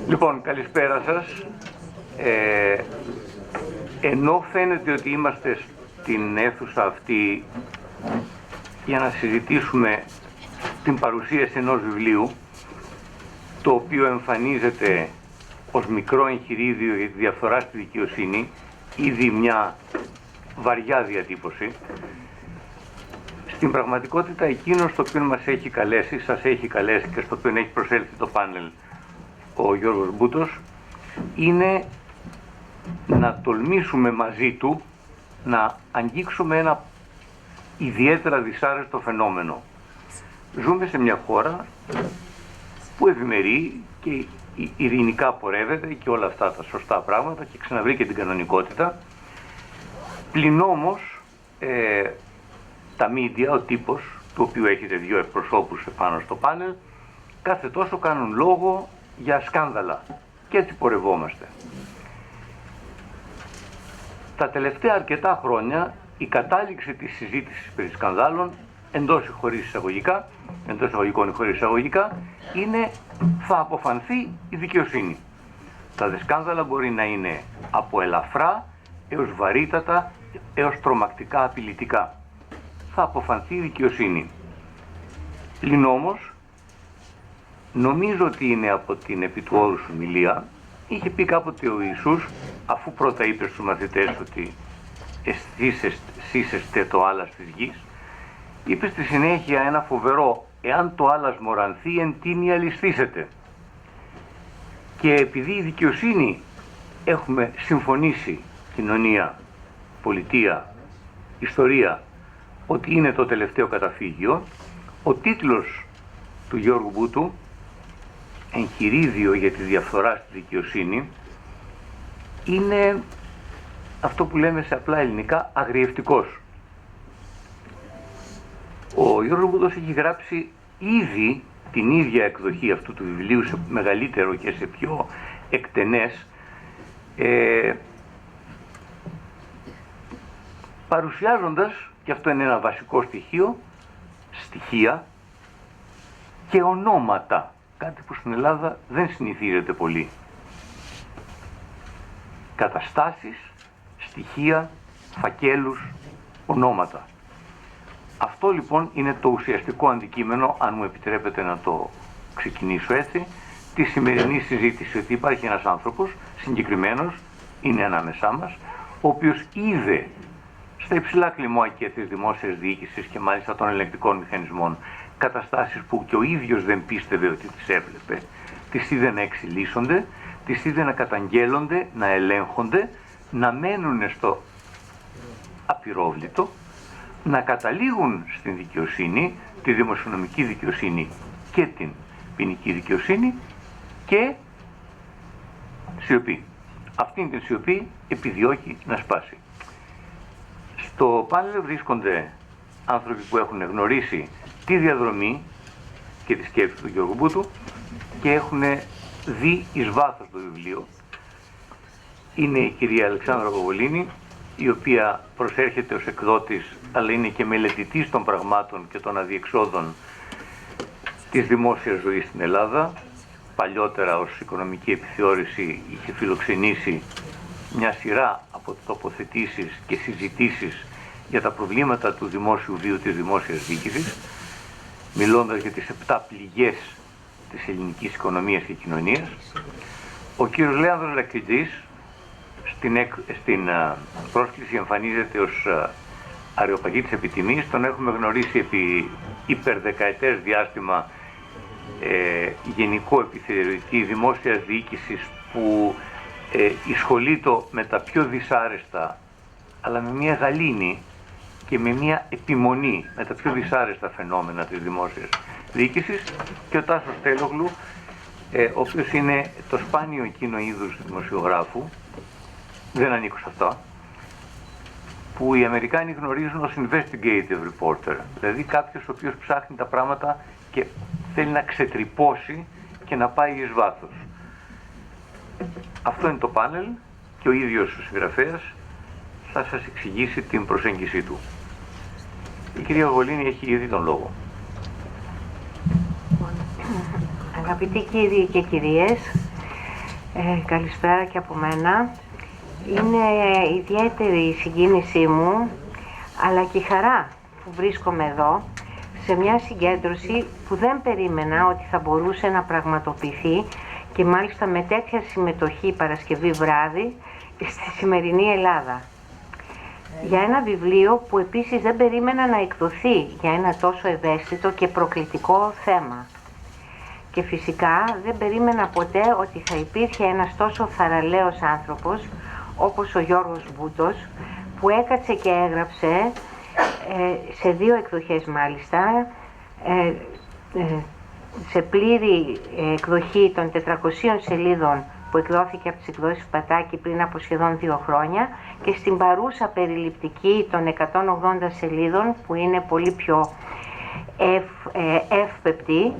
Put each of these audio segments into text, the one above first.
Λοιπόν, καλησπέρα σας. Ενώ φαίνεται ότι είμαστε στην αίθουσα αυτή για να συζητήσουμε την παρουσίαση ενός βιβλίου, το οποίο εμφανίζεται ως μικρό εγχειρίδιο για τη διαφθορά στη δικαιοσύνη, ήδη μια βαριά διατύπωση. Στην πραγματικότητα εκείνο στο οποίο μας έχει καλέσει, σας έχει καλέσει και στο οποίο έχει προσέλθει το πάνελ ο Γιώργος Μπούτος, είναι να τολμήσουμε μαζί του να αγγίξουμε ένα ιδιαίτερα δυσάρεστο φαινόμενο. Ζούμε σε μια χώρα που ευημερεί και ειρηνικά πορεύεται και όλα αυτά τα σωστά πράγματα και ξαναβρήκε την κανονικότητα. Πλην όμως τα μίντια, ο τύπος, του οποίου έχετε δύο εκπροσώπους επάνω στο πάνελ, κάθε τόσο κάνουν λόγο για σκάνδαλα και έτσι πορευόμαστε. Τα τελευταία αρκετά χρόνια η κατάληξη της συζήτησης περί σκανδάλων, εντός εισαγωγικών ή χωρίς εισαγωγικά, είναι θα αποφανθεί η δικαιοσύνη. Τα δε σκάνδαλα μπορεί να είναι από ελαφρά έως βαρύτατα έως τρομακτικά απειλητικά. Θα αποφανθεί η δικαιοσύνη. Πλην όμως, νομίζω ότι είναι από την επί του όρους ομιλία, είχε πει κάποτε ο Ιησούς, αφού πρώτα είπε στους μαθητές ότι εσύσεστε το άλας της γης, είπε στη συνέχεια ένα φοβερό, εάν το άλας μορανθεί εν τίνη αλυσθήσετε. Και επειδή η δικαιοσύνη έχουμε συμφωνήσει, κοινωνία, πολιτεία, ιστορία, ότι είναι το τελευταίο καταφύγιο, ο τίτλος του Γιώργου Μπούτου, εγχειρίδιο για τη διαφθορά στη δικαιοσύνη, είναι αυτό που λέμε σε απλά ελληνικά αγριευτικός. Ο Γιώργος Μπούτος έχει γράψει ήδη την ίδια εκδοχή αυτού του βιβλίου σε μεγαλύτερο και σε πιο εκτενές, παρουσιάζοντας, και αυτό είναι ένα βασικό στοιχείο, στοιχεία και ονόματα, κάτι που στην Ελλάδα δεν συνηθίζεται πολύ. Καταστάσεις, στοιχεία, φακέλους, ονόματα. Αυτό λοιπόν είναι το ουσιαστικό αντικείμενο, αν μου επιτρέπετε να το ξεκινήσω έτσι, τη σημερινή συζήτηση, ότι υπάρχει ένας άνθρωπος συγκεκριμένος, είναι ανάμεσά μας, ο οποίος είδε στα υψηλά κλιμάκια της δημόσιας διοίκησης και μάλιστα των ελεγκτικών μηχανισμών καταστάσεις που και ο ίδιος δεν πίστευε ότι τις έβλεπε, τις είδε να εξελίσσονται, τις είδε να καταγγέλλονται, να ελέγχονται, να μένουν στο απειρόβλητο, να καταλήγουν στην δικαιοσύνη, τη δημοσιονομική δικαιοσύνη και την ποινική δικαιοσύνη, και σιωπή. Αυτήν την σιωπή επιδιώκει να σπάσει. Στο πάνελ βρίσκονται άνθρωποι που έχουν γνωρίσει τη διαδρομή και τη σκέψη του Γιώργου Μπούτου και έχουν δει εις βάθος το βιβλίο. Είναι η κυρία Αλεξάνδρα Κοβολίνη, η οποία προσέρχεται ως εκδότης, αλλά είναι και μελετητής των πραγμάτων και των αδιεξόδων της δημόσιας ζωής στην Ελλάδα. Παλιότερα ως οικονομική επιθεώρηση είχε φιλοξενήσει μια σειρά από τοποθετήσεις και συζητήσεις για τα προβλήματα του δημόσιου βίου της δημόσιας διοίκησης, μιλώντας για τις 7 πληγές της ελληνικής οικονομίας και κοινωνίας. Ο κύριος Λέανδρος Λακκιτζής στην πρόσκληση εμφανίζεται ως αρεοπαγή της επιτιμής. Τον έχουμε γνωρίσει επί υπερδεκαετές διάστημα γενικό επιθεωρητή δημόσιας διοίκησης που εισχολείται με τα πιο δυσάρεστα, αλλά με μια γαλήνη και με μια επιμονή με τα πιο δυσάρεστα φαινόμενα της δημόσιας διοίκησης, και ο Τάσος Τέλογλου, ο οποίος είναι το σπάνιο εκείνο είδους δημοσιογράφου, δεν ανήκω σε αυτά, που οι Αμερικάνοι γνωρίζουν ως investigative reporter, δηλαδή κάποιος ο οποίος ψάχνει τα πράγματα και θέλει να ξετρυπώσει και να πάει εις βάθος. Αυτό είναι το πάνελ και ο ίδιος ο συγγραφέας θα σας εξηγήσει την προσέγγιση του. Η κυρία Γολίνη έχει ήδη τον λόγο. Αγαπητοί κύριοι και κυρίες, Καλησπέρα και από μένα. Είναι ιδιαίτερη η συγκίνησή μου, αλλά και η χαρά που βρίσκομαι εδώ, σε μια συγκέντρωση που δεν περίμενα ότι θα μπορούσε να πραγματοποιηθεί και μάλιστα με τέτοια συμμετοχή Παρασκευή βράδυ στη σημερινή Ελλάδα. Για ένα βιβλίο που επίσης δεν περίμενα να εκδοθεί για ένα τόσο ευαίσθητο και προκλητικό θέμα. Και φυσικά δεν περίμενα ποτέ ότι θα υπήρχε ένας τόσο θαραλέος άνθρωπος όπως ο Γιώργος Μπούτος, που έκατσε και έγραψε σε 2 εκδοχές μάλιστα, σε πλήρη εκδοχή των 400 σελίδων που εκδόθηκε από τις εκδόσεις Πατάκη πριν από σχεδόν 2 χρόνια και στην παρούσα περιληπτική των 180 σελίδων που είναι πολύ πιο εύπεπτη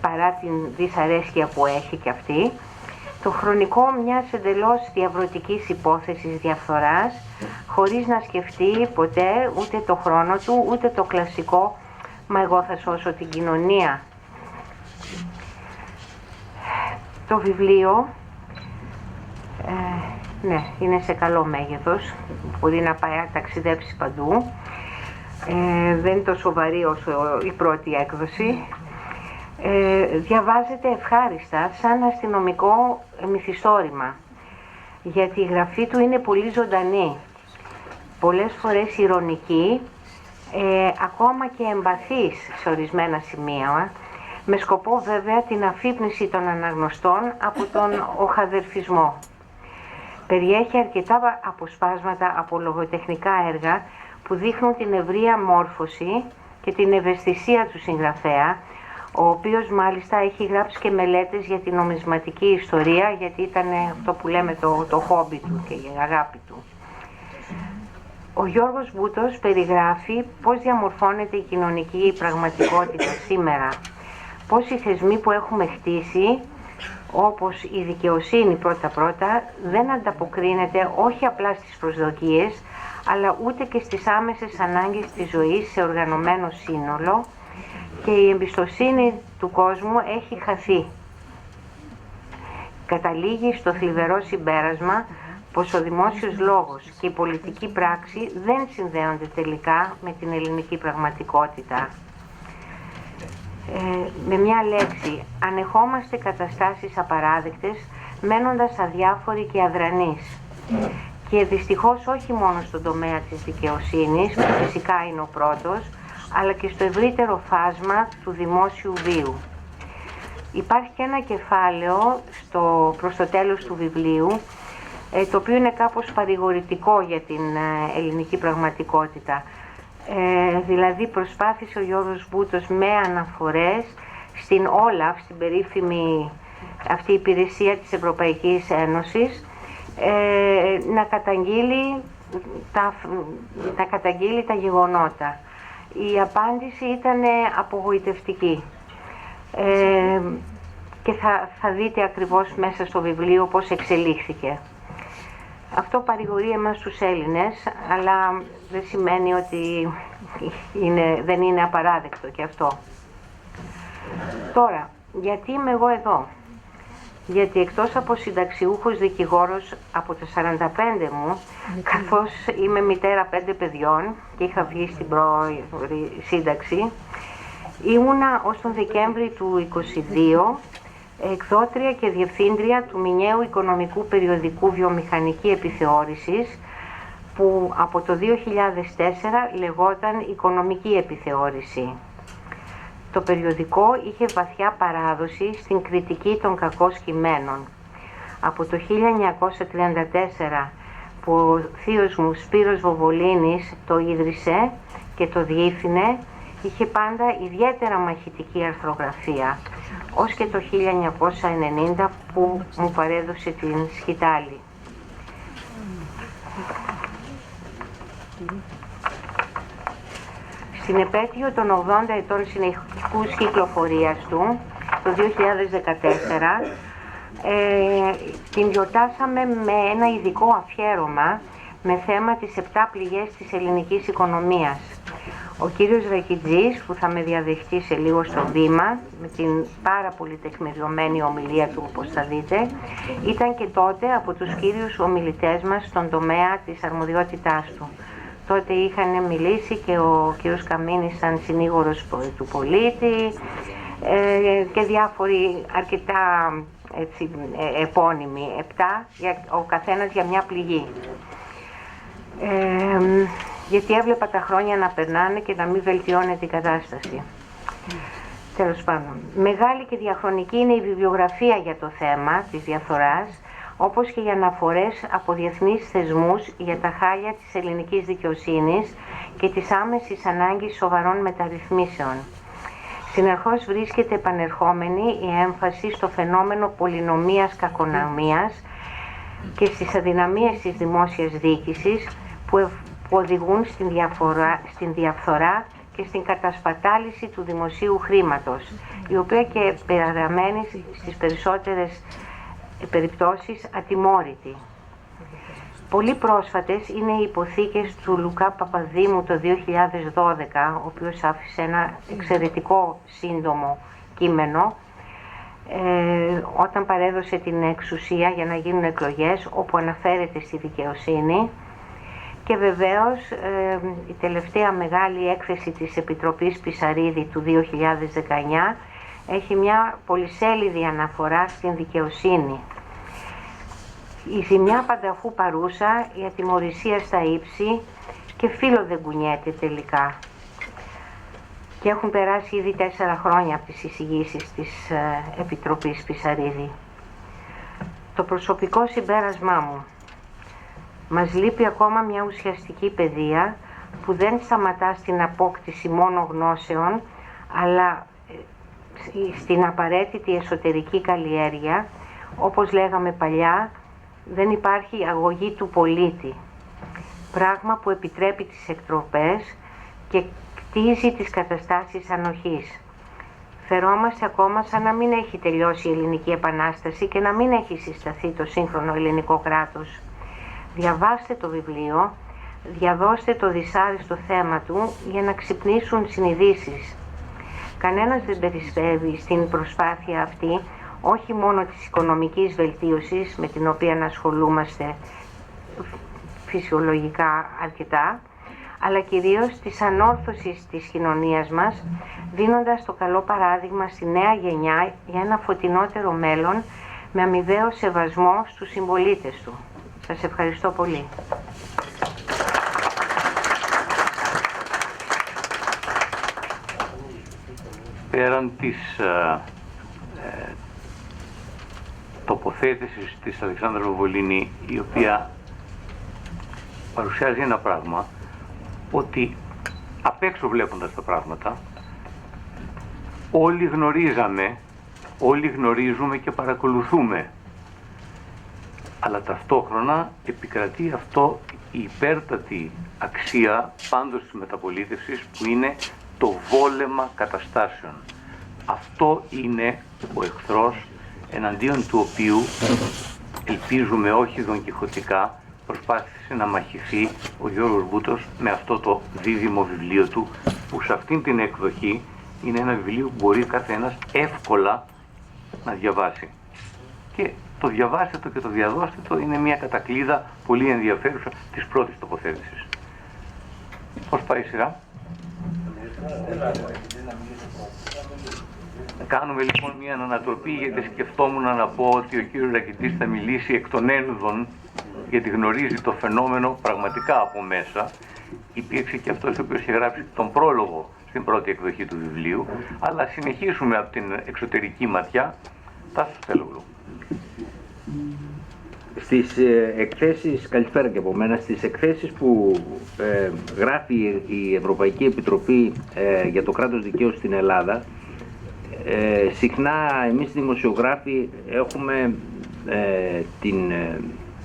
παρά την δυσαρέσκεια που έχει και αυτή, το χρονικό μιας εντελώς διαβρωτικής υπόθεσης διαφθοράς, χωρίς να σκεφτεί ποτέ ούτε το χρόνο του, ούτε το κλασικό «μα εγώ θα σώσω την κοινωνία». Το βιβλίο, ναι, είναι σε καλό μέγεθος, μπορεί να πάει να ταξιδέψει παντού. Δεν είναι τόσο βαρύ όσο η πρώτη έκδοση. Διαβάζεται ευχάριστα σαν αστυνομικό μυθιστόρημα, γιατί η γραφή του είναι πολύ ζωντανή, πολλές φορές ηρωνική, ακόμα και εμπαθής σε ορισμένα σημεία, με σκοπό βέβαια την αφύπνιση των αναγνωστών από τον οχαδερφισμό. Περιέχει αρκετά αποσπάσματα από λογοτεχνικά έργα που δείχνουν την ευρεία μόρφωση και την ευαισθησία του συγγραφέα, ο οποίος μάλιστα έχει γράψει και μελέτες για την νομισματική ιστορία, γιατί ήταν αυτό που λέμε το χόμπι του και η αγάπη του. Ο Γιώργος Μπούτος περιγράφει πώς διαμορφώνεται η κοινωνική πραγματικότητα σήμερα, πώς οι θεσμοί που έχουμε χτίσει, όπως η δικαιοσύνη πρώτα-πρώτα, δεν ανταποκρίνεται όχι απλά στις προσδοκίες, αλλά ούτε και στις άμεσες ανάγκες της ζωής σε οργανωμένο σύνολο, και η εμπιστοσύνη του κόσμου έχει χαθεί. Καταλήγει στο θλιβερό συμπέρασμα πως ο δημόσιος λόγος και η πολιτική πράξη δεν συνδέονται τελικά με την ελληνική πραγματικότητα. Με μια λέξη, ανεχόμαστε καταστάσεις απαράδεκτες, μένοντας αδιάφοροι και αδρανείς. Και δυστυχώς όχι μόνο στον τομέα της δικαιοσύνης, που φυσικά είναι ο πρώτος, αλλά και στο ευρύτερο φάσμα του δημόσιου βίου. Υπάρχει και ένα κεφάλαιο προς το τέλος του βιβλίου, το οποίο είναι κάπως παρηγορητικό για την ελληνική πραγματικότητα. Δηλαδή προσπάθησε ο Γιώργος Μπούτος με αναφορές στην Όλαφ, στην περίφημη αυτή υπηρεσία της Ευρωπαϊκής Ένωσης, να καταγγείλει τα γεγονότα. Η απάντηση ήταν απογοητευτική και θα δείτε ακριβώς μέσα στο βιβλίο πώς εξελίχθηκε. Αυτό παρηγορεί εμάς τους Έλληνες, αλλά δεν σημαίνει ότι δεν είναι απαράδεκτο και αυτό. Τώρα, γιατί είμαι εγώ εδώ? Γιατί εκτός από συνταξιούχος δικηγόρος από τα 45 μου, καθώς είμαι μητέρα 5 παιδιών και είχα βγει στην πρώτη σύνταξη, ήμουνα ως τον Δεκέμβρη του 22 εκδότρια και διευθύντρια του μηνιαίου οικονομικού περιοδικού Βιομηχανική Επιθεώρησης, που από το 2004 λεγόταν Οικονομική Επιθεώρηση. Το περιοδικό είχε βαθιά παράδοση στην κριτική των κακών κειμένων. Από το 1934 που ο θείος μου Σπύρος Βοβολίνης το ίδρυσε και το διεύθυνε, είχε πάντα ιδιαίτερα μαχητική αρθρογραφία, ως και το 1990 που μου παρέδωσε την σκητάλη. Στην επέτειο των 80 ετών συνεχούς κυκλοφορίας του, το 2014, την γιορτάσαμε με ένα ειδικό αφιέρωμα με θέμα τις 7 πληγές της ελληνικής οικονομίας. Ο κύριος Ρακιτζής, που θα με διαδεχτεί σε λίγο στο βήμα, με την πάρα πολύ τεκμηριωμένη ομιλία του, όπως θα δείτε, ήταν και τότε από τους κύριους ομιλητές μας στον τομέα της αρμοδιότητάς του. Τότε είχαν μιλήσει και ο κύριος Καμίνης σαν συνήγορος του πολίτη και διάφοροι αρκετά έτσι, επώνυμοι, 7, ο καθένας για μια πληγή. Γιατί έβλεπα τα χρόνια να περνάνε και να μην βελτιώνεται η κατάσταση. Τέλος πάντων, μεγάλη και διαχρονική είναι η βιβλιογραφία για το θέμα της διαφθοράς, όπως και οι αναφορές από διεθνείς θεσμούς για τα χάλια της ελληνικής δικαιοσύνης και της άμεσης ανάγκης σοβαρών μεταρρυθμίσεων. Συνεχώς βρίσκεται επανερχόμενη η έμφαση στο φαινόμενο πολυνομίας κακονομίας και στις αδυναμίες της δημόσιας διοίκησης που οδηγούν στην διαφθορά και στην κατασπατάληση του δημοσίου χρήματος, η οποία και παραμένει στις περισσότερες περιπτώσεις ατιμόρυτη. Πολύ πρόσφατες είναι οι υποθήκες του Λουκά Παπαδήμου το 2012, ο οποίος άφησε ένα εξαιρετικό σύντομο κείμενο, όταν παρέδωσε την εξουσία για να γίνουν εκλογές, όπου αναφέρεται στη δικαιοσύνη. Και βεβαίως η τελευταία μεγάλη έκθεση της Επιτροπής Πισαρίδη του 2019 έχει μια πολυσέλιδη αναφορά στην δικαιοσύνη. Η ζημιά πανταχού παρούσα, η ατιμωρησία στα ύψη και φύλλο δεν κουνιέται τελικά. Και έχουν περάσει ήδη 4 χρόνια από τις εισηγήσεις της Επιτροπής Πισαρίδη. Το προσωπικό συμπέρασμά μου: μας λείπει ακόμα μια ουσιαστική παιδεία που δεν σταματά στην απόκτηση μόνο γνώσεων, αλλά στην απαραίτητη εσωτερική καλλιέργεια. Όπως λέγαμε παλιά, δεν υπάρχει αγωγή του πολίτη, πράγμα που επιτρέπει τις εκτροπές και κτίζει τις καταστάσεις ανοχής. Φερόμαστε ακόμα σαν να μην έχει τελειώσει η Ελληνική Επανάσταση και να μην έχει συσταθεί το σύγχρονο ελληνικό κράτος. Διαβάστε το βιβλίο, διαδώστε το δυσάρεστο θέμα του για να ξυπνήσουν συνειδήσεις. Κανένας δεν περισσεύει στην προσπάθεια αυτή, όχι μόνο της οικονομικής βελτίωσης, με την οποία ασχολούμαστε φυσιολογικά αρκετά, αλλά κυρίως της ανόρθωσης της κοινωνίας μας, δίνοντας το καλό παράδειγμα στη νέα γενιά για ένα φωτεινότερο μέλλον με αμοιβαίο σεβασμό στους συμπολίτες του. Σας ευχαριστώ πολύ. Πέραν της τοποθέτησης της Αλεξάνδρα Βοβολίνη, η οποία παρουσιάζει ένα πράγμα, ότι απ' έξω βλέποντας τα πράγματα, όλοι γνωρίζαμε, όλοι γνωρίζουμε και παρακολουθούμε, αλλά ταυτόχρονα επικρατεί αυτό η υπέρτατη αξία πάντως της μεταπολίτευσης, που είναι το βόλεμα καταστάσεων. Αυτό είναι ο εχθρός εναντίον του οποίου, ελπίζουμε όχι δονκιχωτικά, προσπάθησε να μαχηθεί ο Γιώργος Μπούτος με αυτό το δίδυμο βιβλίο του, που σε αυτήν την εκδοχή είναι ένα βιβλίο που μπορεί καθένας εύκολα να διαβάσει. Και το διαβάστε το και το διαδώστε το, είναι μια κατακλείδα πολύ ενδιαφέρουσα της πρώτης τοποθέτησης. Πώς πάει η σειρά? Κάνουμε λοιπόν μια ανατροπή, γιατί σκεφτόμουν να πω ότι ο κύριος Ρακιτής θα μιλήσει εκ των ένουδων, γιατί γνωρίζει το φαινόμενο πραγματικά από μέσα. Υπήρξε και αυτός ο οποίος είχε γράψει τον πρόλογο στην πρώτη εκδοχή του βιβλίου, αλλά συνεχίσουμε από την εξωτερική ματιά. Τάσος Τελογλου. Στις εκθέσεις, καλησπέρα και από μένα, στις εκθέσεις που γράφει η Ευρωπαϊκή Επιτροπή για το κράτος δικαίου στην Ελλάδα, συχνά εμείς δημοσιογράφοι έχουμε την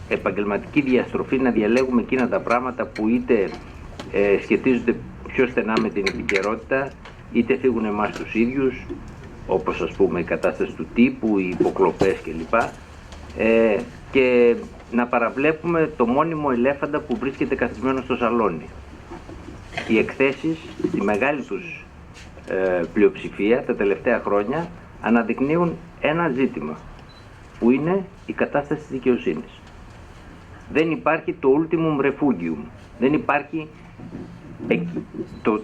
επαγγελματική διαστροφή να διαλέγουμε εκείνα τα πράγματα που είτε σχετίζονται πιο στενά με την επικαιρότητα, είτε θίγουν εμάς τους ίδιους, όπως ας πούμε η κατάσταση του τύπου, οι υποκλοπές κλπ. Και να παραβλέπουμε το μόνιμο ελέφαντα που βρίσκεται καθισμένο στο σαλόνι. οι εκθέσεις, στη μεγάλη τους πλειοψηφία τα τελευταία χρόνια, αναδεικνύουν ένα ζήτημα, που είναι η κατάσταση της δικαιοσύνης. Δεν υπάρχει το ultimum refugium, δεν υπάρχει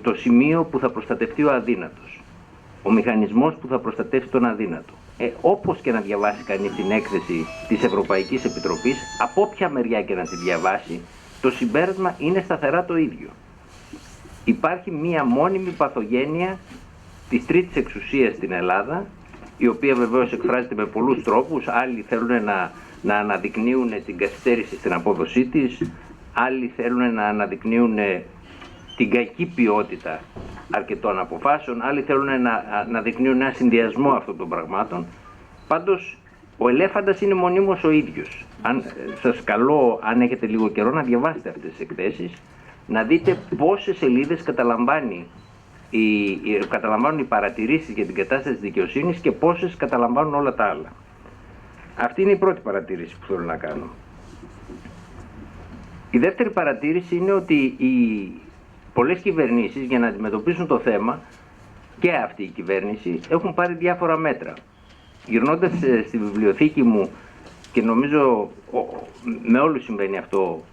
το σημείο που θα προστατευτεί ο αδύνατος, ο μηχανισμός που θα προστατεύσει τον αδύνατο. Όπως και να διαβάσει κανείς την έκθεση της Ευρωπαϊκής Επιτροπής, από όποια μεριά και να τη διαβάσει, το συμπέρασμα είναι σταθερά το ίδιο. Υπάρχει μία μόνιμη παθογένεια της τρίτης εξουσίας στην Ελλάδα, η οποία βεβαίως εκφράζεται με πολλούς τρόπους. Άλλοι θέλουν να αναδεικνύουν την καθυστέρηση στην απόδοσή της, άλλοι θέλουν να αναδεικνύουν την κακή ποιότητα αρκετών αποφάσεων, άλλοι θέλουν να αναδεικνύουν ένα συνδυασμό αυτών των πραγμάτων. Πάντως, ο ελέφαντας είναι μονίμως ο ίδιος. Σας καλώ, αν έχετε λίγο καιρό, να διαβάσετε αυτές τις εκθέσεις, να δείτε πόσες σελίδες καταλαμβάνουν οι παρατηρήσεις για την κατάσταση της δικαιοσύνης και πόσες καταλαμβάνουν όλα τα άλλα. Αυτή είναι η πρώτη παρατήρηση που θέλω να κάνω. Η δεύτερη παρατήρηση είναι ότι πολλές κυβερνήσεις, για να αντιμετωπίσουν το θέμα, και αυτή η κυβέρνηση, έχουν πάρει διάφορα μέτρα. Γυρνώντας στη βιβλιοθήκη μου, και νομίζω με όλους συμβαίνει αυτό,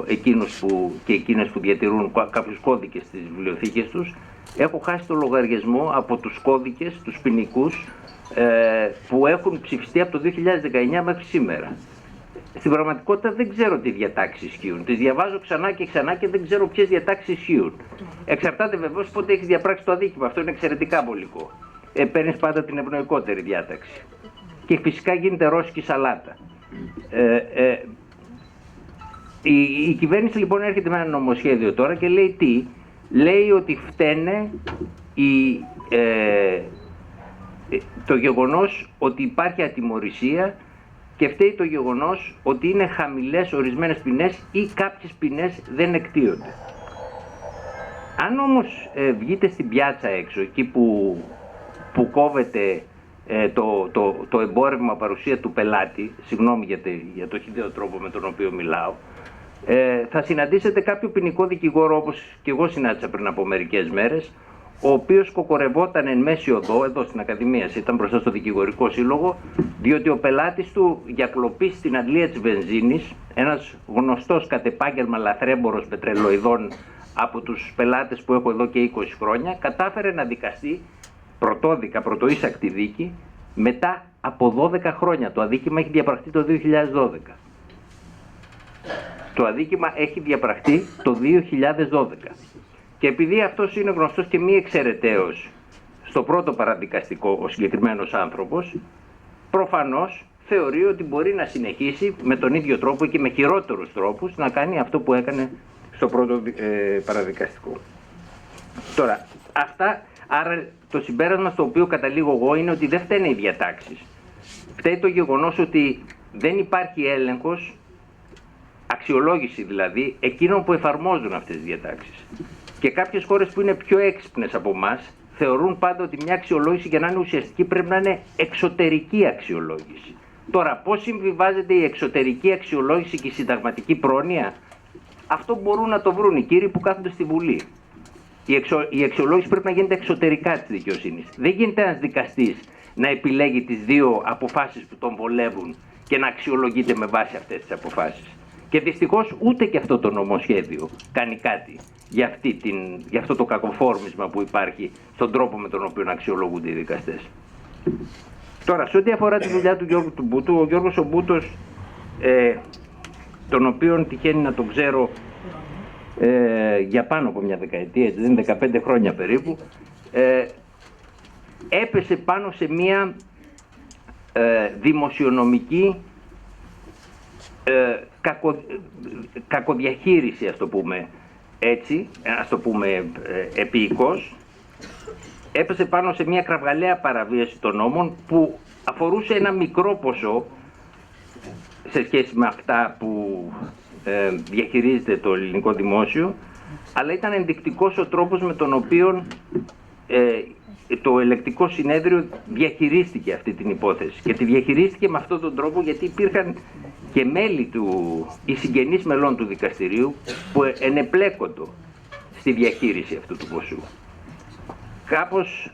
εκείνους και εκείνες που διατηρούν κάποιους κώδικες στις βιβλιοθήκες τους, έχω χάσει το λογαριασμό από τους κώδικες, τους ποινικούς, που έχουν ψηφιστεί από το 2019 μέχρι σήμερα. Στην πραγματικότητα δεν ξέρω τι διατάξεις ισχύουν. Τις διαβάζω ξανά και ξανά και δεν ξέρω ποιες διατάξεις ισχύουν. Εξαρτάται βεβαίως πότε έχεις διαπράξει το αδίκημα. Αυτό είναι εξαιρετικά βολικό. Παίρνεις πάντα την ευνοϊκότερη διάταξη. Και φυσικά γίνεται ρώσικη σαλάτα. Η κυβέρνηση λοιπόν έρχεται με ένα νομοσχέδιο τώρα και λέει τι? Λέει ότι φταίνε το γεγονός ότι υπάρχει ατιμωρησία και φταίει το γεγονός ότι είναι χαμηλές ορισμένες ποινές ή κάποιες ποινές δεν εκτείονται. Αν όμως βγείτε στην πιάτσα έξω, εκεί που κόβεται το εμπόρευμα παρουσία του πελάτη, συγγνώμη για το χυδαίο τρόπο με τον οποίο μιλάω, θα συναντήσετε κάποιο ποινικό δικηγόρο, όπως και εγώ συνάντησα πριν από μερικές μέρες, ο οποίος κοκορευόταν εν μέση οδό, εδώ στην Ακαδημία, ήταν μπροστά στο δικηγορικό σύλλογο, διότι ο πελάτης του για κλοπή στην αντλία της βενζίνης, ένας γνωστός κατ' επάγγελμα λαθρέμπορος πετρελοειδών από τους πελάτες που έχω εδώ και 20 χρόνια, κατάφερε να δικαστεί πρωτοείσακτη δίκη μετά από 12 χρόνια. Το αδίκημα έχει διαπραχθεί το 2012. Το αδίκημα έχει διαπραχθεί το 2012. Και επειδή αυτός είναι γνωστός και μη εξαιρεταίος στο πρώτο παραδικαστικό ο συγκεκριμένος άνθρωπος, προφανώς θεωρεί ότι μπορεί να συνεχίσει με τον ίδιο τρόπο και με χειρότερους τρόπους να κάνει αυτό που έκανε στο πρώτο παραδικαστικό. Τώρα, άρα το συμπέρασμα στο οποίο καταλήγω εγώ είναι ότι δεν φταίνε οι διατάξεις. Φταίει το γεγονός ότι δεν υπάρχει έλεγχος, αξιολόγηση δηλαδή, εκείνων που εφαρμόζουν αυτές τις διατάξεις. Και κάποιες χώρες που είναι πιο έξυπνες από εμάς θεωρούν πάντα ότι μια αξιολόγηση για να είναι ουσιαστική πρέπει να είναι εξωτερική αξιολόγηση. Τώρα, πώς συμβιβάζεται η εξωτερική αξιολόγηση και η συνταγματική πρόνοια? Αυτό μπορούν να το βρουν οι κύριοι που κάθονται στη Βουλή. Η αξιολόγηση πρέπει να γίνεται εξωτερικά της δικαιοσύνης. Δεν γίνεται ένας δικαστής να επιλέγει τις δύο αποφάσεις που τον βολεύουν και να αξιολογείται με βάση αυτές τις αποφάσεις. Και δυστυχώς ούτε και αυτό το νομοσχέδιο κάνει κάτι για αυτό το κακοφόρμισμα που υπάρχει στον τρόπο με τον οποίο αξιολογούνται οι δικαστές. Τώρα, σε ό,τι αφορά τη δουλειά του Γιώργου του Μπούτου, ο Γιώργος ο Μπούτος, τον οποίον τυχαίνει να τον ξέρω για πάνω από μια δεκαετία, δεν είναι 15 χρόνια περίπου, έπεσε πάνω σε μια δημοσιονομική κακοδιαχείριση, ας το πούμε έτσι, ας το πούμε επίοικος. Έπεσε πάνω σε μια κραυγαλαία παραβίαση των νόμων που αφορούσε ένα μικρό ποσό σε σχέση με αυτά που διαχειρίζεται το ελληνικό δημόσιο, αλλά ήταν ενδεικτικός ο τρόπος με τον οποίο το ελεκτικό συνέδριο διαχειρίστηκε αυτή την υπόθεση. Και τη διαχειρίστηκε με αυτόν τον τρόπο γιατί υπήρχαν και μέλη ή συγγενείς μελών του δικαστηρίου που ενεπλέκοντο στη διαχείριση αυτού του ποσού. Κάπως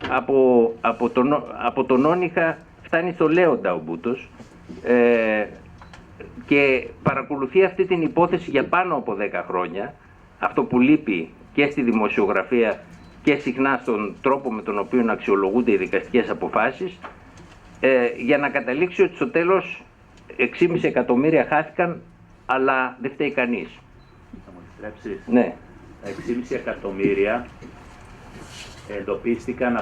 από τον Όνυχα φτάνει στο Λέοντα ο Μπούτος και παρακολουθεί αυτή την υπόθεση για πάνω από 10 χρόνια, αυτό που λείπει και στη δημοσιογραφία και συχνά στον τρόπο με τον οποίο αξιολογούνται οι δικαστικές αποφάσεις, για να καταλήξει ότι στο τέλος 6,5 εκατομμύρια χάθηκαν, αλλά δεν φταίει κανείς. Θα μου επιτρέψεις? Ναι. Τα 6,5 εκατομμύρια εντοπίστηκαν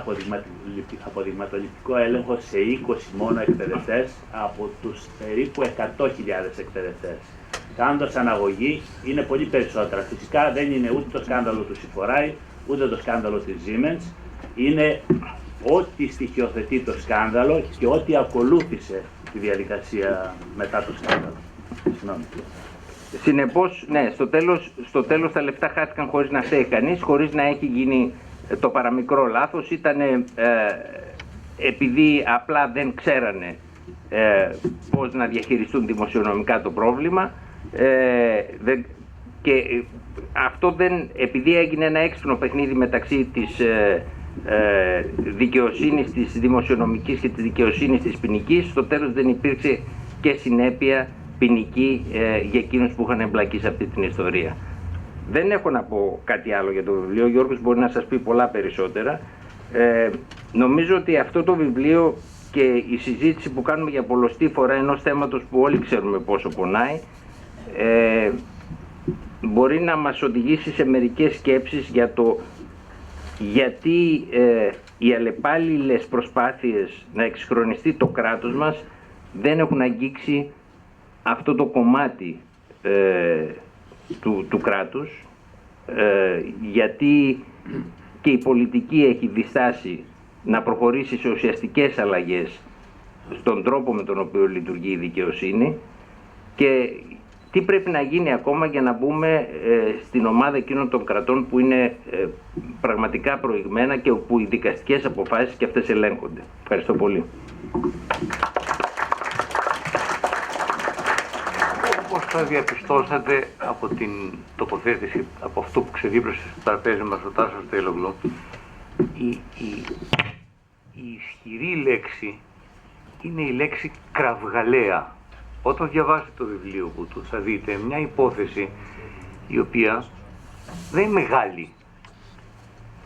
από δειγματοληπτικό έλεγχο σε 20 μόνο εκπαιδευτές από τους περίπου 100.000 εκπαιδευτές. Κάνοντας αναγωγή, είναι πολύ περισσότερα. Φυσικά δεν είναι ούτε το σκάνδαλο του Συφοράη, ούτε το σκάνδαλο της Siemens. Είναι ό,τι στοιχειοθετεί το σκάνδαλο και ό,τι ακολούθησε τη διαδικασία μετά το σκάνδαλο. Συγγνώμη. Συνεπώς, ναι, στο τέλος τα λεφτά χάθηκαν χωρίς να φταίει κανείς, χωρίς να έχει γίνει το παραμικρό λάθος. Ήταν επειδή απλά δεν ξέρανε πώς να διαχειριστούν δημοσιονομικά το πρόβλημα, και αυτό επειδή έγινε ένα έξυπνο παιχνίδι μεταξύ της δικαιοσύνης της δημοσιονομικής και της δικαιοσύνης της ποινικής, στο τέλος δεν υπήρξε και συνέπεια ποινική για εκείνους που είχαν εμπλακεί σε αυτή την ιστορία. Δεν έχω να πω κάτι άλλο για το βιβλίο, ο Γιώργος μπορεί να σας πει πολλά περισσότερα. Νομίζω ότι αυτό το βιβλίο και η συζήτηση που κάνουμε για πολλοστή φορά ενός θέματος που όλοι ξέρουμε πόσο πονάει, μπορεί να μας οδηγήσει σε μερικές σκέψεις για το γιατί οι αλλεπάλληλες προσπάθειες να εξυγχρονιστεί το κράτος μας δεν έχουν αγγίξει αυτό το κομμάτι του κράτους, γιατί και η πολιτική έχει διστάσει να προχωρήσει σε ουσιαστικές αλλαγές στον τρόπο με τον οποίο λειτουργεί η δικαιοσύνη, και τι πρέπει να γίνει ακόμα για να μπούμε στην ομάδα εκείνων των κρατών που είναι πραγματικά προηγμένα και όπου οι δικαστικές αποφάσεις και αυτές ελέγχονται. Ευχαριστώ πολύ. Όπως θα διαπιστώσατε από την τοποθέτηση, από αυτό που ξεδίπλωσε στο τραπέζι μας ο Τάσος Τελογλου, η ισχυρή λέξη είναι η λέξη κραυγαλαία. Όταν διαβάσετε το βιβλίο του θα δείτε μια υπόθεση η οποία δεν είναι μεγάλη.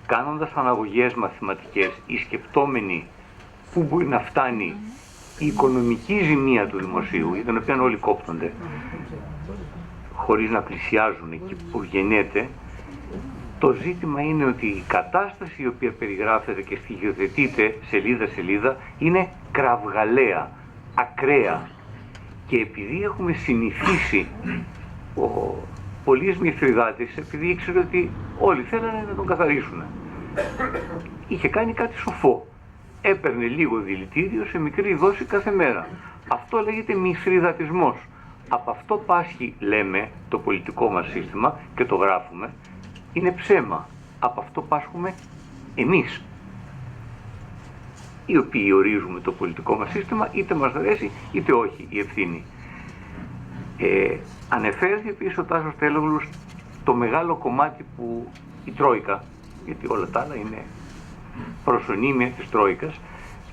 Κάνοντας αναγωγές μαθηματικές ή σκεπτόμενοι πού μπορεί να φτάνει η οικονομική ζημία του δημοσίου, για την οποία όλοι κόπτονται, χωρίς να πλησιάζουν εκεί που γεννιέται, το ζήτημα είναι ότι η κατάσταση η οποία περιγράφεται και στοιχειοθετείται σελίδα-σελίδα είναι κραυγαλαία, ακραία. Και επειδή έχουμε συνηθίσει, ο Πολύς Μηθριδάτης, επειδή ήξερε ότι όλοι θέλανε να τον καθαρίσουν, είχε κάνει κάτι σοφό. Έπαιρνε λίγο δηλητήριο σε μικρή δόση κάθε μέρα. Αυτό λέγεται μηθριδατισμός. Από αυτό πάσχει, λέμε, το πολιτικό μας σύστημα και το γράφουμε, είναι ψέμα. Από αυτό πάσχουμε εμείς, οι οποίοι ορίζουμε το πολιτικό μας σύστημα, είτε μας αρέσει είτε όχι η ευθύνη. Ανεφέρθηκε επίσης ο Τάσος Τελογλου το μεγάλο κομμάτι που η Τρόικα, γιατί όλα τα άλλα είναι προσωνύμια της Τρόικας,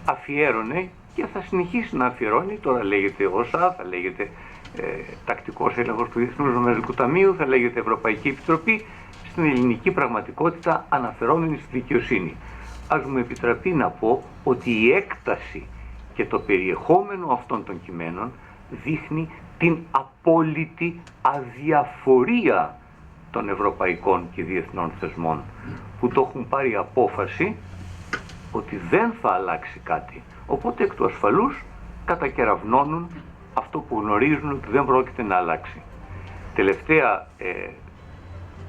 αφιέρωνε και θα συνεχίσει να αφιερώνει. Τώρα λέγεται ΩΣΑ, θα λέγεται τακτικός έλεγχος του Διεθνούς Νομισματικού Ταμείου, θα λέγεται Ευρωπαϊκή Επιτροπή, στην ελληνική πραγματικότητα αναφερόμενη στη δικαιοσύνη. Ας μου επιτραπεί να πω ότι η έκταση και το περιεχόμενο αυτών των κειμένων δείχνει την απόλυτη αδιαφορία των ευρωπαϊκών και διεθνών θεσμών, που το έχουν πάρει απόφαση ότι δεν θα αλλάξει κάτι. Οπότε εκ του ασφαλούς κατακεραυνώνουν αυτό που γνωρίζουν ότι δεν πρόκειται να αλλάξει. Τελευταία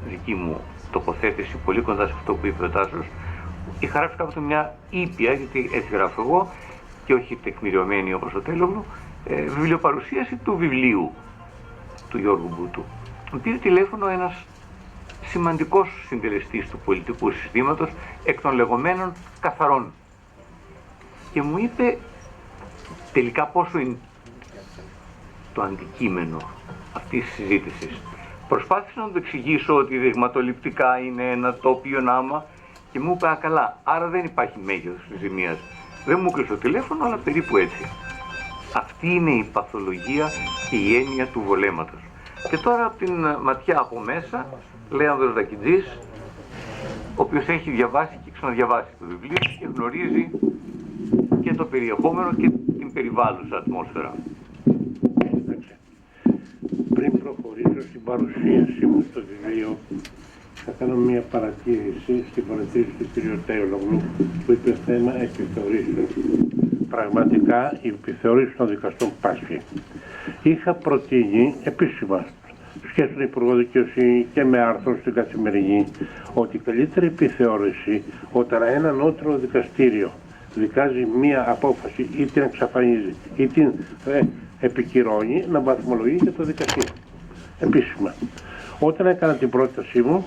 δική μου τοποθέτηση, πολύ κοντά σε αυτό που είπε ο Τάσος, είχα γράψει κάποτε μια ήπια, γιατί έτσι γράφω εγώ και όχι τεκμηριωμένη όπως ο Τελογλου, βιβλιοπαρουσίαση του βιβλίου του Γιώργου Μπούτου. Μου πήρε τηλέφωνο ένας σημαντικός συντελεστής του πολιτικού συστήματος, εκ των λεγόμενων καθαρών, και μου είπε τελικά πόσο είναι το αντικείμενο αυτής της συζήτησης. Προσπάθησα να του εξηγήσω ότι δειγματοληπτικά είναι ένα τόπιο άμα και μου είπε καλά, άρα δεν υπάρχει μέγεθος της ζημίας. Δεν μου κλείσε το τηλέφωνο, αλλά περίπου έτσι. Αυτή είναι η παθολογία και η έννοια του βολέματος. Και τώρα από την ματιά από μέσα, λέει Άνδρος Δακιτζής, ο οποίος έχει διαβάσει και ξαναδιαβάσει το βιβλίο και γνωρίζει και το περιεχόμενο και την περιβάλλουσα ατμόσφαιρα. Πριν προχωρήσω στην παρουσίαση μου στο βιβλίο, θα κάνω μια παρατήρηση στην παρατήρηση του κ. Τέολογλου που είπε θέμα επιθεωρήσεων. Πραγματικά η επιθεωρήση των δικαστών πάσχει. Είχα προτείνει επίσημα σχέση με τον Υπουργό Δικαιοσύνη και με άρθρο στην Καθημερινή ότι η καλύτερη επιθεώρηση όταν ένα ανώτερο δικαστήριο δικάζει μία απόφαση ή την εξαφανίζει ή την επικυρώνει, να βαθμολογεί και το δικαστήριο. Επίσημα, όταν έκανα την πρότασή μου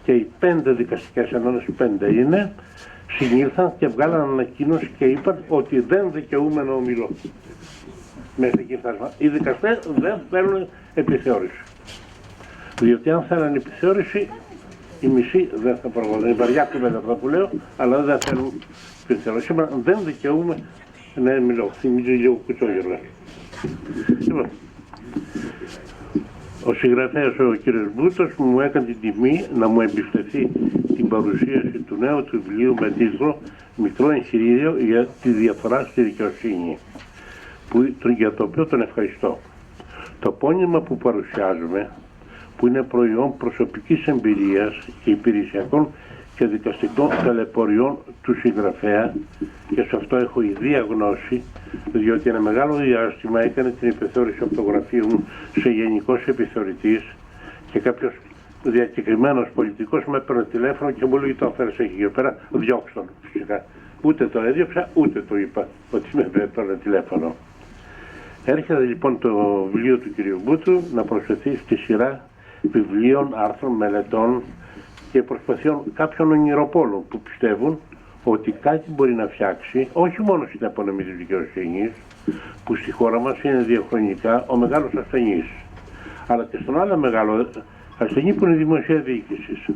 και οι 5 δικαστικές ενώσεις, 5 είναι, συνήλθαν και βγάλαν ανακοίνωση και είπαν ότι δεν δικαιούμαι να ομιλώ. Μέχρι εκεί φτάσμα. Οι δικαστές δεν θέλουν επιθεώρηση. Διότι αν θέλουν επιθεώρηση, οι μισοί δεν θα προβάλλουν. Είναι βαριά κουβέντα αυτά που λέω, αλλά δεν θέλουν επιθεώρηση. Σήμερα δεν δικαιούμαι να μιλώ. Θυμίζει λίγο κουτσόγερλα. Λοιπόν, ο συγγραφέας ο κ. Μπούτος μου έκανε την τιμή να μου εμπιστευτεί την παρουσίαση του νέου του βιβλίου με τίτλο «Μικρό εγχειρίδιο για τη διαφορά στη δικαιοσύνη», για το οποίο τον ευχαριστώ. Το πόνημα που παρουσιάζουμε, που είναι προϊόν προσωπικής εμπειρίας και υπηρεσιακών και δικαστικών ταλαιπωριών του συγγραφέα, και σε αυτό έχω ιδία γνώση, διότι ένα μεγάλο διάστημα έκανε την επιθεώρηση από το γραφείο μου σε γενικός επιθεωρητής και κάποιος διακεκριμένος πολιτικός με έπαιρνε τηλέφωνο και μου λέει το φέρεις εκεί και πέρα, διώξ' τον φυσικά. Ούτε το έδιωξα, ούτε το είπα ότι με έπαιρνε τηλέφωνο. Έρχεται λοιπόν το βιβλίο του κ. Μπούτου να προσθεθεί στη σειρά βιβλίων, άρθρων, μελετών και προσπαθειών κάποιων ονειροπόλων που πιστεύουν ότι κάτι μπορεί να φτιάξει όχι μόνο στην απονομή της δικαιοσύνης, που στη χώρα μας είναι διαχρονικά ο μεγάλος ασθενής, αλλά και στον άλλο μεγάλο ασθενή που είναι η δημοσία διοίκηση.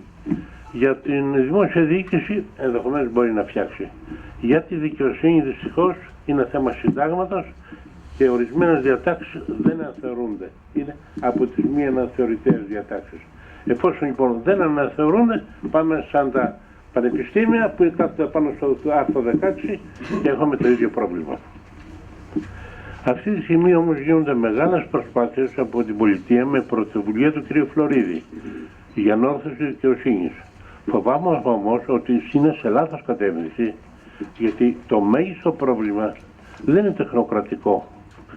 Για την δημόσια διοίκηση ενδεχομένως μπορεί να φτιάξει. Για τη δικαιοσύνη δυστυχώς είναι θέμα συντάγματος και ορισμένες διατάξεις δεν αναθεωρούνται. Είναι από τις μη αναθεωρητές διατάξεις. Εφόσον λοιπόν δεν αναθεωρούνται, πάμε σαν τα πανεπιστήμια που κάθονται πάνω στο άρθρο 16 και έχουμε το ίδιο πρόβλημα. Αυτή τη στιγμή όμως γίνονται μεγάλες προσπάθειες από την πολιτεία με πρωτοβουλία του κ. Φλωρίδη για ανόρθωση δικαιοσύνης. Φοβάμαι όμως ότι είναι σε λάθος κατεύθυνση, γιατί το μέγιστο πρόβλημα δεν είναι τεχνοκρατικό,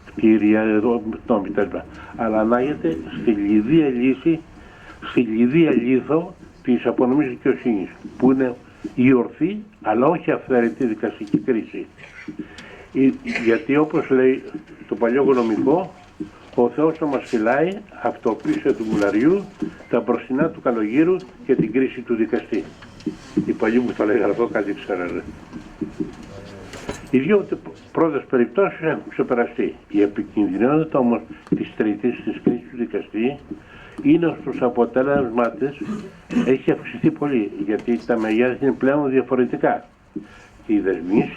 κτίρια, αλλά ανάγεται στη λιδία λύση, στη λιδία λίθο της απονομής δικαιοσύνης, που είναι η ορθή αλλά όχι αυθαίρετη δικαστική κρίση. Γιατί όπως λέει το παλιό γνωμικό, ο Θεός θα μας φυλάει από το πίσω του μουλαριού, τα μπροστινά του καλογύρου και την κρίση του δικαστή. Οι παλιοί μου το λέγανε αυτό, κάτι ξέρανε. Οι δύο πρώτες περιπτώσεις έχουν ξεπεραστεί. Η επικινδυνότητα όμως της τρίτης, της κρίσης του δικαστή, είναι ως προς αποτέλεσμα της έχει αυξηθεί πολύ, γιατί τα μεγέθη είναι πλέον διαφορετικά. Οι δεσμοί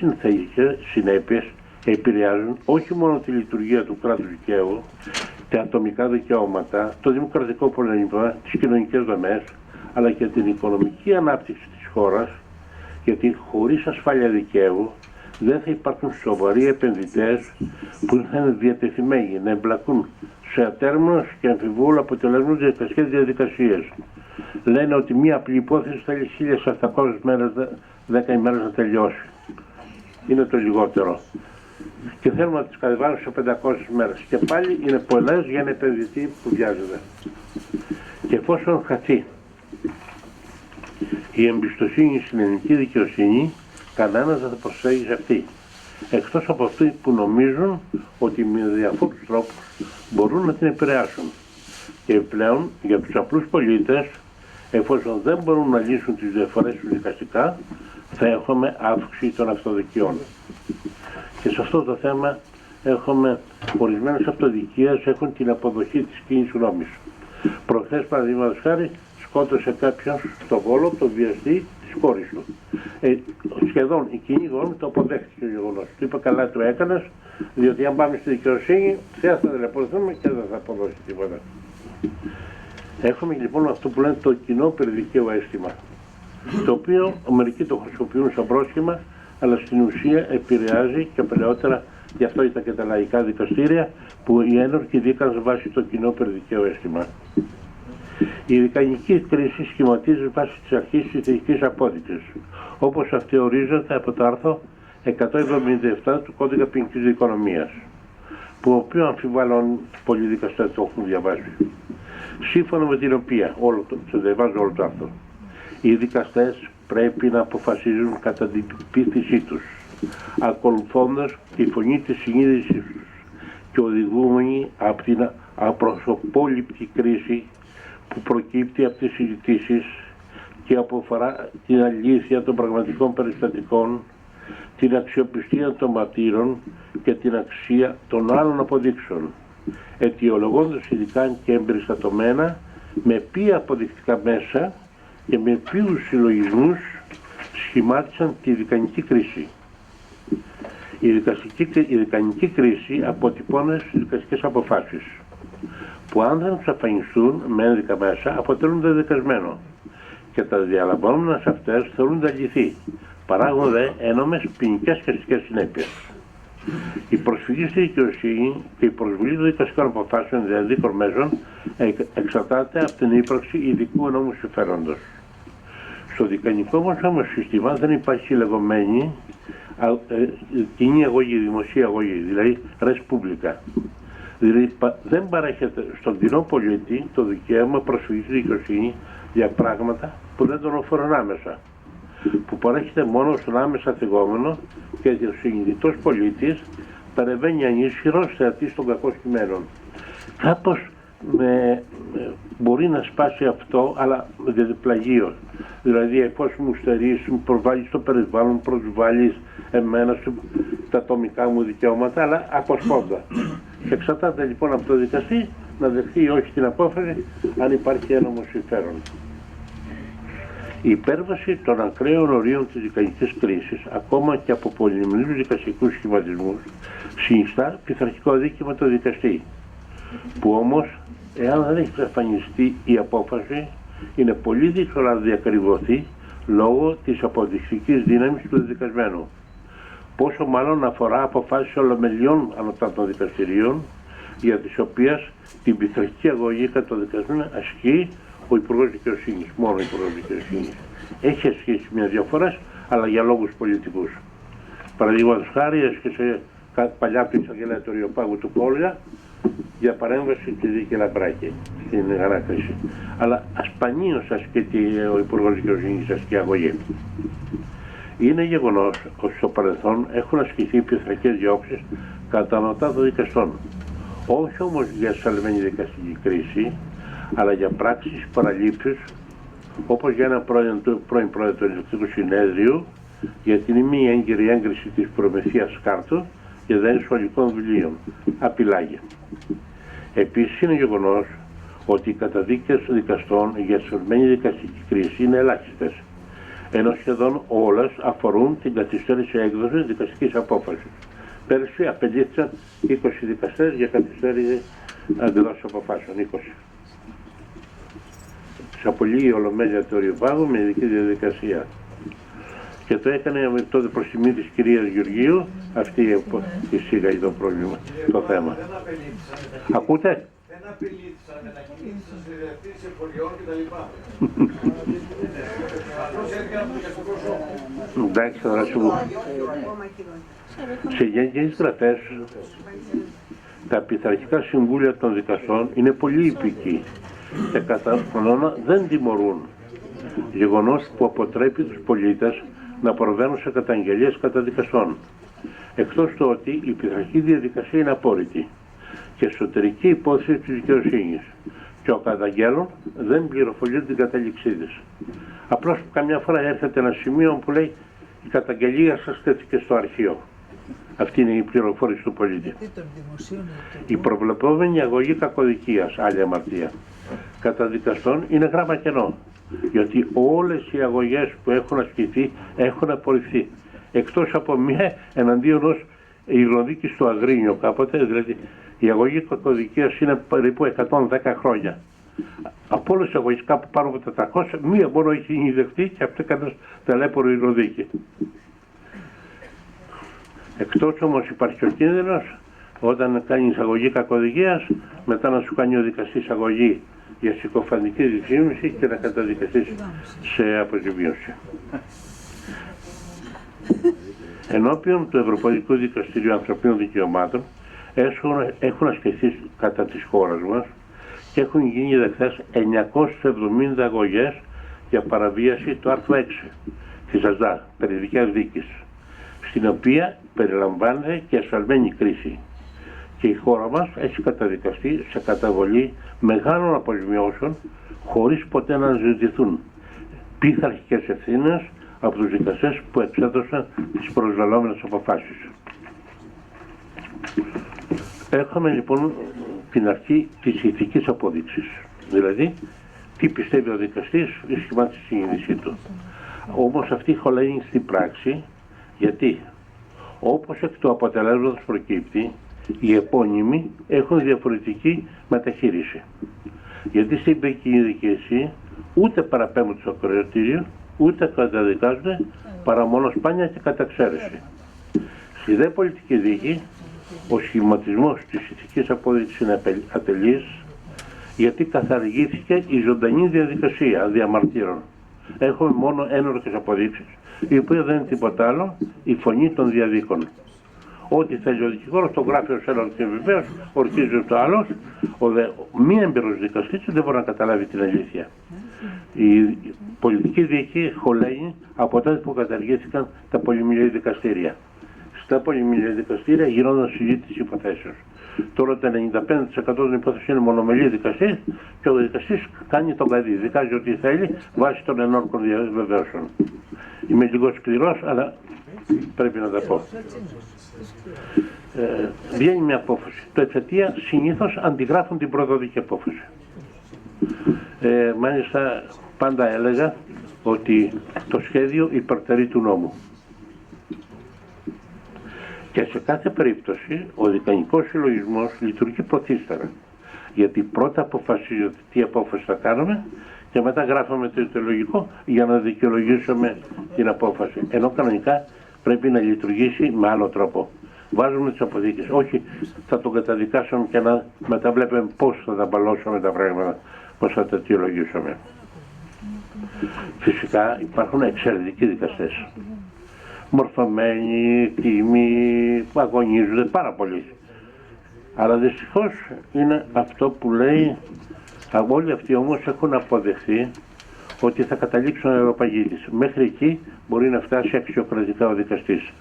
συνέπειες επηρεάζουν όχι μόνο τη λειτουργία του κράτους δικαίου, τα ατομικά δικαιώματα, το δημοκρατικό πολέμημα, τις κοινωνικές δομές, αλλά και την οικονομική ανάπτυξη της χώρας, γιατί χωρίς ασφάλεια δικαίου δεν θα υπάρχουν σοβαροί επενδυτές που θα είναι διατεθειμένοι να εμπλακούν σε ατέρμονες και αμφιβόλου αποτελέσματος δικαστικές διαδικασίες. Λένε ότι μία απλή υπόθεση θέλει 1.700 μέρες, 10 ημέρες να τελειώσει. Είναι το λιγότερο. Και θέλουμε να τις κατεβάσουμε σε 500 μέρες. Και πάλι είναι πολλές για ένα επενδυτή που βιάζεται. Και εφόσον χαθεί η εμπιστοσύνη στην ελληνική δικαιοσύνη, κανένας δεν θα προσφέρει σε αυτή. Εκτός από αυτοί που νομίζουν ότι με διαφόρους τρόπους μπορούν να την επηρεάσουν. Και πλέον για τους απλούς πολίτες, εφόσον δεν μπορούν να λύσουν τις διαφορές τους δικαστικά, θα έχουμε αύξηση των αυτοδικιών. Και σε αυτό το θέμα έχουμε ορισμένες αυτοδικίες έχουν την αποδοχή της κοινής γνώμης. Προχθές, παραδείγματος χάρη, σκότωσε κάποιον στο Βόλο, τον βιαστή της κόρης του. Σχεδόν η κοινή γνώμη το αποδέχτηκε το γεγονός. Του είπε καλά το έκανες, διότι αν πάμε στη δικαιοσύνη, θα τηλεπορθούμε και δεν θα αποδώσει τίποτα. Έχουμε λοιπόν αυτό που λένε το κοινό περιδικαίου αίσθημα, το οποίο μερικοί το χρησιμοποιούν σαν πρόσχημα, αλλά στην ουσία επηρεάζει και παλαιότερα, γι' αυτό ήταν και τα λαϊκά δικαστήρια, που οι ένορκοι δίκαν βάσει το κοινό περιδικαίου αίσθημα. Η δικανική κρίση σχηματίζει βάσει της αρχής της ηθικής απόδειξης, όπως αυτή ορίζεται από το άρθρο 177 του Κώδικα Ποινικής Δικονομίας, που ο οποίο αμφιβάλλον πολλοί δικαστές το έχουν διαβάσει. Σύμφωνα με την οποία, το διαβάζω όλο το άρθρο, οι δικαστές πρέπει να αποφασίζουν κατά την πεποίθησή τους, ακολουθώντας τη φωνή της συνείδησης τους και οδηγούμενοι από την απροσωπόληπτη κρίση που προκύπτει από τις συζητήσεις και αποφορά την αλήθεια των πραγματικών περιστατικών, την αξιοπιστία των ματήρων και την αξία των άλλων αποδείξεων, αιτιολογώντας ειδικά και εμπεριστατωμένα με ποια αποδεικτικά μέσα και με ποιους συλλογισμούς σχημάτισαν τη δικανική κρίση. Η δικανική κρίση αποτυπώνει στις δικαστικές αποφάσεις, που αν δεν εξαφανιστούν με ένδικα μέσα αποτελούν δεδικασμένο και τα διαλαμβανόμενα σε αυτές θεωρούνται αληθή, παράγονται ένομες ποινικές και αστικές συνέπειες. Η προσφυγή στη δικαιοσύνη και η προσβολή των δικαστικών αποφάσεων διαδίκων μέσων εξαρτάται από την ύπαρξη ειδικού νόμου συμφέροντος. Στο δικανικό μας όμως σύστημα δεν υπάρχει λεγόμενη κοινή αγωγή, δημοσία αγωγή, δηλαδή res publica. Δηλαδή δεν παρέχεται στον κοινό πολίτη το δικαίωμα προσφυγής στη δικαιοσύνη για πράγματα που δεν τον αφορούν άμεσα, που παρέχεται μόνο στον άμεσα θυγόμενο και ο συνειδητός πολίτης παρεμβαίνει ανίσχυρος θεατής των κακών κειμένων. Κάπως μπορεί να σπάσει αυτό, αλλά διαδιπλαγίως. Δηλαδή, εφόσον μου στερείς, μου προβάλλεις το περιβάλλον, προσβάλλεις εμένα τα ατομικά μου δικαιώματα, αλλά αποσπώντα. Και εξαρτάται λοιπόν από το δικαστή να δεχτεί ή όχι την απόφαση, αν υπάρχει ένομο συμφέρον. Η υπέρβαση των ακραίων ορίων της δικανικής κρίσης, ακόμα και από πολυμερούς δικαστικούς σχηματισμούς, συνιστά πειθαρχικό δίκημα το δικαστή, που όμως, εάν δεν έχει εξαφανιστεί η απόφαση, είναι πολύ δύσκολο να διακριβωθεί λόγω της αποδεικτικής δύναμης του δικασμένου. Πόσο μάλλον αφορά αποφάσεις ολομελιών ανωτάτων δικαστηρίων, για τις οποίες την πειθαρχική αγωγή κατά το δικασμένο ασκεί ο Υπουργός Δικαιοσύνης, μόνο ο Υπουργός Δικαιοσύνης. Έχει ασχίσει μια διαφορά, αλλά για λόγους πολιτικούς. Παραδείγματος χάρη, έσχεσε παλιά από την εισαγγελέα του Ριοπάγου του Κόλια για παρέμβαση στη δίκη Λαμπράκη στην ανάκριση. Αλλά ασπανίως ασκείται ο Υπουργός Δικαιοσύνης ασκεί αγωγή. Είναι γεγονός ότι στο παρελθόν έχουν ασκηθεί πειθαρχικές διώξεις κατά ανωτάτων δικαστών. Όχι όμως για σαλμένη δικαστική κρίση, αλλά για πράξεις παραλήψεις, όπως για ένα πρώην πρόεδρο του Ελεκτικού Συνέδριου για την μη έγκυρη έγκριση της προμηθείας κάρτου και δένει σχολικών βιβλίων, απειλάγια. Επίσης είναι γεγονός ότι οι καταδίκες δικαστών για σαλμένη δικαστική κρίση είναι ελάχιστες, ενώ σχεδόν όλες αφορούν την καθυστέρηση έκδοσης δικαστικής απόφασης. Πέρσι απελήθησαν 20 δικαστές για καθυστέρηση αντιδόσεων αποφάσεων, 20. Σε απολύει η Ολομέλεια του Ριοπάγου με ειδική διαδικασία. Και το έκανε με τότε προς τιμή της κυρίας Γεωργίου, αυτή εισήγαγε το πρόβλημα, το θέμα. Δεν απελήθησαν μετακινήσεις. Ακούτε? Δεν απελήθησαν μετακινήσεις σε διευθύνσεις εφοριών κτλ. Απλώς έκαναν το δικαστικό σώμα. Εντάξει, τώρα σου πω. Σε γενικές γραφές, τα πειθαρχικά συμβούλια των δικαστών είναι πολύ υπηκοί και κατά κανόνα δεν τιμωρούν. Γεγονός που αποτρέπει τους πολίτες να προβαίνουν σε καταγγελίες κατά δικαστών. Εκτός του ότι η πειθαρχική διαδικασία είναι απόρριτη και εσωτερική υπόθεση της δικαιοσύνης και ο καταγγέλων δεν πληροφορεί την κατάληξή της. Απλώς καμιά φορά έρχεται ένα σημείο που λέει η καταγγελία σας τέθηκε στο αρχείο. Αυτή είναι η πληροφόρηση του πολίτη. Η προβλεπόμενη αγωγή κακοδικίας, άλλη αμαρτία, κατά δικαστών είναι γράμμα κενό. Γιατί όλες οι αγωγές που έχουν ασκηθεί έχουν απορριφθεί. Εκτός από μία εναντίον ως ειρηνοδίκη στο Αγρίνιο κάποτε, δηλαδή η αγωγή κακοδικίας είναι περίπου 110 χρόνια. Από όλες τις αγωγές κάπου πάνω από 400, μία μόνο έχει γεννηδευτεί και αυτό έκανε ταλέπορο ειρηνοδίκη. Εκτός όμως υπάρχει ο κίνδυνος όταν κάνει εισαγωγή κακοδικίας, μετά να σου κάνει ο δικαστής αγωγή για συκοφαντική δυσφήμιση και να καταδικαστείς σε αποζημίωση. Ενώπιον του Ευρωπαϊκού Δικαστηρίου Ανθρωπίνων Δικαιωμάτων έχουν ασκηθεί κατά της χώρας μας και έχουν γίνει δεκτές 970 αγωγές για παραβίαση του άρθρου 6 της ΑΣΔΑ, περιδικαίας δίκης, στην οποία περιλαμβάνεται και ασφαλμένη κρίση. Και η χώρα μας έχει καταδικαστεί σε καταβολή μεγάλων αποζημιώσεων χωρίς ποτέ να ζητηθούν πειθαρχικές ευθύνες από τους δικαστές που εξέδωσαν τις προσβαλλόμενες αποφάσεις. Έχουμε λοιπόν την αρχή της ηθικής απόδειξης, δηλαδή τι πιστεύει ο δικαστής, σχημά τη συνείδησή του. Όμως αυτή χωλαίνει στην πράξη, γιατί όπως εκ του αποτελέσματος προκύπτει, οι επώνυμοι έχουν διαφορετική μεταχείριση. Γιατί στην ποινική δικαιοσύνη ούτε παραπέμπουν στο ακροατήριο, ούτε καταδικάζονται παρά μόνο σπάνια και κατά εξαίρεση. Στη δε πολιτική δίκη, ο σχηματισμός της ηθικής απόδειξης είναι ατελής, γιατί καθαργήθηκε η ζωντανή διαδικασία διαμαρτύρων. Έχουμε μόνο ένορκες αποδείξεις, η οποία δεν είναι τίποτα άλλο η φωνή των διαδίκων. Ό,τι θέλει ο δικηγόρος το γράφει ως ένα και βεβαίως ορκίζει το άλλο. Ο μη έμπειρος δικαστής δεν μπορεί να καταλάβει την αλήθεια. Η πολιτική δίκη χωλαίνει από τότε που καταργήθηκαν τα πολυμιλιή δικαστήρια. Στα πολυμιλιή δικαστήρια γινόταν συζήτηση υποθέσεως. Τώρα το 95% των υπόθεσεων είναι μονομελή δικαστής και ο δικαστής κάνει τον καδί. Δικάζει ό,τι θέλει βάσει των ενόρκων διαβεβαίωσεων. Είμαι λίγο σκληρός, αλλά πρέπει να τα πω. Βγαίνει μια απόφαση. Το εξαιτία συνήθως αντιγράφουν την προδοτική απόφαση. Μάλιστα πάντα έλεγα ότι το σχέδιο υπερτερεί του νόμου. Και σε κάθε περίπτωση ο δικανικός συλλογισμός λειτουργεί πρωτίστερα. Γιατί πρώτα αποφασίζει τι απόφαση θα κάνουμε και μετά γράφουμε το αιτιολογικό για να δικαιολογήσουμε την απόφαση. Ενώ κανονικά πρέπει να λειτουργήσει με άλλο τρόπο. Βάζουμε τις αποδείξεις. Όχι θα τον καταδικάσουμε και να μεταβλέπουμε πώς θα τα μπαλώσουμε τα πράγματα, πώς θα τα αιτιολογήσουμε. Φυσικά υπάρχουν εξαιρετικοί δικαστές. Μορφωμένοι, τίμοι, που αγωνίζονται πάρα πολύ. Αλλά δυστυχώς είναι αυτό που λέει, όλοι αυτοί όμως έχουν αποδεχθεί ότι θα καταλήξουν αεροπαγίτης. Μέχρι εκεί μπορεί να φτάσει αξιοκρατικά ο δικαστής.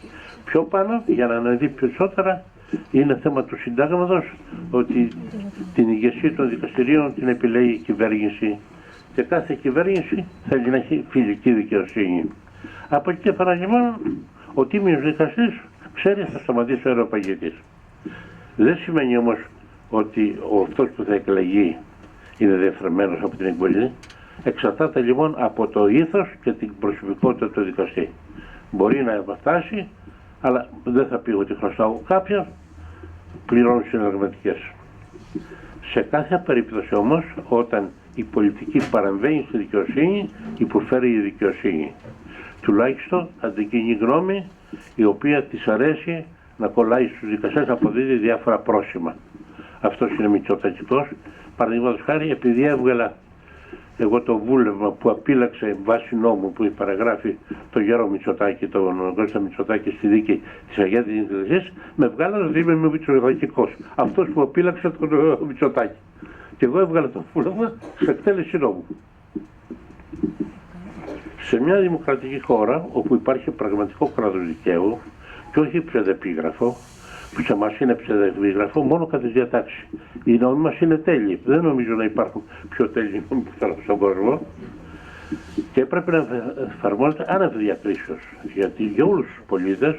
Πιο πάνω, για να αναδεί περισσότερα, είναι θέμα του συντάγματος ότι την ηγεσία των δικαστηρίων την επιλέγει η κυβέρνηση και κάθε κυβέρνηση θέλει να έχει φιλική δικαιοσύνη. Από εκεί και πέρα λοιπόν, ο τίμιος δικαστής ξέρει θα σταματήσει ο αεροπαγίτης. Δεν σημαίνει όμως ότι αυτός που θα εκλεγεί είναι διεφθαρμένος από την εκβολή. Εξαρτάται λοιπόν από το ήθος και την προσωπικότητα του δικαστή. Μπορεί να φτάσει, αλλά δεν θα πει ότι χρωστάω κάποιον, πληρώνουν συνεργατικές. Σε κάθε περίπτωση όμως, όταν η πολιτική παρεμβαίνει στη δικαιοσύνη, υποφέρει η δικαιοσύνη. Τουλάχιστον αντικεινή γνώμη, η οποία της αρέσει να κολλάει στους δικαστές, να αποδίδει διάφορα πρόσημα. Αυτός είναι μητσοτακικός. Παραδείγματος χάρη, επειδή έβγαλα εγώ το βούλευμα που απείλαξε βάσει νόμου που παραγράφει το Γιώργο Μητσοτάκη, τον Κώστα Μητσοτάκη στη δίκη της Αγίας Εκκλησίας, με βγάλανε ότι είμαι μητσοτακικός. Αυτός που απείλαξε τον Μητσοτάκη. Και εγώ έβγαλα το βούλευμα σε εκτέλεση νόμου. Σε μια δημοκρατική χώρα όπου υπάρχει πραγματικό κράτος δικαίου και όχι ψευδεπίγραφο, που σε εμάς είναι ψευδεπίγραφο μόνο κατά τη διατάξη. Οι νόμοι μας είναι τέλειοι. Δεν νομίζω να υπάρχουν πιο τέλειοι νόμοι στον κόσμο. Και έπρεπε να εφαρμόζεται άνευ διακρίσεως, γιατί για όλους τους πολίτες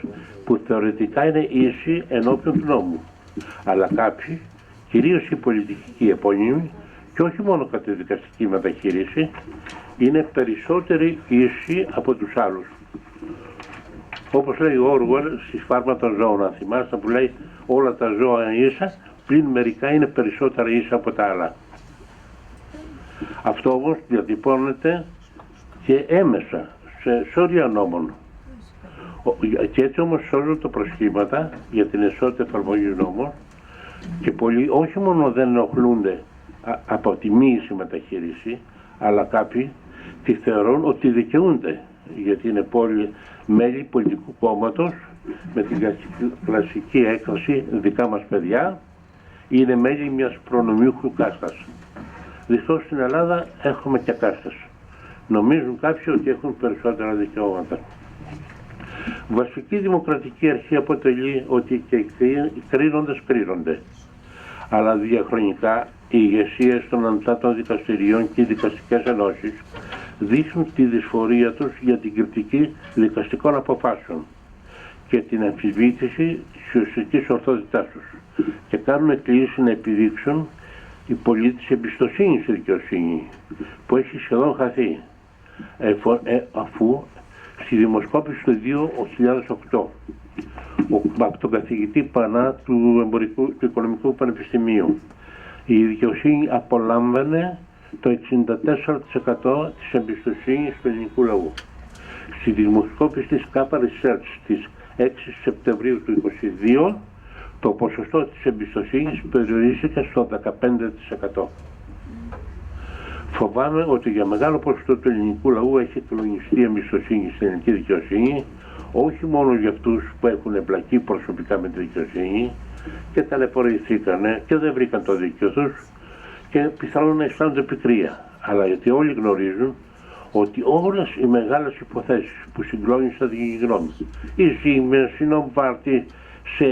που θεωρητικά είναι ίσοι ενώπιον του νόμου. Αλλά κάποιοι, κυρίως οι πολιτικοί επώνυμοι, και όχι μόνο κατά τη δικαστική μεταχείριση, είναι περισσότεροι ίσοι από τους άλλους. Όπως λέει ο Όργουελ στη Σφάρμα των ζώων, αν θυμάστε, που λέει όλα τα ζώα είναι ίσα, πλην μερικά είναι περισσότερα ίσα από τα άλλα. Αυτό όμως διατυπώνεται και έμεσα σε σώρια νόμων. Και έτσι όμως σώζουν τα προσχήματα για την ισότητα εφαρμογής νόμων και πολλοί όχι μόνο δεν ενοχλούνται από τη μοίηση μεταχείριση, αλλά κάποιοι τη θεωρούν ότι δικαιούνται, γιατί είναι μέλη πολιτικού κόμματος με την κλασική έκφραση δικά μας παιδιά, είναι μέλη μιας προνομιούχου κάστας. Δυστυχώς στην Ελλάδα έχουμε και κάστες. Νομίζουν κάποιοι ότι έχουν περισσότερα δικαιώματα. Βασική δημοκρατική αρχή αποτελεί ότι και οι κρίνοντες κρίνονται. Αλλά διαχρονικά οι ηγεσίες των ανωτάτων δικαστηριών και οι δικαστικές ενώσεις δείχνουν τη δυσφορία τους για την κριτική δικαστικών αποφάσεων και την αμφισβήτηση της ουσιαστικής ορθότητάς τους και κάνουν εκκλήσεις να επιδείξουν οι πολίτες εμπιστοσύνη στη δικαιοσύνη που έχει σχεδόν χαθεί αφού στη δημοσκόπηση του 2008 από τον καθηγητή Πανά του Οικονομικού Πανεπιστημίου η δικαιοσύνη απολάμβανε το 64% της εμπιστοσύνης του ελληνικού λαού. Στη δημοσκόπηση της Kappa Research της 6 Σεπτεμβρίου του 2022 το ποσοστό της εμπιστοσύνης περιορίστηκε στο 15%. Φοβάμαι ότι για μεγάλο ποσοστό του ελληνικού λαού έχει κλονιστεί εμπιστοσύνη στην ελληνική δικαιοσύνη, όχι μόνο για αυτούς που έχουν εμπλακεί προσωπικά με τη δικαιοσύνη και ταλαιπωρηθήκανε και δεν βρήκαν το δίκιο τους και πιθανόν να αισθάνονται πικρία, αλλά γιατί όλοι γνωρίζουν ότι όλες οι μεγάλες υποθέσεις που συγκλώνησαν την γνώμη, η Siemens, η Novartis, σε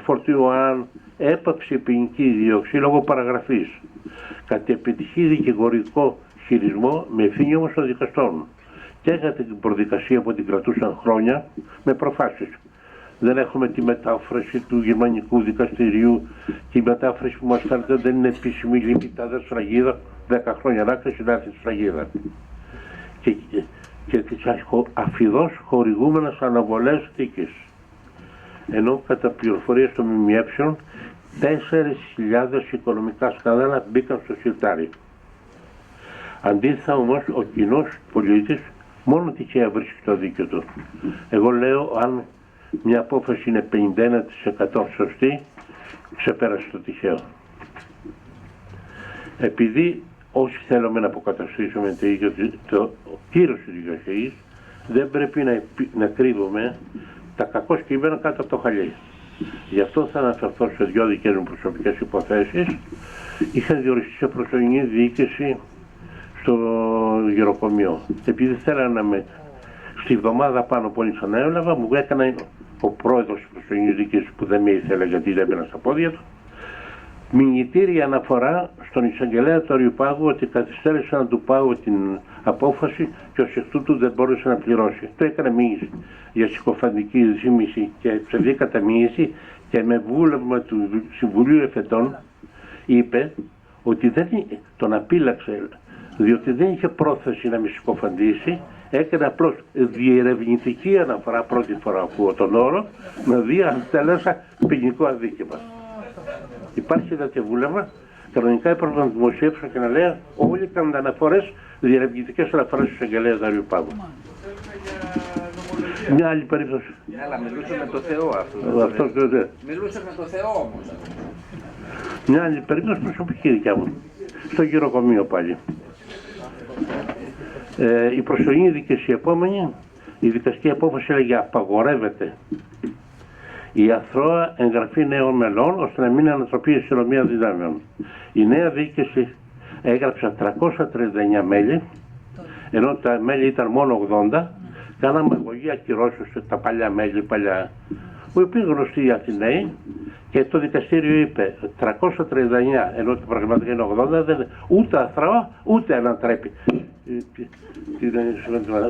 44 Ιωάνν έπαψε ποινική δίωξη λόγω παραγραφής κατ' επιτυχή δικηγορικό χειρισμό με ευθύνη όμως των δικαστών και για την προδικασία που την κρατούσαν χρόνια με προφάσεις. Δεν έχουμε τη μετάφραση του γερμανικού δικαστηρίου και η μετάφραση που μας φαίνεται δεν είναι επίσημη, λυπητά δε σφραγίδα, 10 χρόνια ανάκριση να έρθει σφραγίδα. Και τις αφιδώς χορηγούμενες αναβολές δίκης. Ενώ κατά πληροφορία στο ΜΜΕ 4.000 οικονομικά σκάνδαλα μπήκαν στο σιρτάρι. Αντίθετα όμως ο κοινός πολίτης μόνο τυχαία βρίσκει το δίκαιο του. Εγώ λέω αν μια απόφαση είναι 51% σωστή, ξεπέρασε το τυχαίο. Επειδή όσοι θέλουμε να αποκαταστήσουμε το κύρος της δικαιοσύνης, δεν πρέπει να κρύβουμε τα κακό κείμενα κάτω από το χαλί. Γι' αυτό θα αναφερθώ σε δύο δικές μου προσωπικές υποθέσεις. Είχα διοριστεί σε προσωρινή διοίκηση στο γεροκομείο. Επειδή θέλανε να με στη εβδομάδα πάνω που έλαβα, μου έκανε ο πρόεδρος της προσωρινής διοίκησης που δεν με ήθελε γιατί δεν έμπαινα στα πόδια του, μηνυτήρια αναφορά στον εισαγγελέα του Αριουπάγου ότι καθυστέρησε να του πάω την απόφαση και ως εκ τούτου δεν μπόρεσε να πληρώσει. Το έκανε μήνυση για συκοφαντική ζήμιση και ψευδή καταμοίηση και με βούλευμα του Συμβουλίου Εφετών είπε ότι δεν τον απείλαξε διότι δεν είχε πρόθεση να με συκοφαντήσει, έκανε απλώς διερευνητική αναφορά, πρώτη φορά ακούω τον όρο, να δει αν τελέσα ποινικό αδίκημα. Υπάρχει τέτοιο βούλευμα, κανονικά έπρεπε να δημοσιεύσω και να λέω όλοι κάνουν αναφορές, διερευνητικές αναφορές στους εισαγγελέας του Αριουπάγου. Μια άλλη περίπτωση. Αλλά μιλούσε με το Θεό αυτό. Μιλούσε με το Θεό όμως. Μια άλλη περίπτωση προσωπική δικιά μου. Στο γεροκομείο πάλι. Η προσωρινή δίκηση επόμενη, η δικαστική απόφαση έλεγε απαγορεύεται η αθρώα εγγραφή νέων μελών ώστε να μην ανατροπεί η ισορροπία δυνάμεων. Η νέα διοίκηση έγραψε 339 μέλη, ενώ τα μέλη ήταν μόνο 80. Κάναμε αγωγή ακυρώσεως τα παλιά μέλη, που υπήρχαν γνωστοί οι Αθηναίοι και το δικαστήριο είπε 339, ενώ το πραγματικά είναι 80, δεν, ούτε αθρώα ούτε ανατρέπει.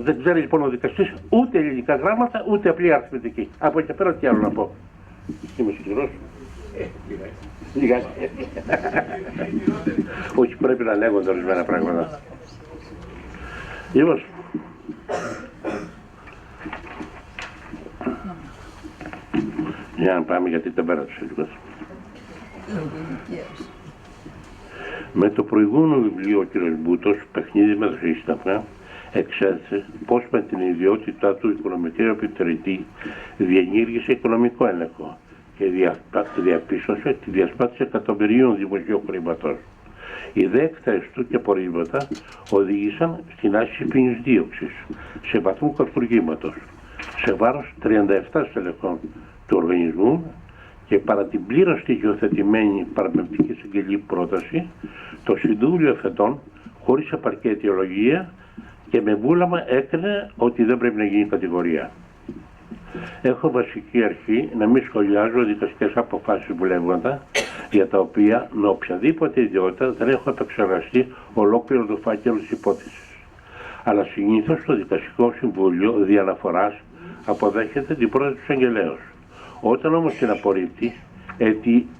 Δεν ξέρει λοιπόν ο δικαστής ούτε ελληνικά γράμματα ούτε απλή αριθμητική. Από εκεί πέρα τι άλλο να πω. Είμαι σκληρός. Λιγάκι. Όχι, πρέπει να λέγονται ορισμένα πράγματα. Λοιπόν, για να πάμε γιατί δεν πέρασε λίγο. Με το προηγούμενο βιβλίο ο κ. Μπούτος, «Παιχνίδι με το Σύσταμα», εξέθεσε πως με την ιδιότητά του οικονομικού επιτηρητή διενήργησε οικονομικό έλεγχο και διαπίστωσε τη διασπάθηση εκατομμυρίων δημοσίου χρήματος. Οι δε εκθέσεις του και πορίσματα οδήγησαν στην άσκηση ποινής δίωξης σε βαθμό κατουργήματος σε βάρος 37 στελεχών του οργανισμού και παρά την πλήρως στοιχειοθετημένη παραπεμπτική συγγελή πρόταση, το Συμβούλιο Εφετών, χωρίς επαρκή αιτιολογία και με βούλαμα έκρινε ότι δεν πρέπει να γίνει κατηγορία. Έχω βασική αρχή να μην σχολιάζω δικαστικές αποφάσεις βουλεύοντα, για τα οποία με οποιαδήποτε ιδιότητα δεν έχω επεξεργαστεί ολόκληρο το φάκελο της υπόθεσης. Αλλά συνήθως το Δικαστικό Συμβούλιο δι' αναφοράς αποδέχεται την πρόταση του εισαγγελέως. Όταν όμως την απορρίπτει,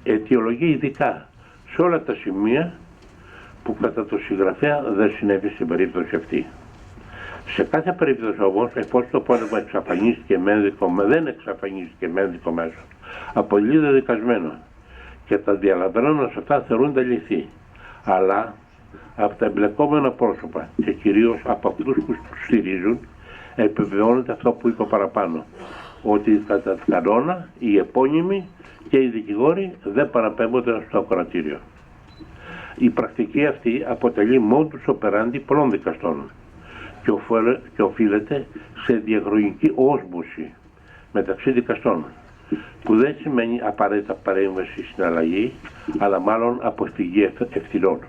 αιτιολογεί ειδικά σε όλα τα σημεία που κατά το συγγραφέα δεν συνέβη στην περίπτωση αυτή. Σε κάθε περίπτωση όμως, εφόσον το πόλεμο εξαφανίστηκε δεν εξαφανίστηκε με ένδικο μέσο, απολύτω δικασμένο και τα διαλαβαίνοντα αυτά θεωρούνται λυθή, αλλά από τα εμπλεκόμενα πρόσωπα και κυρίως από αυτούς που τους στηρίζουν, επιβεβαιώνεται αυτό που είπα παραπάνω, ότι κατά κανόνα οι επώνυμοι και οι δικηγόροι δεν παραπέμπονται στο ακροατήριο. Η πρακτική αυτή αποτελεί modus operandi πολλών δικαστών και οφείλεται σε διαχρονική όσμωση μεταξύ δικαστών, που δεν σημαίνει απαραίτητα παρέμβαση στην αλλαγή, αλλά μάλλον αποφυγή ευθυνών.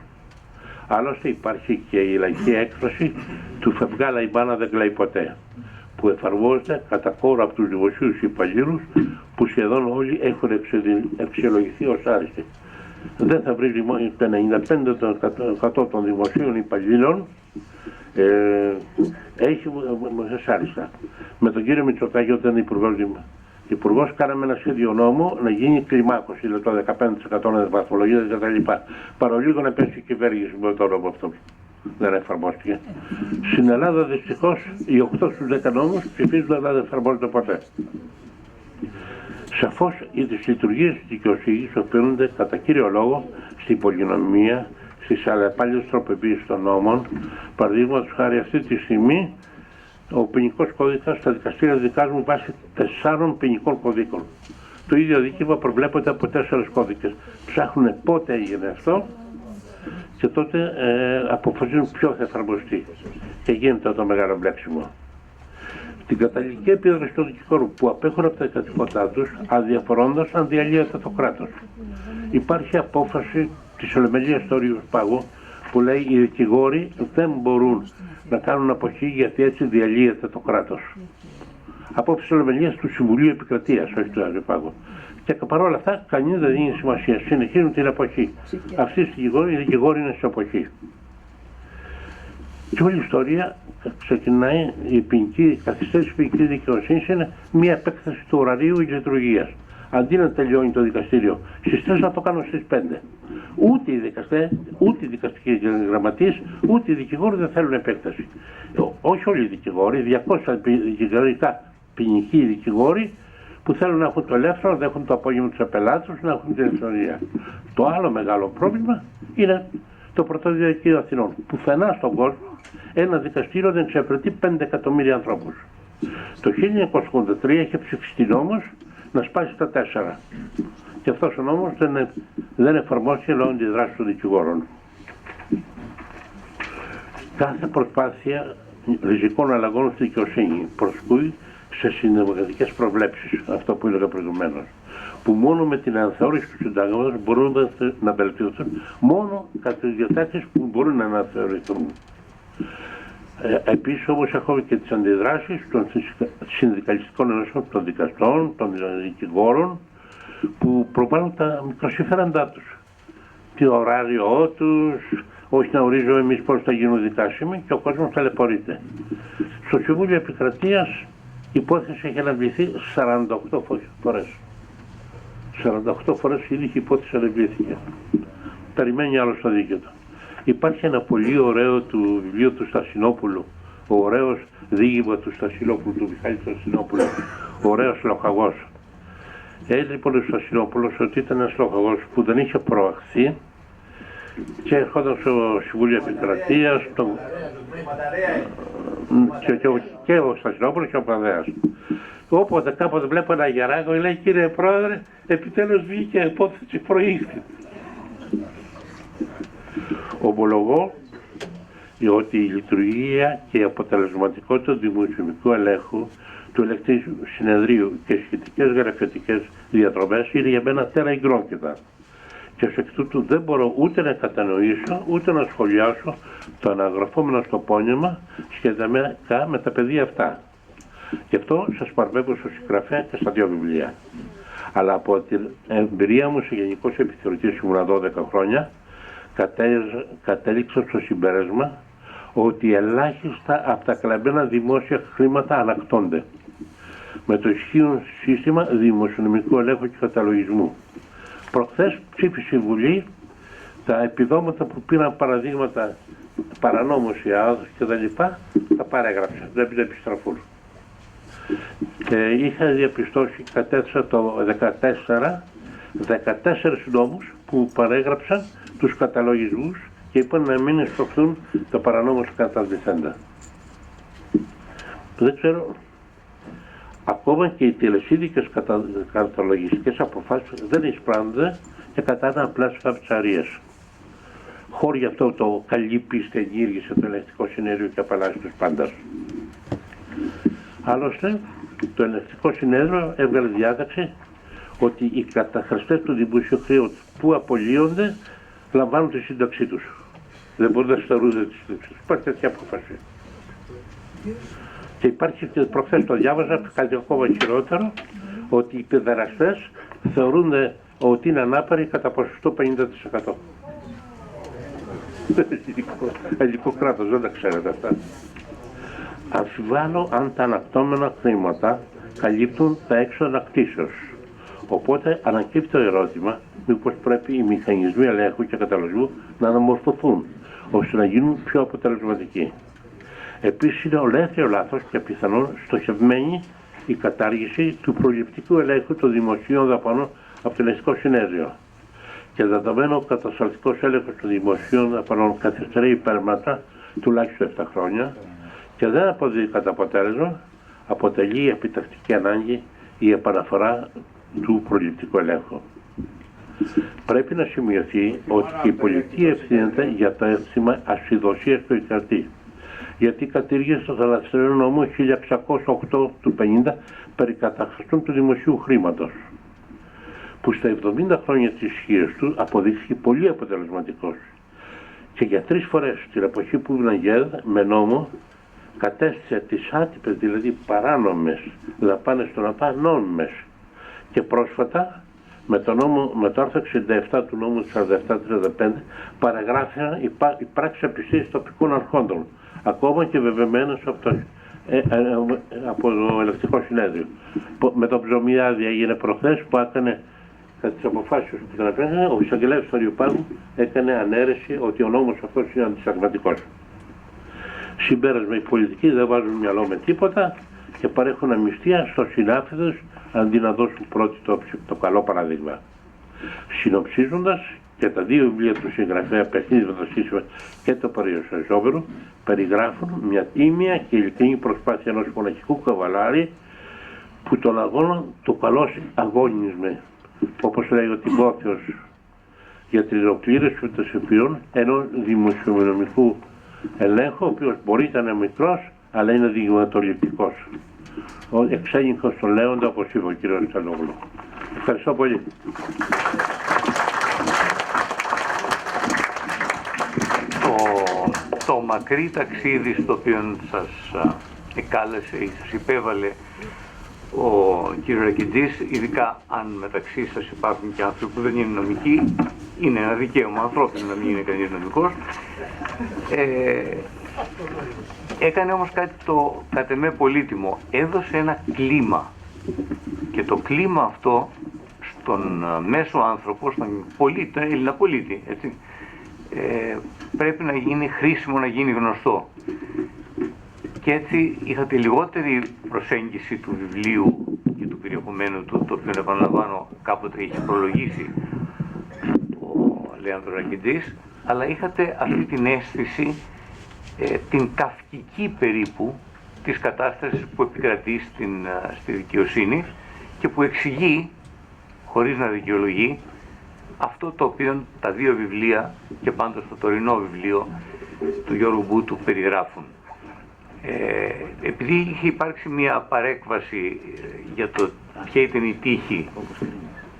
Άλλωστε υπάρχει και η λαϊκή έκφραση του «φευγάλα η μάνα δεν κλαίει ποτέ», που εφαρμόζεται κατά κόρο από τους δημοσίους υπαλλήλους που σχεδόν όλοι έχουν αξιολογηθεί ως άριστοι. Δεν θα βρει το 95% των δημοσίων υπαλλήλων έχει άριστα. Με τον κύριο Μητσοτάκη όταν υπουργός κάναμε ένα σχέδιο νόμο να γίνει κλιμάκωση, δηλαδή το 15% να βαθμολογείται κτλ. Παρολίγο να πέσει η κυβέρνηση με τον νόμο αυτό. Δεν εφαρμόστηκε. Στην Ελλάδα δυστυχώς οι 8 στους 10 νόμους ψηφίζονται, αλλά δεν εφαρμόζονται ποτέ. Σαφώς οι λειτουργίες της δικαιοσύνης οφείλονται κατά κύριο λόγο στην πολυνομία, στις αλλεπάλληλες τροποποιήσεις των νόμων. Παραδείγματος χάρη αυτή τη στιγμή ο ποινικός κώδικας στα δικαστήρια δικάζουν βάσει 4 ποινικών κωδίκων. Το ίδιο δίκημα προβλέπεται από 4 κώδικες. Ψάχνουν πότε έγινε αυτό και τότε αποφασίζουν ποιο θα εφαρμοστεί. Και γίνεται το μεγάλο μπλέξιμο. Την καταληκτική επίδραση των δικηγόρων που απέχουν από τα καθήκοντά τους, αδιαφορώντας αν διαλύεται το κράτος. Υπάρχει απόφαση της Ολομελίας του Ορίου Πάγου που λέει οι δικηγόροι δεν μπορούν να κάνουν αποχή γιατί έτσι διαλύεται το κράτος. Απόφαση της Ολομελίας του Συμβουλίου Επικρατείας, όχι του Ορίου Πάγου. Και παρόλα αυτά κανείς δεν δίνει σημασία, συνεχίζουν την αποχή. Αυτοί οι δικηγόροι είναι σε αποχή. Και όλη η ιστορία ξεκινάει, η καθυστέρηση ποινικής δικαιοσύνης είναι μια επέκταση του ωραρίου λειτουργίας. Αντί να τελειώνει το δικαστήριο στις 3 να το κάνουν στις 5. Ούτε οι δικαστές, ούτε οι δικαστικοί γραμματείς, ούτε οι δικηγόροι δεν θέλουν επέκταση. Όχι όλοι οι δικηγόροι, 200 δικηγορικά ποινικοί δικηγόροι που θέλουν να έχουν το ελεύθερο, να έχουν το απόγευμα τους απελάτες, να έχουν την ελευθερία. Το άλλο μεγάλο πρόβλημα είναι το Πρωτόδικο Δικαστήριο Αθηνών. Πουθενά στον κόσμο ένα δικαστήριο δεν εξυπηρετεί 5 εκατομμύρια ανθρώπους. Το 1983 είχε ψηφιστεί νόμος να σπάσει τα 4. Και αυτός ο νόμος δεν εφαρμόστηκε λόγω της δράσης των δικηγόρων. Κάθε προσπάθεια ριζικών αλλαγών στη δικαιοσύνη προσκούει σε συνδεμοκρατικές προβλέψεις, αυτό που έλεγα προηγουμένως, που μόνο με την αναθεώρηση του συντάγματος μπορούν να βελτιωθούν, μόνο κατά τις διατάξεις που μπορούν να αναθεωρηθούν. Επίσης όμως έχουμε και τις αντιδράσεις των συνδικαλιστικών ενώσεων των δικαστών, των δικηγόρων, που προβάλλουν τα μικροσύφεραντά τους. Το ωράριό τους, όχι να ορίζουμε εμείς πώς θα γίνουν δικάσιμοι και ο κόσμος ταλαιπωρείται. Στο Συμβούλιο Επικρατείας η υπόθεση έχει αναβληθεί 48 φορές. 48 φορές η ίδια υπόθεση αναβλήθηκε. Περιμένει άλλο στο δίκαιο του. Υπάρχει ένα πολύ ωραίο του βιβλίο του Στασινόπουλου, ο ωραίος διήγημα του Στασινόπουλου, του Μιχάλη Στασινόπουλου, ο ωραίος λοχαγός. Έτσι λοιπόν ο Στασινόπουλος ότι ήταν ένας λοχαγός που δεν είχε προαχθεί και έρχονταν στο Συμβούλιο Επικρατείας και ο Στασινόπουλος και ο Παδέας. Όποτε κάποτε βλέπω ένα γεράκο, λέει κύριε Πρόεδρε, επιτέλους βγήκε υπόθεση προήχθη. Ομολογώ ότι η λειτουργία και η αποτελεσματικότητα του δημοσιονομικού ελέγχου του ελεκτικού συνεδρίου και οι σχετικές γραφειοτικές διαδρομές είναι για μένα τέρα γκρόκητα. Και ως εκ τούτου δεν μπορώ ούτε να κατανοήσω ούτε να σχολιάσω το αναγραφόμενο στο πόνημα σχετικά με τα πεδία αυτά. Γι' αυτό σας παραπέμπω στο συγγραφέα και στα δύο βιβλία. Αλλά από την εμπειρία μου σε γενικός επιθεωρητής ήμουνα 12 χρόνια, κατέληξα στο συμπέρασμα ότι ελάχιστα από τα κλαμμένα δημόσια χρήματα ανακτώνται με το ισχύον σύστημα δημοσιονομικού ελέγχου και καταλογισμού. Προχθές ψήφισε η Βουλή τα επιδόματα που πήραν παραδείγματα παρανόμως η ΑΔ και τα λοιπά, τα παρέγραψε, δεν επιστραφούν. Είχα διαπιστώσει, κατέθεσα το 14 νόμους που παρέγραψαν τους καταλογισμούς και είπαν να μην εισπροχθούν τα παρανόμως καταδυθέντα. Δεν ξέρω, ακόμα και οι τελεσίδικες καταλογιστικές αποφάσεις δεν εισπράνονται και κατά ένα απλά φαυτσαρίες. Χώρι αυτό το καλή πίστη ενήργησε το ελεκτικό συνέδριο και απαλλάσσει τους πάντας. Άλλωστε, το ελεκτικό συνέδριο έβγαλε διάταξη ότι οι καταχρηστές του δημοσίου χρέους που απολύονται λαμβάνουν τη σύνταξή τους. Δεν μπορούν να στερούνται τη σύνταξη τους. Υπάρχει τέτοια απόφαση. Και υπάρχει και προχθές το διάβαζα κάτι ακόμα χειρότερο, ότι οι παιδεραστές θεωρούνται ότι είναι ανάπηροι κατά ποσοστό 50%. Ελληνικό κράτος, δεν τα ξέρετε αυτά. Αμφιβάλλω αν τα ανακτώμενα χρήματα καλύπτουν τα έξοδα κτήσεως. Οπότε ανακύπτει το ερώτημα μήπως πρέπει οι μηχανισμοί ελέγχου και καταλογισμού να αναμορφωθούν ώστε να γίνουν πιο αποτελεσματικοί. Επίσης είναι ολέθριο λάθος και πιθανόν στοχευμένη η κατάργηση του προληπτικού ελέγχου των δημοσίων δαπανών από το Ελεκτικό Συνέδριο. Και δεδομένου ο κατασταλτικός έλεγχος των δημοσίων δαπανών καθυστερεί υπέρματα τουλάχιστον 7 χρόνια και δεν αποδίδει κατά αποτέλεσμα, αποτελεί επιτακτική ανάγκη η επαναφορά του προληπτικού ελέγχου. Πρέπει να σημειωθεί ότι η πολιτεία ευθύνεται για το αίσθημα ασυδοσίας του εικαρτή, γιατί κατήργησε το θαλασσιαίο νόμο 1608 του 50 περί καταχρηστών του δημοσίου χρήματος, που στα 70 χρόνια της ισχύας του αποδείχθηκε πολύ αποτελεσματικός και για 3 φορές την εποχή που ήμουν ΓΕΔ με νόμο κατέστησε τις άτυπες, δηλαδή παράνομες δαπάνες των ΑΠΑ νόμιμες και πρόσφατα με το άρθρο 67 του νόμου 4735 παραγράφηκαν οι πράξεις απιστίας τοπικών αρχόντων, ακόμα και βεβαιωμένες από το Ελεκτικό Συνέδριο. Με τον Ψωμιάδη έγινε προχθές που έκανε κατά τις αποφάσεις που ήταν απέναντι, ο εισαγγελέας του Αριοπάγου έκανε ανέρεση ότι ο νόμος αυτός είναι αντισυνταγματικός. Συμπέρασμα, οι πολιτικοί δεν βάζουν μυαλό με τίποτα και παρέχουν αμνηστία στους συνάφιδες αντί να δώσουν πρώτοι το καλό παράδειγμα. Συνοψίζοντας, και τα δύο βιβλία του συγγραφέα Παιχνίδι με το σύστημα και το Παριωσοζόβερου περιγράφουν μια τίμια και ειλικρινή προσπάθεια ενός μοναχικού καβαλάρη που τον αγώνα το καλώς αγώνισμε, όπως λέει ο Τιμόθεος, για την ολοκλήρωση των συμφυών ενός δημοσιονομικού ελέγχου, ο οποίος μπορεί να είναι μικρός, αλλά είναι δειγματοληπτικός. Ο εξέγγιχος των Λέοντα, όπως είπε ο κ. Τσαλόγλου. Ευχαριστώ πολύ. Το μακρύ ταξίδι στο οποίο σας εκάλεσε ή σας υπέβαλε ο κύριος Ρακιτζής, ειδικά αν μεταξύ σας υπάρχουν και άνθρωποι που δεν είναι νομικοί, είναι ένα δικαίωμα ανθρώπινο να μην είναι κανείς νομικός. Έκανε όμως κάτι το κατ' εμέ πολύτιμο. Έδωσε ένα κλίμα, και το κλίμα αυτό στον μέσο άνθρωπο, στον πολίτη, τον Έλληνα πολίτη, έτσι, πρέπει να γίνει χρήσιμο, να γίνει γνωστό. Και έτσι είχατε λιγότερη προσέγγιση του βιβλίου και του περιεχομένου του, το οποίο, επαναλαμβάνω, κάποτε είχε προλογίσει ο Λέανδρος Ρακιτζής, αλλά είχατε αυτή την αίσθηση, την καυκική περίπου, της κατάστασης που επικρατεί στη δικαιοσύνη και που εξηγεί, χωρίς να δικαιολογεί, αυτό το οποίο τα δύο βιβλία, και πάντως το τωρινό βιβλίο του Γιώργου Μπούτου, περιγράφουν. Επειδή είχε υπάρξει μια παρέκβαση για το ποια ήταν η τύχη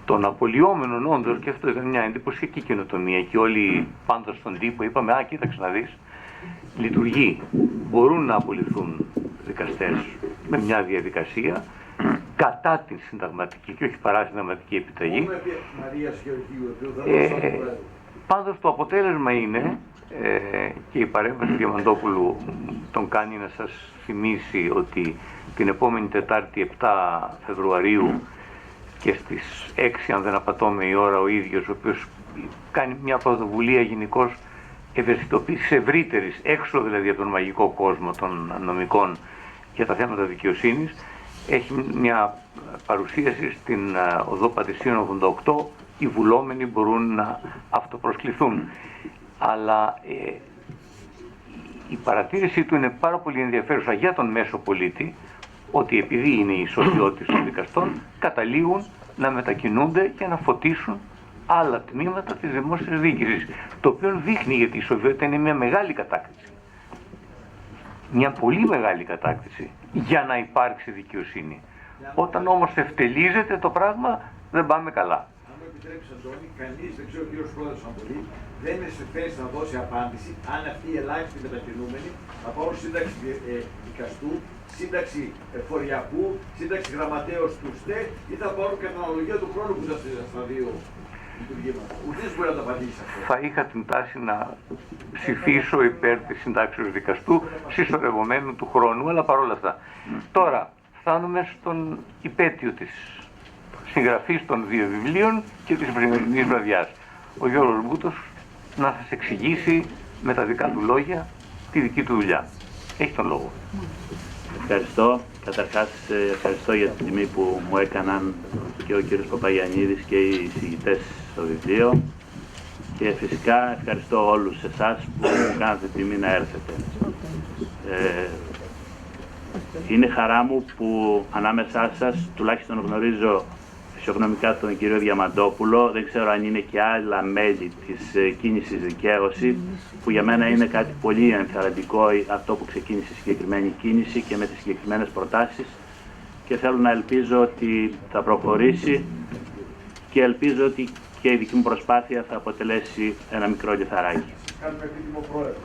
των απολυόμενων, όντως, και αυτό ήταν μια εντυπωσιακή καινοτομία, και όλοι πάντως στον τύπο είπαμε, α, κοίταξε να δεις, λειτουργεί, μπορούν να απολυθούν δικαστές με μια διαδικασία κατά την συνταγματική και όχι παρασυνταγματική επιταγή. Πάντως το αποτέλεσμα είναι, και η παρέμβαση Διαμαντόπουλου τον κάνει να σας θυμίσει ότι την επόμενη Τετάρτη 7 Φεβρουαρίου και στις 6, αν δεν απατώμε η ώρα, ο ίδιος, ο οποίος κάνει μια πρωτοβουλία γενικώς ευαισθητοποίησης ευρύτερης, έξω δηλαδή από τον μαγικό κόσμο των νομικών για τα θέματα δικαιοσύνης, έχει μια παρουσίαση στην Οδό Πατησίων 88, οι βουλόμενοι μπορούν να αυτοπροσκληθούν. Αλλά η παρατήρησή του είναι πάρα πολύ ενδιαφέρουσα για τον μέσο πολίτη, ότι επειδή είναι οι ισοζυγότητες των δικαστών, καταλήγουν να μετακινούνται και να φωτίσουν άλλα τμήματα της δημόσιας διοίκησης, το οποίο δείχνει, γιατί η ισοζυγότητα είναι μια μεγάλη κατάκτηση, μια πολύ μεγάλη κατάκτηση για να υπάρξει δικαιοσύνη. Όταν όμως ευτελίζεται το πράγμα, δεν πάμε καλά. Αν μου επιτρέψει, Αντώνη, κανείς, δεν ξέρω ο κύριος Πρόεδρος αν μπορεί, δεν είναι σε θέση να δώσει απάντηση αν αυτοί οι ελάχιστοι μετακινούμενοι θα πάρουν σύνταξη δικαστού, σύνταξη φοριακού, σύνταξη γραμματέως του ΣΤΕ ή θα πάρουν κατά αναλογία του χρόνου που ήταν στα δύο λειτουργήματα. Ουδής μπορεί να το απαντήσει αυτό. Θα είχα την τάση να ψηφίσω υπέρ της συντάξεως δικαστού συσσωρευομένου του χρόνου, αλλά παρόλα αυτά. Τώρα φτάνουμε στον υπέτειο της συγγραφής των δύο βιβλίων και της σημερινής βραδιάς. Ο Γιώργος Μπούτος να σας εξηγήσει με τα δικά του λόγια τη δική του δουλειά. Έχει τον λόγο. Ευχαριστώ. Καταρχάς, ευχαριστώ για την τιμή που μου έκαναν και ο κύριος Παπαγιαννίδης και οι εισηγητές στο βιβλίο. Και φυσικά ευχαριστώ όλους εσάς που μου κάνατε τιμή να έρθετε. Είναι χαρά μου που ανάμεσά σας, τουλάχιστον γνωρίζω φυσιογνωμικά τον κύριο Διαμαντόπουλο, δεν ξέρω αν είναι και άλλα μέλη της κίνησης δικαίωση, που για μένα είναι κάτι πολύ ενθαρρυντικό αυτό που ξεκίνησε η συγκεκριμένη κίνηση και με τις συγκεκριμένες προτάσεις, και θέλω να ελπίζω ότι θα προχωρήσει και ελπίζω ότι και η δική μου προσπάθεια θα αποτελέσει ένα μικρό λιθαράκι. Κάνουμε επίτιμο πρόεδρο.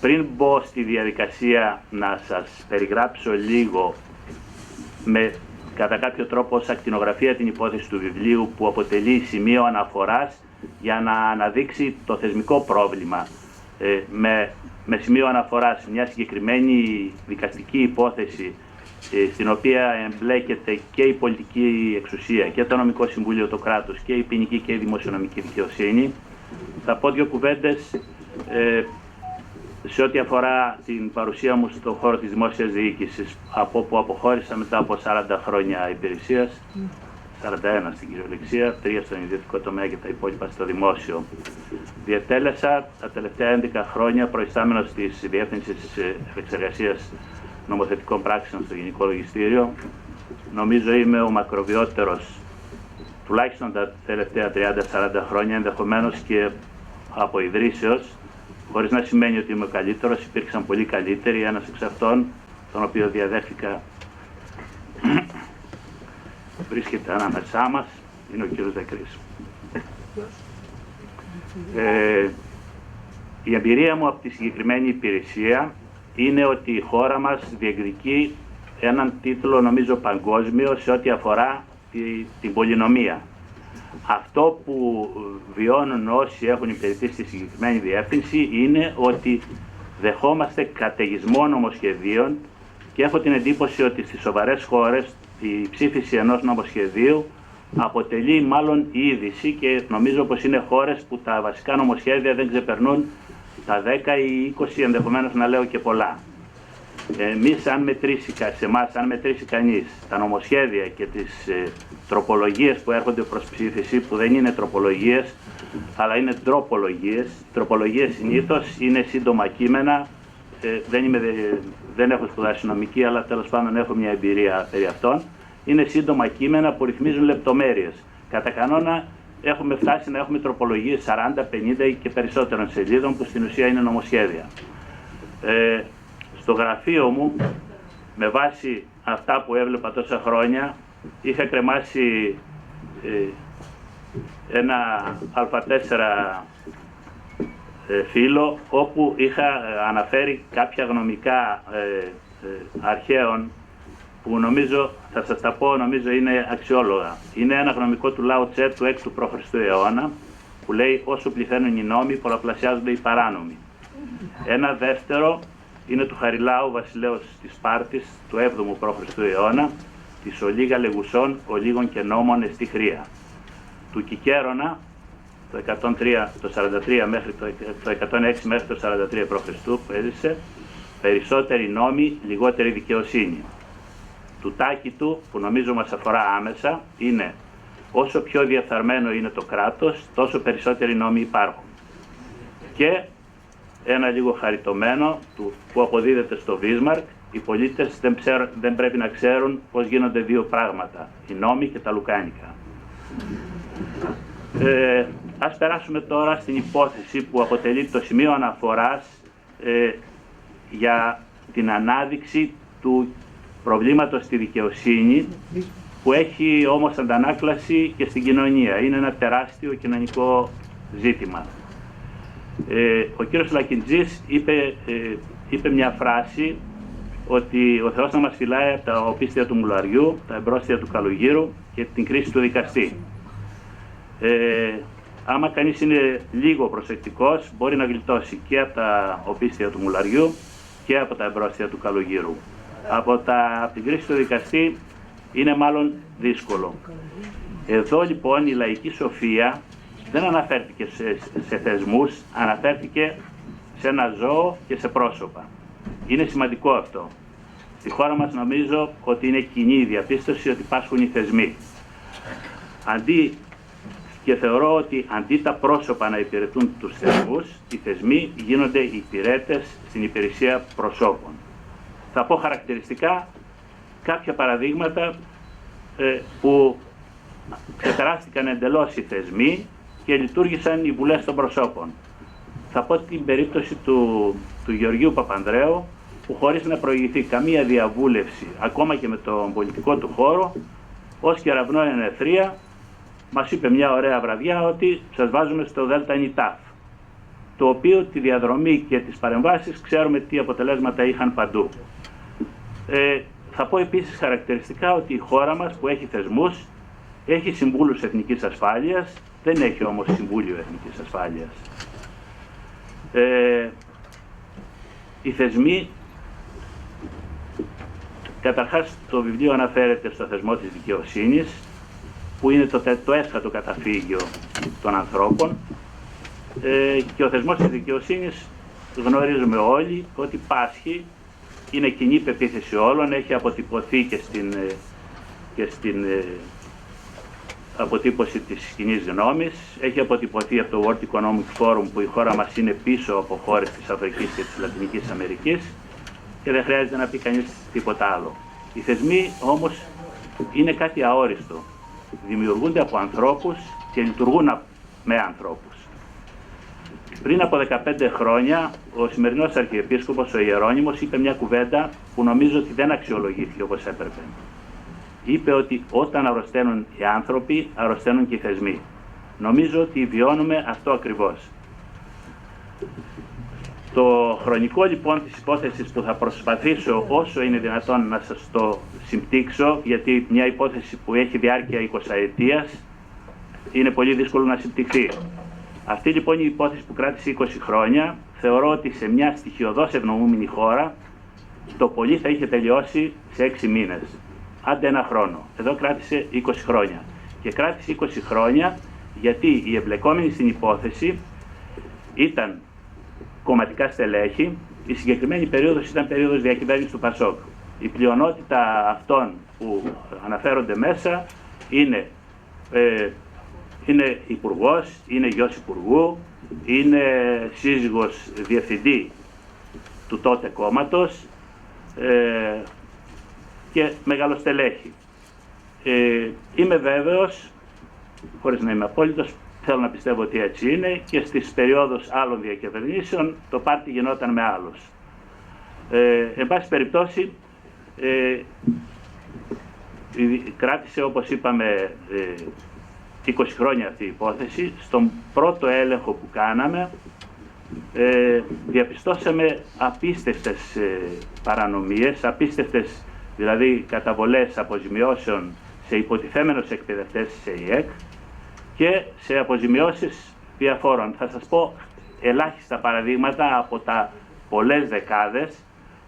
Πριν μπω στη διαδικασία να σας περιγράψω λίγο κατά κάποιο τρόπο ως ακτινογραφία την υπόθεση του βιβλίου, που αποτελεί σημείο αναφοράς για να αναδείξει το θεσμικό πρόβλημα, με σημείο αναφοράς μια συγκεκριμένη δικαστική υπόθεση στην οποία εμπλέκεται και η πολιτική εξουσία και το νομικό συμβούλιο του κράτους και η ποινική και η δημοσιονομική δικαιοσύνη, θα πω δύο κουβέντες σε ό,τι αφορά την παρουσία μου στον χώρο της δημόσιας διοίκησης, από όπου αποχώρησα μετά από 40 χρόνια υπηρεσίας, 41 στην κυριολεξία, 3 στον ιδιωτικό τομέα και τα υπόλοιπα στο δημόσιο. Διετέλεσα τα τελευταία 11 χρόνια προϊστάμενος της Διεύθυνσης Επεξεργασίας Νομοθετικών Πράξεων στο Γενικό Λογιστήριο. Νομίζω είμαι ο μακροβιότερος, τουλάχιστον τα τελευταία 30-40 χρόνια, ενδεχομένως και από ιδρύσεως, χωρίς να σημαίνει ότι είμαι ο καλύτερος. Υπήρξαν πολύ καλύτεροι. Ένας εξ αυτών, τον οποίο διαδέχθηκα, βρίσκεται ανάμεσά μας, είναι ο κύριος Δεκρής. Η εμπειρία μου από τη συγκεκριμένη υπηρεσία είναι ότι η χώρα μας διεκδικεί έναν τίτλο νομίζω παγκόσμιο σε ό,τι αφορά την πολυνομία. Αυτό που βιώνουν όσοι έχουν υπηρετήσει στη συγκεκριμένη διεύθυνση είναι ότι δεχόμαστε καταιγισμό νομοσχεδίων και έχω την εντύπωση ότι στις σοβαρές χώρες η ψήφιση ενός νομοσχεδίου αποτελεί μάλλον είδηση και νομίζω πως είναι χώρες που τα βασικά νομοσχέδια δεν ξεπερνούν τα 10 ή 20, ενδεχομένως να λέω και πολλά. Εμείς αν μετρήσει κανείς τα νομοσχέδια και τις τροπολογίες που έρχονται προς ψήφιση, που δεν είναι τροπολογίες αλλά είναι τροπολογίες. Τροπολογίες συνήθως είναι σύντομα κείμενα, δεν έχω σπουδάσει νομική αλλά τέλος πάντων έχω μια εμπειρία περί αυτών. Είναι σύντομα κείμενα που ρυθμίζουν λεπτομέρειες. Κατά κανόνα έχουμε φτάσει να έχουμε τροπολογίες 40, 50 και περισσότερων σελίδων που στην ουσία είναι νομοσχέδια. Στο γραφείο μου, με βάση αυτά που έβλεπα τόσα χρόνια, είχα κρεμάσει ένα Α4 φύλλο όπου είχα αναφέρει κάποια γνωμικά αρχαίων που νομίζω, θα σας τα πω, νομίζω είναι αξιόλογα. Είναι ένα γνωμικό του Λάο Τσε του 6ου π.Χ. αιώνα που λέει όσο πληθαίνουν οι νόμοι πολλαπλασιάζονται οι παράνομοι. Ένα δεύτερο είναι του Χαριλάου βασιλέως της Σπάρτης του 7ου π.Χ. αιώνα, της ολίγα λεγουσών ολίγων και νόμων εστί χρία. Του Κικέρονα το 43 μέχρι το 106 μέχρι το 43 π.Χ. που έζησε, περισσότεροι νόμοι, λιγότερη δικαιοσύνη. Του Τάκητου, που νομίζω μας αφορά άμεσα, είναι όσο πιο διεφθαρμένο είναι το κράτος, τόσο περισσότεροι νόμοι υπάρχουν. Και ένα λίγο χαριτωμένο που αποδίδεται στο Βίσμαρκ, οι πολίτες δεν πρέπει να ξέρουν πώς γίνονται δύο πράγματα, οι νόμοι και τα λουκάνικα. Ας περάσουμε τώρα στην υπόθεση που αποτελεί το σημείο αναφοράς για την ανάδειξη του προβλήματος στη δικαιοσύνη, που έχει όμως αντανάκλαση και στην κοινωνία. Είναι ένα τεράστιο κοινωνικό ζήτημα. Ο κύριος Λακκιντζής είπε μια φράση ότι ο Θεός να μας φυλάει από τα οπίστια του μουλαριού, τα εμπρόστια του καλογύρου και την κρίση του δικαστή. Άμα κανείς είναι λίγο προσεκτικός, μπορεί να γλιτώσει και από τα οπίστια του μουλαριού και από τα εμπρόστια του καλογύρου. Από την κρίση του δικαστή είναι μάλλον δύσκολο. Εδώ λοιπόν η λαϊκή σοφία δεν αναφέρθηκε σε θεσμούς, αναφέρθηκε σε ένα ζώο και σε πρόσωπα. Είναι σημαντικό αυτό. Στη χώρα μας νομίζω ότι είναι κοινή η διαπίστωση ότι υπάρχουν οι θεσμοί. Και θεωρώ ότι αντί τα πρόσωπα να υπηρετούν τους θεσμούς, οι θεσμοί γίνονται υπηρέτες στην υπηρεσία προσώπων. Θα πω χαρακτηριστικά κάποια παραδείγματα που ξεπεράστηκαν εντελώς οι θεσμοί και λειτουργήσαν οι βουλές των προσώπων. Θα πω την περίπτωση του Γεωργίου Παπανδρέου, που χωρίς να προηγηθεί καμία διαβούλευση, ακόμα και με τον πολιτικό του χώρο, ως κεραυνό εν αιθρία, μας είπε μια ωραία βραδιά ότι σας βάζουμε στο Δέλτα Νιτάφ, το οποίο τη διαδρομή και τις παρεμβάσεις ξέρουμε τι αποτελέσματα είχαν παντού. Θα πω επίσης χαρακτηριστικά ότι η χώρα μας που έχει θεσμούς, έχει συμβούλους εθνικής ασφάλειας, δεν έχει όμως Συμβούλιο Εθνικής Ασφάλειας. Οι θεσμοί, καταρχάς το βιβλίο αναφέρεται στο θεσμό της δικαιοσύνης, που είναι το έσχατο καταφύγιο των ανθρώπων, και ο θεσμός της δικαιοσύνης γνωρίζουμε όλοι ότι πάσχει, είναι κοινή πεποίθηση όλων, έχει αποτυπωθεί και στην αποτύπωση της κοινής γνώμης, έχει αποτυπωθεί από το World Economic Forum, που η χώρα μας είναι πίσω από χώρες της Αφρικής και της Λατινικής Αμερικής, και δεν χρειάζεται να πει κανείς τίποτα άλλο. Οι θεσμοί όμως είναι κάτι αόριστο. Δημιουργούνται από ανθρώπους και λειτουργούν με ανθρώπους. Πριν από 15 χρόνια, ο σημερινός Αρχιεπίσκοπος, ο Ιερώνυμος, είπε μια κουβέντα που νομίζω ότι δεν αξιολογήθηκε όπως έπρεπε. Είπε ότι όταν αρρωσταίνουν οι άνθρωποι, αρρωσταίνουν και οι θεσμοί. Νομίζω ότι βιώνουμε αυτό ακριβώς. Το χρονικό λοιπόν της υπόθεσης που θα προσπαθήσω όσο είναι δυνατόν να σας το συμπτύξω, γιατί μια υπόθεση που έχει διάρκεια 20 ετίας είναι πολύ δύσκολο να συμπτυχθεί. Αυτή λοιπόν η υπόθεση που κράτησε 20 χρόνια, θεωρώ ότι σε μια στοιχειωδώς ευνοούμενη χώρα το πολύ θα είχε τελειώσει σε 6 μήνες, άντε ένα χρόνο. Εδώ κράτησε 20 χρόνια. Και κράτησε 20 χρόνια γιατί οι εμπλεκόμενοι στην υπόθεση ήταν κομματικά στελέχη. Η συγκεκριμένη περίοδος ήταν περίοδος διακυβέρνησης του ΠΑΣΟΚ. Η πλειονότητα αυτών που αναφέρονται μέσα είναι υπουργός, είναι γιος υπουργού, είναι σύζυγος διευθυντή του τότε κόμματος και μεγαλοστελέχη. Είμαι βέβαιος, χωρίς να είμαι απόλυτος, θέλω να πιστεύω ότι έτσι είναι, και στις περιόδους άλλων διακυβερνήσεων το πάρτι γινόταν με άλλους. Εν πάση περιπτώσει, κράτησε, όπως είπαμε, 20 χρόνια αυτή η υπόθεση. Στον πρώτο έλεγχο που κάναμε διαπιστώσαμε απίστευτες παρανομίες, απίστευτες δηλαδή καταβολές αποζημιώσεων σε υποτιθέμενους εκπαιδευτές της ΕΙΕΚ και σε αποζημιώσεις διαφόρων. Θα σας πω ελάχιστα παραδείγματα από τα πολλές δεκάδες,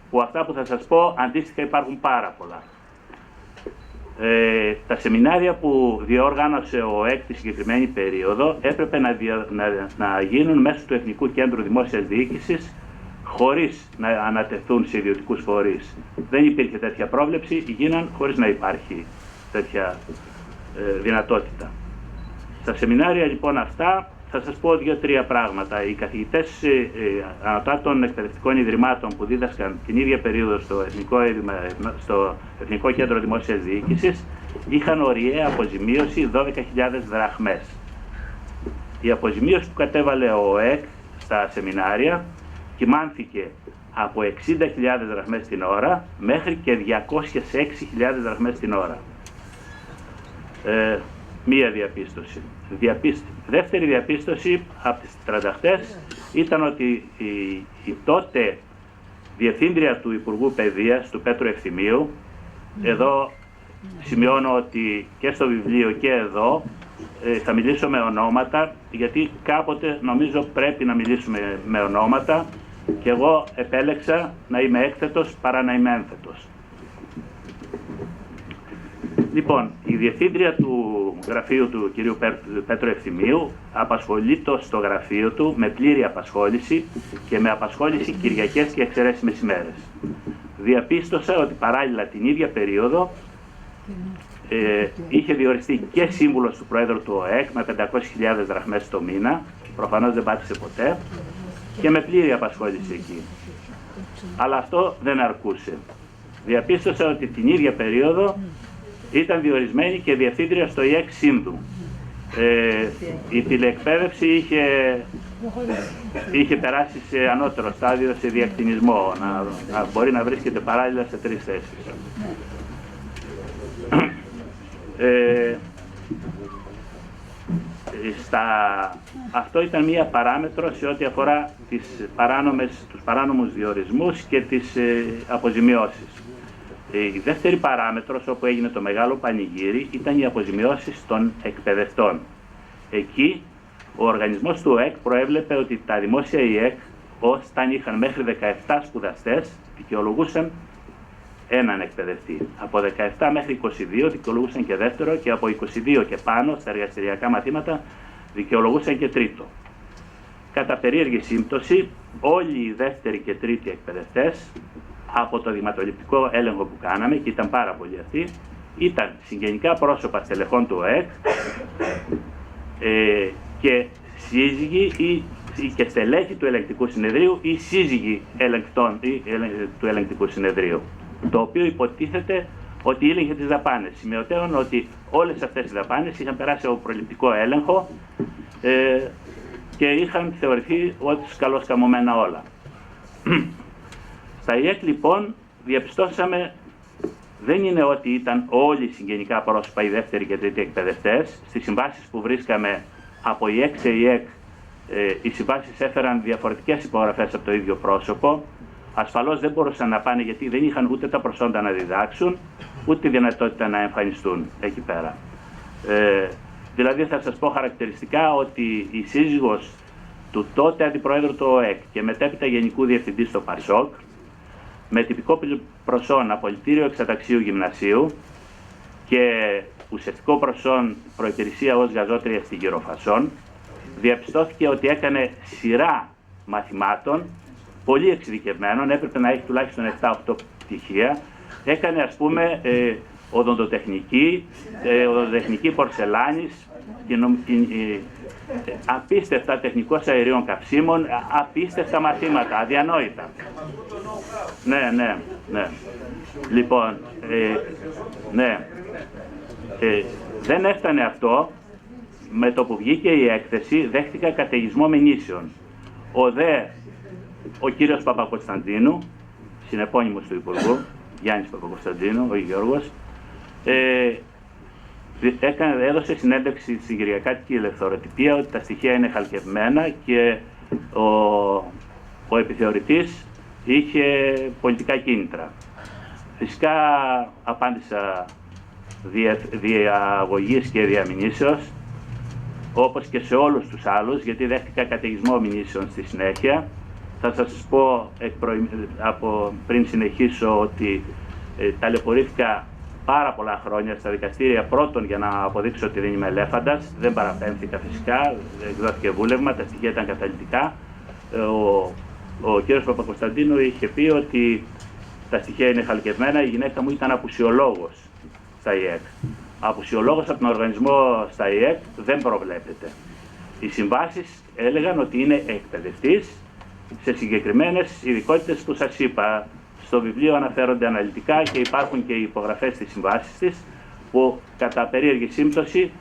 που αυτά που θα σας πω αντίστοιχα υπάρχουν πάρα πολλά. Τα σεμινάρια που διοργάνωσε ο ΕΚ τη συγκεκριμένη περίοδο έπρεπε να γίνουν μέσω του Εθνικού Κέντρου Δημόσιας Διοίκησης, χωρίς να ανατεθούν σε ιδιωτικούς φορείς. Δεν υπήρχε τέτοια πρόβλεψη, γίναν χωρίς να υπάρχει τέτοια δυνατότητα. Στα σεμινάρια λοιπόν αυτά θα σας πω 2-3 πράγματα. Οι καθηγητές ανωτάτων εκπαιδευτικών ιδρυμάτων που δίδασκαν την ίδια περίοδο στο Εθνικό Κέντρο Δημόσιας Διοίκησης είχαν ωριαία αποζημίωση 12.000 δραχμές. Η αποζημίωση που κατέβαλε ο ΕΚ στα σεμινάρια κυμάνθηκε από 60.000 δραχμές την ώρα μέχρι και 206.000 δραχμές την ώρα. Μία διαπίστωση. Δεύτερη διαπίστωση από τις τρανταχτές ήταν ότι η τότε διευθύντρια του Υπουργού Παιδείας, του Πέτρου Ευθυμίου, εδώ σημειώνω ότι και στο βιβλίο και εδώ θα μιλήσω με ονόματα, γιατί κάποτε νομίζω πρέπει να μιλήσουμε με ονόματα και εγώ επέλεξα να είμαι έκθετος παρά να είμαι ένθετος. Λοιπόν, η διευθύντρια του γραφείου του κυρίου Πέτρου Ευθυμίου απασχολείται στο γραφείο του με πλήρη απασχόληση και με απασχόληση Κυριακές και εξαιρέσιμες ημέρες. Διαπίστωσα ότι παράλληλα την ίδια περίοδο είχε διοριστεί και σύμβουλος του Πρόεδρου του ΟΕΚ με 500.000 δραχμές το μήνα, προφανώς δεν πάτησε ποτέ, και με πλήρη απασχόληση εκεί. Αλλά αυτό δεν αρκούσε. Διαπίστωσα ότι την ίδια περίοδο ήταν διορισμένη και διευθύντρια στο ΙΕΚ Σύνδου. Η τηλεεκπαίδευση είχε περάσει σε ανώτερο στάδιο, σε διακτηνισμό, να μπορεί να βρίσκεται παράλληλα σε 3 θέσεις. Αυτό ήταν μία παράμετρο σε ό,τι αφορά τους παράνομους διορισμούς και τις αποζημιώσεις. Η δεύτερη παράμετρος, όπου έγινε το μεγάλο πανηγύρι, ήταν οι αποζημιώσεις των εκπαιδευτών. Εκεί ο οργανισμός του ΟΕΚ προέβλεπε ότι τα δημόσια ΙΕΚ, όταν είχαν μέχρι 17 σπουδαστές, δικαιολογούσαν έναν εκπαιδευτή. Από 17 μέχρι 22 δικαιολογούσαν και δεύτερο, και από 22 και πάνω στα εργαστηριακά μαθήματα δικαιολογούσαν και τρίτο. Κατά περίεργη σύμπτωση, όλοι οι δεύτεροι και τρίτοι εκπαιδευτές, από το δειγματοληπτικό έλεγχο που κάναμε, και ήταν πάρα πολλοί αυτοί, ήταν συγγενικά πρόσωπα στελεχών του ΟΕΚ και σύζυγοι και στελέχοι του ελεγκτικού συνεδρίου ή σύζυγοι του ελεγκτικού συνεδρίου, το οποίο υποτίθεται ότι ήλεγχε τις δαπάνες. Σημειωτέων ότι όλες αυτές οι δαπάνες είχαν περάσει από προληπτικό έλεγχο και είχαν θεωρηθεί ότι καλώς καμωμένα όλα. Στα ΙΕΚ λοιπόν διαπιστώσαμε, δεν είναι ότι ήταν όλοι συγγενικά πρόσωπα οι δεύτεροι και τρίτοι εκπαιδευτές. Στις συμβάσεις που βρίσκαμε από ΙΕΚ σε ΙΕΚ οι συμβάσεις έφεραν διαφορετικές υπογραφές από το ίδιο πρόσωπο. Ασφαλώς δεν μπορούσαν να πάνε γιατί δεν είχαν ούτε τα προσόντα να διδάξουν, ούτε τη δυνατότητα να εμφανιστούν εκεί πέρα. Δηλαδή θα σας πω χαρακτηριστικά ότι η σύζυγος του τότε Αντιπροέδρου του ΟΕΚ και μετέπειτα Γενικού Διευθυντή στο ΠΑΣΟΚ, με τυπικό προσόν απολυτήριο εξαταξίου γυμνασίου και ουσιαστικό προσόν προϋπηρεσία ως γαζότρια στη Γεροφασόν, διαπιστώθηκε ότι έκανε σειρά μαθημάτων, πολύ εξειδικευμένων, έπρεπε να έχει τουλάχιστον 7-8 πτυχία. Έκανε, ας πούμε, οδοντοτεχνική πορσελάνης, απίστευτα τεχνικός αερίων καυσίμων, απίστευτα μαθήματα, αδιανόητα. Ναι. Λοιπόν, δεν έφτανε αυτό. Με το που βγήκε η έκθεση, δέχτηκα καταιγισμό μηνύσεων. Ο κύριος Παπακοσταντίνου, συνεπώνυμος του Υπουργού, Γιάννης Παπακοσταντίνου, ο Γιώργος, έδωσε συνέντευξη στην Κυριακάτικη Ελευθεροτυπία ότι τα στοιχεία είναι χαλκευμένα και ο επιθεωρητής είχε πολιτικά κίνητρα. Φυσικά απάντησα διαγωγής και διαμηνήσεως, όπως και σε όλους τους άλλους, γιατί δέχτηκα καταιγισμό μηνύσεων στη συνέχεια. Θα σας πω πριν συνεχίσω ότι ταλαιπωρήθηκα πάρα πολλά χρόνια στα δικαστήρια, πρώτον για να αποδείξω ότι δεν είμαι ελέφαντας, δεν παραπέμφθηκα φυσικά, εκδόθηκε βούλευμα, τα στοιχεία ήταν καταλυτικά. Ο κύριος Παπακοσταντίνου είχε πει ότι τα στοιχεία είναι χαλκευμένα, η γυναίκα μου ήταν απουσιολόγος στα ΙΕΚ. Απουσιολόγος από τον οργανισμό στα ΙΕΚ δεν προβλέπεται. Οι συμβάσεις έλεγαν ότι είναι εκπαιδευτής σε συγκεκριμένες ειδικότητες που σας είπα. Στο βιβλίο αναφέρονται αναλυτικά και υπάρχουν και οι υπογραφές της συμβάσης της, που κατά περίεργη σύμπτωση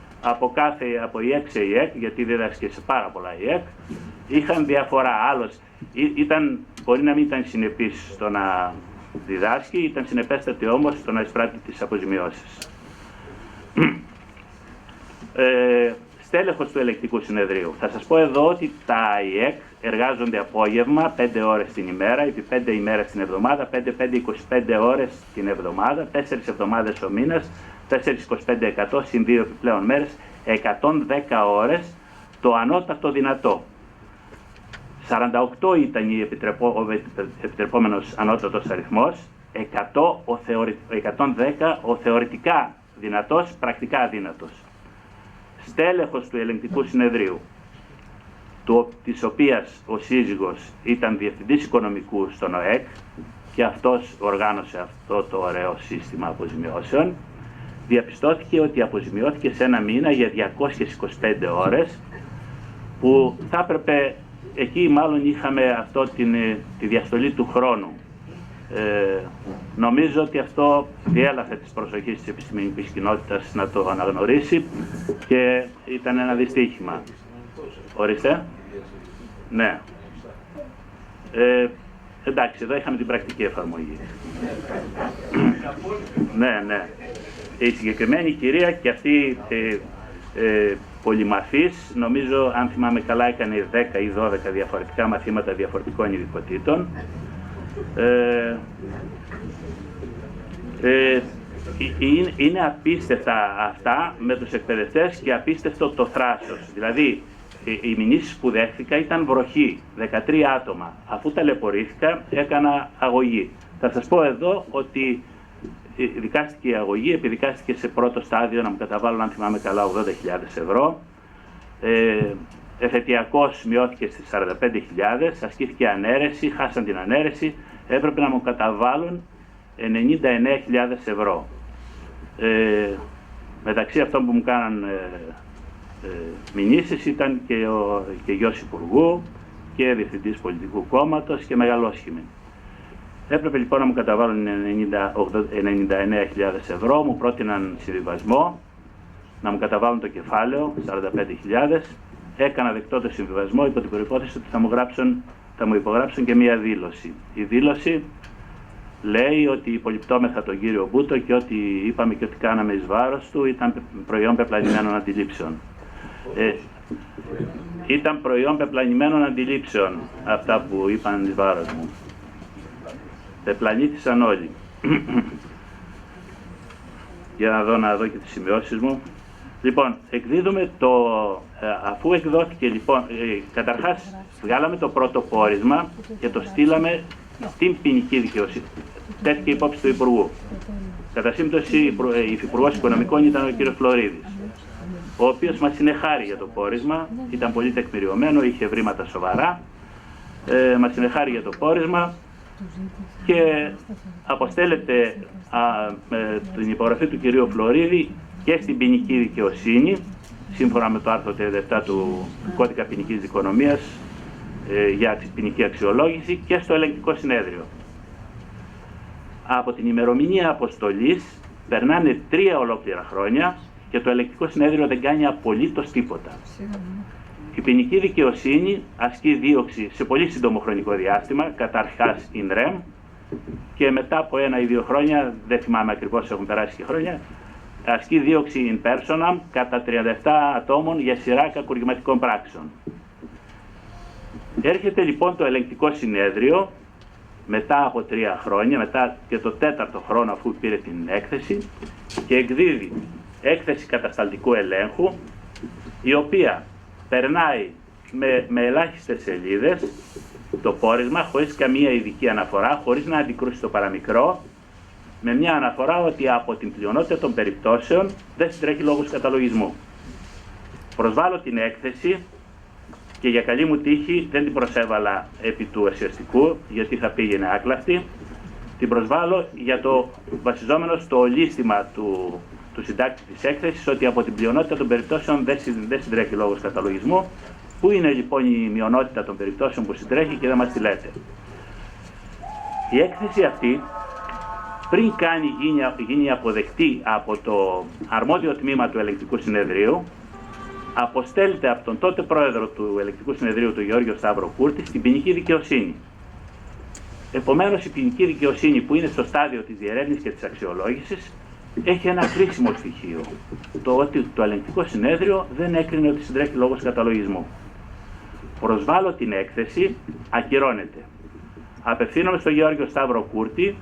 από ΙΕΚ σε ΙΕΚ, γιατί δίδασκε σε πάρα πολλά ΙΕΚ, είχαν διαφορά. Άλλος μπορεί να μην ήταν συνεπής στο να διδάσκει, ήταν συνεπέστατη όμως στο να εισπράττει τις αποζημιώσεις. Στέλεχος του Ελεκτικού Συνεδρίου. Θα σας πω εδώ ότι τα ΙΕΚ εργάζονται απόγευμα, 5 ώρες την ημέρα, επί 5 ημέρες την εβδομάδα, 5-5-25 ώρες την εβδομάδα, 4 εβδομάδες ο μήνας, 4-25% συν 2 επιπλέον μέρες, 110 ώρες, το ανώτατο δυνατό. 48 ήταν ο επιτρεπόμενος ανώτατος αριθμός, 110 ο θεωρητικά δυνατός, πρακτικά αδύνατος. Στέλεχος του Ελεγκτικού Συνεδρίου, της οποίας ο σύζυγος ήταν διευθυντής οικονομικού στον ΟΕΚ και αυτός οργάνωσε αυτό το ωραίο σύστημα αποζημιώσεων, διαπιστώθηκε ότι αποζημιώθηκε σε ένα μήνα για 225 ώρες, που θα έπρεπε, εκεί μάλλον είχαμε τη διαστολή του χρόνου. Νομίζω ότι αυτό διέλαφε της προσοχής της επιστημονικής κοινότητας να το αναγνωρίσει και ήταν ένα δυστύχημα. Ορίστε. Ναι. Εντάξει, εδώ είχαμε την πρακτική εφαρμογή. Ναι. Η συγκεκριμένη κυρία και αυτή πολυμαθής, νομίζω, αν θυμάμαι καλά, έκανε 10 ή 12 διαφορετικά μαθήματα διαφορετικών ειδικοτήτων. Είναι απίστευτα αυτά με τους εκπαιδευτές και απίστευτο το θράσος. Δηλαδή, οι μηνύσεις που δέχτηκα ήταν βροχή, 13 άτομα. Αφού ταλαιπωρήθηκα, έκανα αγωγή. Θα σας πω εδώ ότι δικάστηκε η αγωγή, επιδικάστηκε σε πρώτο στάδιο να μου καταβάλουν, αν θυμάμαι καλά, 80.000 ευρώ. Εφετειακώς μειώθηκε στις 45.000, ασκήθηκε ανέρεση, χάσαν την ανέρεση, έπρεπε να μου καταβάλουν 99.000 ευρώ. Μεταξύ αυτών που μου κάναν μηνύσεις ήταν και γιος Υπουργού και Διευθυντής Πολιτικού Κόμματος και Μεγαλόσχημη. Έπρεπε λοιπόν να μου καταβάλουν 99.000 ευρώ, μου πρότειναν συμβιβασμό, να μου καταβάλουν το κεφάλαιο, 45.000. Έκανα δεκτό το συμβιβασμό υπό την προϋπόθεση ότι θα μου υπογράψουν και μία δήλωση. Η δήλωση λέει ότι υπολοιπτόμεθα τον κύριο Μπούτο και ότι είπαμε και ότι κάναμε εις βάρος του ήταν προϊόν πεπλανημένων αντιλήψεων. ήταν προϊόν πεπλανημένων αντιλήψεων, αυτά που είπαν εις βάρος μου. Πεπλανήθησαν όλοι. Για να δω και τις σημειώσεις μου. Λοιπόν, εκδίδουμε αφού εκδόθηκε λοιπόν, καταρχάς βγάλαμε το πρώτο πόρισμα και το στείλαμε στην ποινική δικαιοσύνη. Τέθηκε υπόψη του Υπουργού. Κατά σύμπτωση, Υφυπουργός Οικονομικών ήταν ο κ. Φλωρίδης, ο οποίος μας συνεχάρει για το πόρισμα, ήταν πολύ τεκμηριωμένο, είχε ευρήματα σοβαρά, μας συνεχάρει για το πόρισμα και αποστέλλεται την υπογραφή του κυρίου Φλωρίδη και στην ποινική δικαιοσύνη, σύμφωνα με το άρθρο 37 του Κώδικα Ποινικής Δικονομίας για την ποινική αξιολόγηση, και στο ελεγκτικό συνέδριο. Από την ημερομηνία αποστολής περνάνε 3 ολόκληρα χρόνια και το ελεγκτικό συνέδριο δεν κάνει απολύτως τίποτα. Η ποινική δικαιοσύνη ασκεί δίωξη σε πολύ σύντομο χρονικό διάστημα, καταρχάς in rem, και μετά από 1 ή 2 χρόνια, δεν θυμάμαι ακριβώς, έχουν περάσει και χρόνια, ασκεί δίωξη in personam κατά 37 ατόμων για σειρά κακουργηματικών πράξεων. Έρχεται λοιπόν το ελεγκτικό συνέδριο μετά από 3 χρόνια, μετά και το 4ο χρόνο αφού πήρε την έκθεση, και εκδίδει έκθεση κατασταλτικού ελέγχου, η οποία περνάει με ελάχιστες σελίδες το πόρισμα, χωρίς καμία ειδική αναφορά, χωρίς να αντικρούσει το παραμικρό, με μια αναφορά ότι από την πλειονότητα των περιπτώσεων δεν συντρέχει λόγος καταλογισμού. Προσβάλλω την έκθεση και για καλή μου τύχη δεν την προσέβαλα επί του ουσιαστικού, γιατί θα πήγαινε άκλαστη. Την προσβάλλω για το βασιζόμενο στο ολίσθημα του συντάκτη της έκθεσης, ότι από την πλειονότητα των περιπτώσεων δεν συντρέχει λόγος καταλογισμού. Πού είναι λοιπόν η μειονότητα των περιπτώσεων που συντρέχει και δεν μας τη λέτε? Η έκθεση αυτή, πριν γίνει αποδεκτή από το αρμόδιο τμήμα του ελεγκτικού συνεδρίου, αποστέλλεται από τον τότε πρόεδρο του ελεγκτικού συνεδρίου, τον Γεώργιο Σταύρο Κούρτη, στην ποινική δικαιοσύνη. Επομένως, η ποινική δικαιοσύνη, που είναι στο στάδιο της διερεύνησης και της αξιολόγησης, έχει ένα κρίσιμο στοιχείο, το ότι το ελεγκτικό συνέδριο δεν έκρινε ότι συντρέχει λόγος καταλογισμού. Προσβάλλω την έκθεση, ακυρώνεται. Απευθύνομαι στον Γεώργιο Σταύρο Κούρτη,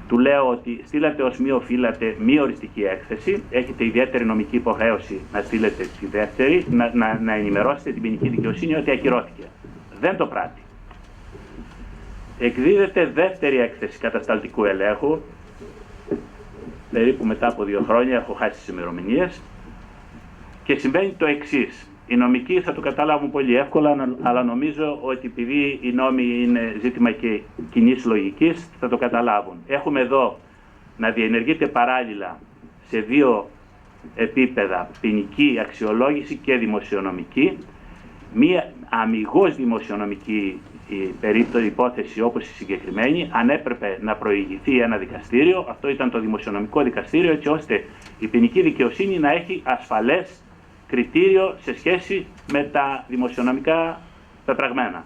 του λέω ότι στείλατε ως μη οφείλατε μη οριστική έκθεση, έχετε ιδιαίτερη νομική υποχρέωση να στείλετε τη δεύτερη, να ενημερώσετε την ποινική δικαιοσύνη ότι ακυρώθηκε. Δεν το πράττει. Εκδίδεται δεύτερη έκθεση κατασταλτικού ελέγχου, περίπου μετά από 2 χρόνια, έχω χάσει τις ημερομηνίες, και συμβαίνει το εξής. Οι νομικοί θα το καταλάβουν πολύ εύκολα, αλλά νομίζω ότι επειδή οι νόμοι είναι ζήτημα και κοινής λογικής, θα το καταλάβουν. Έχουμε εδώ να διενεργείται παράλληλα σε 2 επίπεδα, ποινική αξιολόγηση και δημοσιονομική. Μία αμιγώς δημοσιονομική περίπτωση, υπόθεση όπως η συγκεκριμένη, αν έπρεπε να προηγηθεί ένα δικαστήριο, αυτό ήταν το δημοσιονομικό δικαστήριο, έτσι ώστε η ποινική δικαιοσύνη να έχει ασφαλές κριτήριο σε σχέση με τα δημοσιονομικά πεπραγμένα.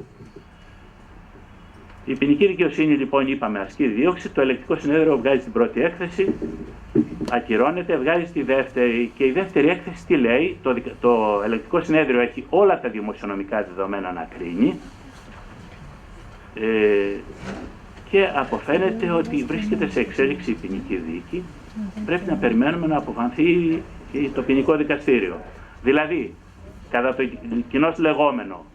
Η ποινική δικαιοσύνη λοιπόν, είπαμε, ασκεί δίωξη, το ελεγκτικό συνέδριο βγάζει την πρώτη έκθεση, ακυρώνεται, βγάζει τη δεύτερη, και η δεύτερη έκθεση τι λέει? Το ελεγκτικό συνέδριο έχει όλα τα δημοσιονομικά δεδομένα να κρίνει και αποφαίνεται ότι βρίσκεται σε εξέλιξη η ποινική δίκη, πρέπει να περιμένουμε να αποφανθεί το ποινικό δικαστήριο. Δηλαδή, κατά το κοινώς λεγόμενο,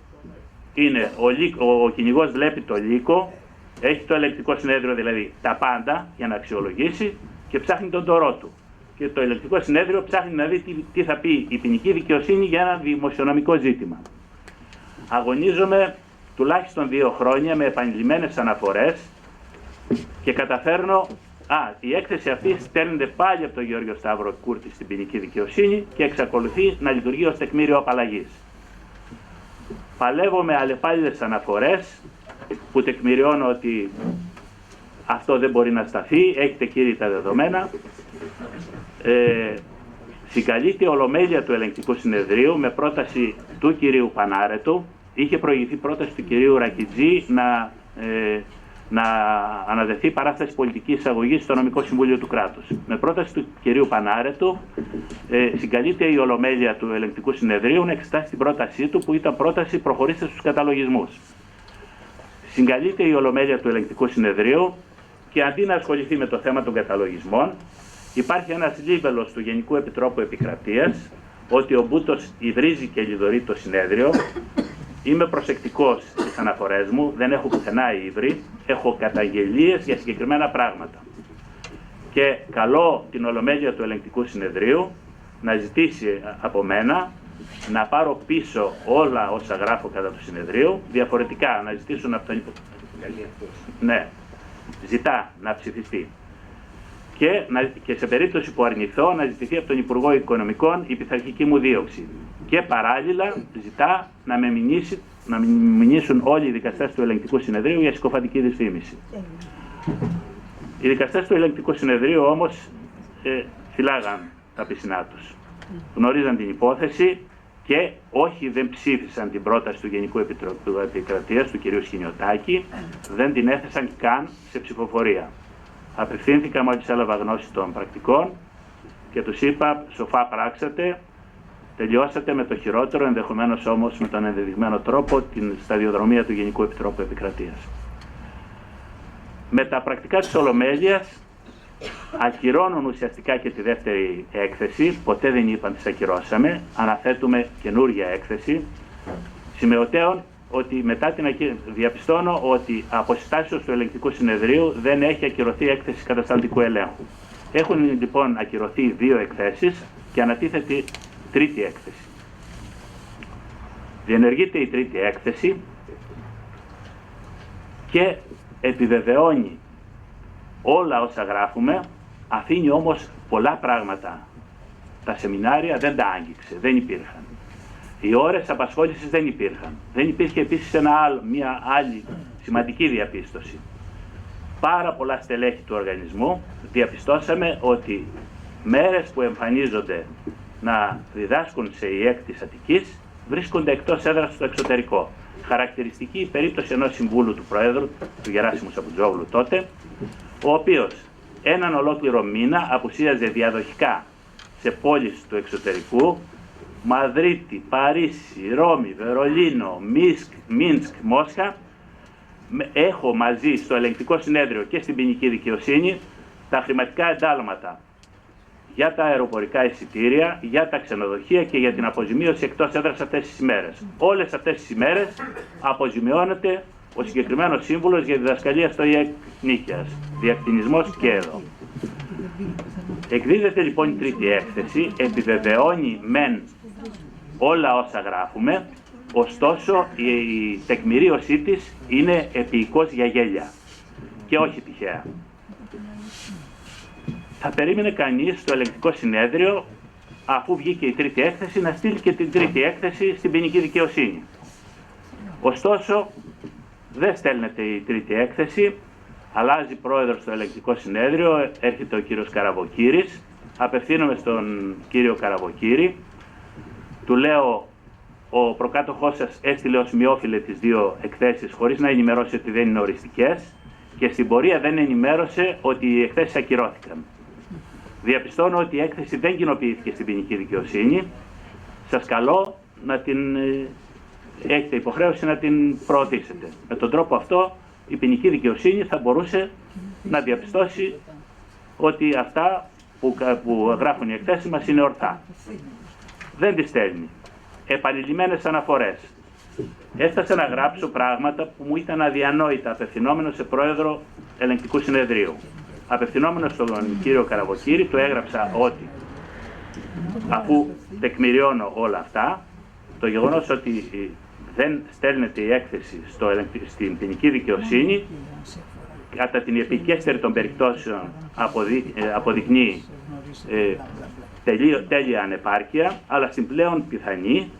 είναι ο κυνηγός βλέπει το λύκο, έχει το ελεγκτικό συνέδριο δηλαδή τα πάντα για να αξιολογήσει και ψάχνει τον τωρό του. Και το ελεγκτικό συνέδριο ψάχνει να δει τι θα πει η ποινική δικαιοσύνη για ένα δημοσιονομικό ζήτημα. Αγωνίζομαι τουλάχιστον 2 χρόνια με επανειλημμένες αναφορές και καταφέρνω. Η έκθεση αυτή στέλνεται πάλι από τον Γεώργιο Σταύρο Κούρτη στην ποινική δικαιοσύνη και εξακολουθεί να λειτουργεί ως τεκμήριο απαλλαγής. Παλεύω με αλλεπάλληλες αναφορές που τεκμηριώνω ότι αυτό δεν μπορεί να σταθεί, έχετε κύριοι τα δεδομένα. Συγκαλείται η ολομέλεια του ελεγκτικού συνεδρίου με πρόταση του κυρίου Πανάρετου. Είχε προηγηθεί πρόταση του κυρίου Ρακιτζή να να αναδεθεί παράσταση πολιτικής εισαγωγής στο Νομικό Συμβούλιο του Κράτους. Με πρόταση του κυρίου Πανάρετου, συγκαλείται η Ολομέλεια του Ελεγκτικού Συνεδρίου να εξετάσει την πρότασή του, που ήταν πρόταση προχωρήστε στους καταλογισμούς. Συγκαλείται η Ολομέλεια του Ελεγκτικού Συνεδρίου και αντί να ασχοληθεί με το θέμα των καταλογισμών, υπάρχει ένας λίβελος του Γενικού Επιτρόπου Επικρατείας ότι ο Μπούτος υβρίζει και λιδωρεί το συνέδριο. Είμαι προσεκτικός στις αναφορές μου, δεν έχω πουθενά ύβρι, έχω καταγγελίες για συγκεκριμένα πράγματα. Και καλώ την Ολομέλεια του Ελεγκτικού Συνεδρίου να ζητήσει από μένα να πάρω πίσω όλα όσα γράφω κατά του συνεδρίου, διαφορετικά να ζητήσουν από τον ναι, ζητά να ψηφιστεί. Και σε περίπτωση που αρνηθώ να ζητηθεί από τον Υπουργό Οικονομικών η πειθαρχική μου δίωξη. Και παράλληλα ζητά να με μηνύσουν όλοι οι δικαστές του Ελεγκτικού Συνεδρίου για συκοφαντική δυσφήμιση. Οι δικαστές του Ελεγκτικού Συνεδρίου όμως φυλάγαν τα πισινά τους. Γνωρίζαν την υπόθεση και όχι, δεν ψήφισαν την πρόταση του Γενικού Επιτρόπου Επικρατείας, του κ. Σχοινιωτάκη, δεν την έθεσαν καν σε ψηφοφορία. Απευθύνθηκα μόλις έλαβα γνώση των πρακτικών και τους είπα, σοφά πράξατε, τελειώσατε με το χειρότερο, ενδεχομένως όμως με τον ενδεδειγμένο τρόπο, την σταδιοδρομία του Γενικού Επιτρόπου Επικρατείας. Με τα πρακτικά της Ολομέλειας ακυρώνουν ουσιαστικά και τη δεύτερη έκθεση, ποτέ δεν είπαν τις ακυρώσαμε, αναθέτουμε καινούργια έκθεση, σημειωτέων ότι μετά την διαπιστώνω ότι από συστάσεις του Ελεγκτικού Συνεδρίου δεν έχει ακυρωθεί έκθεση κατασταλτικού ελέγχου. Έχουν λοιπόν ακυρωθεί 2 εκθέσεις και ανατίθεται τρίτη έκθεση. Διενεργείται η τρίτη έκθεση και επιβεβαιώνει όλα όσα γράφουμε, αφήνει όμως πολλά πράγματα. Τα σεμινάρια δεν τα άγγιξε, δεν υπήρχαν. Οι ώρες απασχόλησης δεν υπήρχαν. Δεν υπήρχε επίσης μια άλλη σημαντική διαπίστωση. Πάρα πολλά στελέχη του οργανισμού διαπιστώσαμε ότι μέρες που εμφανίζονται να διδάσκουν σε ΙΕΚ της Αττικής βρίσκονται εκτός έδρας στο εξωτερικό. Χαρακτηριστική η περίπτωση ενός συμβούλου του Προέδρου, του Γεράσιμου Σαπουτζόγλου τότε, ο οποίος έναν ολόκληρο μήνα απουσίαζε διαδοχικά σε πόλεις του εξωτερικού, Μαδρίτη, Παρίσι, Ρώμη, Βερολίνο, Μίνσκ, Μόσχα. Έχω μαζί στο Ελεγκτικό Συνέδριο και στην ποινική δικαιοσύνη τα χρηματικά εντάλματα για τα αεροπορικά εισιτήρια, για τα ξενοδοχεία και για την αποζημίωση εκτός έδρας αυτές τις ημέρες. Όλες αυτές τις ημέρες αποζημιώνεται ο συγκεκριμένος σύμβουλος για διδασκαλία στο ΙΕΚ Νίκαιας. Διακτηνισμός και εδώ. Εκδίδεται λοιπόν η τρίτη έκθεση, επιβεβαιώνει μεν όλα όσα γράφουμε, ωστόσο η τεκμηρίωσή της είναι επίοικος για γέλια και όχι τυχαία. Θα περίμενε κανείς στο Ελεγκτικό Συνέδριο, αφού βγήκε η τρίτη έκθεση, να στείλει και την τρίτη έκθεση στην ποινική δικαιοσύνη. Ωστόσο, δεν στέλνεται η τρίτη έκθεση, αλλάζει πρόεδρος στο Ελεγκτικό Συνέδριο, έρχεται ο κύριος Καραβοκύρης, απευθύνομαι στον κύριο Καραβοκύρη, του λέω, ο προκάτοχός σας έστειλε ως μειόφιλε τις 2 εκθέσεις χωρίς να ενημερώσει ότι δεν είναι οριστικές και στην πορεία δεν ενημέρωσε ότι οι εκθέσεις ακυρώθηκαν. Διαπιστώνω ότι η έκθεση δεν κοινοποιήθηκε στην ποινική δικαιοσύνη. Σας καλώ να την έχετε υποχρέωση να την προωθήσετε. Με τον τρόπο αυτό η ποινική δικαιοσύνη θα μπορούσε να διαπιστώσει ότι αυτά που γράφουν οι εκθέσεις μας είναι ορθά. Δεν τη στέλνει. Επανειλημμένες αναφορές. Έφτασα να γράψω πράγματα που μου ήταν αδιανόητα απευθυνόμενο σε πρόεδρο Ελεγκτικού Συνεδρίου. Απευθυνόμενο στον κύριο Καραβοκύρη, του έγραψα ότι αφού τεκμηριώνω όλα αυτά, το γεγονός ότι δεν στέλνεται η έκθεση στην ποινική δικαιοσύνη κατά την επικέστερη των περιπτώσεων αποδεικνύει τέλεια ανεπάρκεια, αλλά στην πλέον πιθανή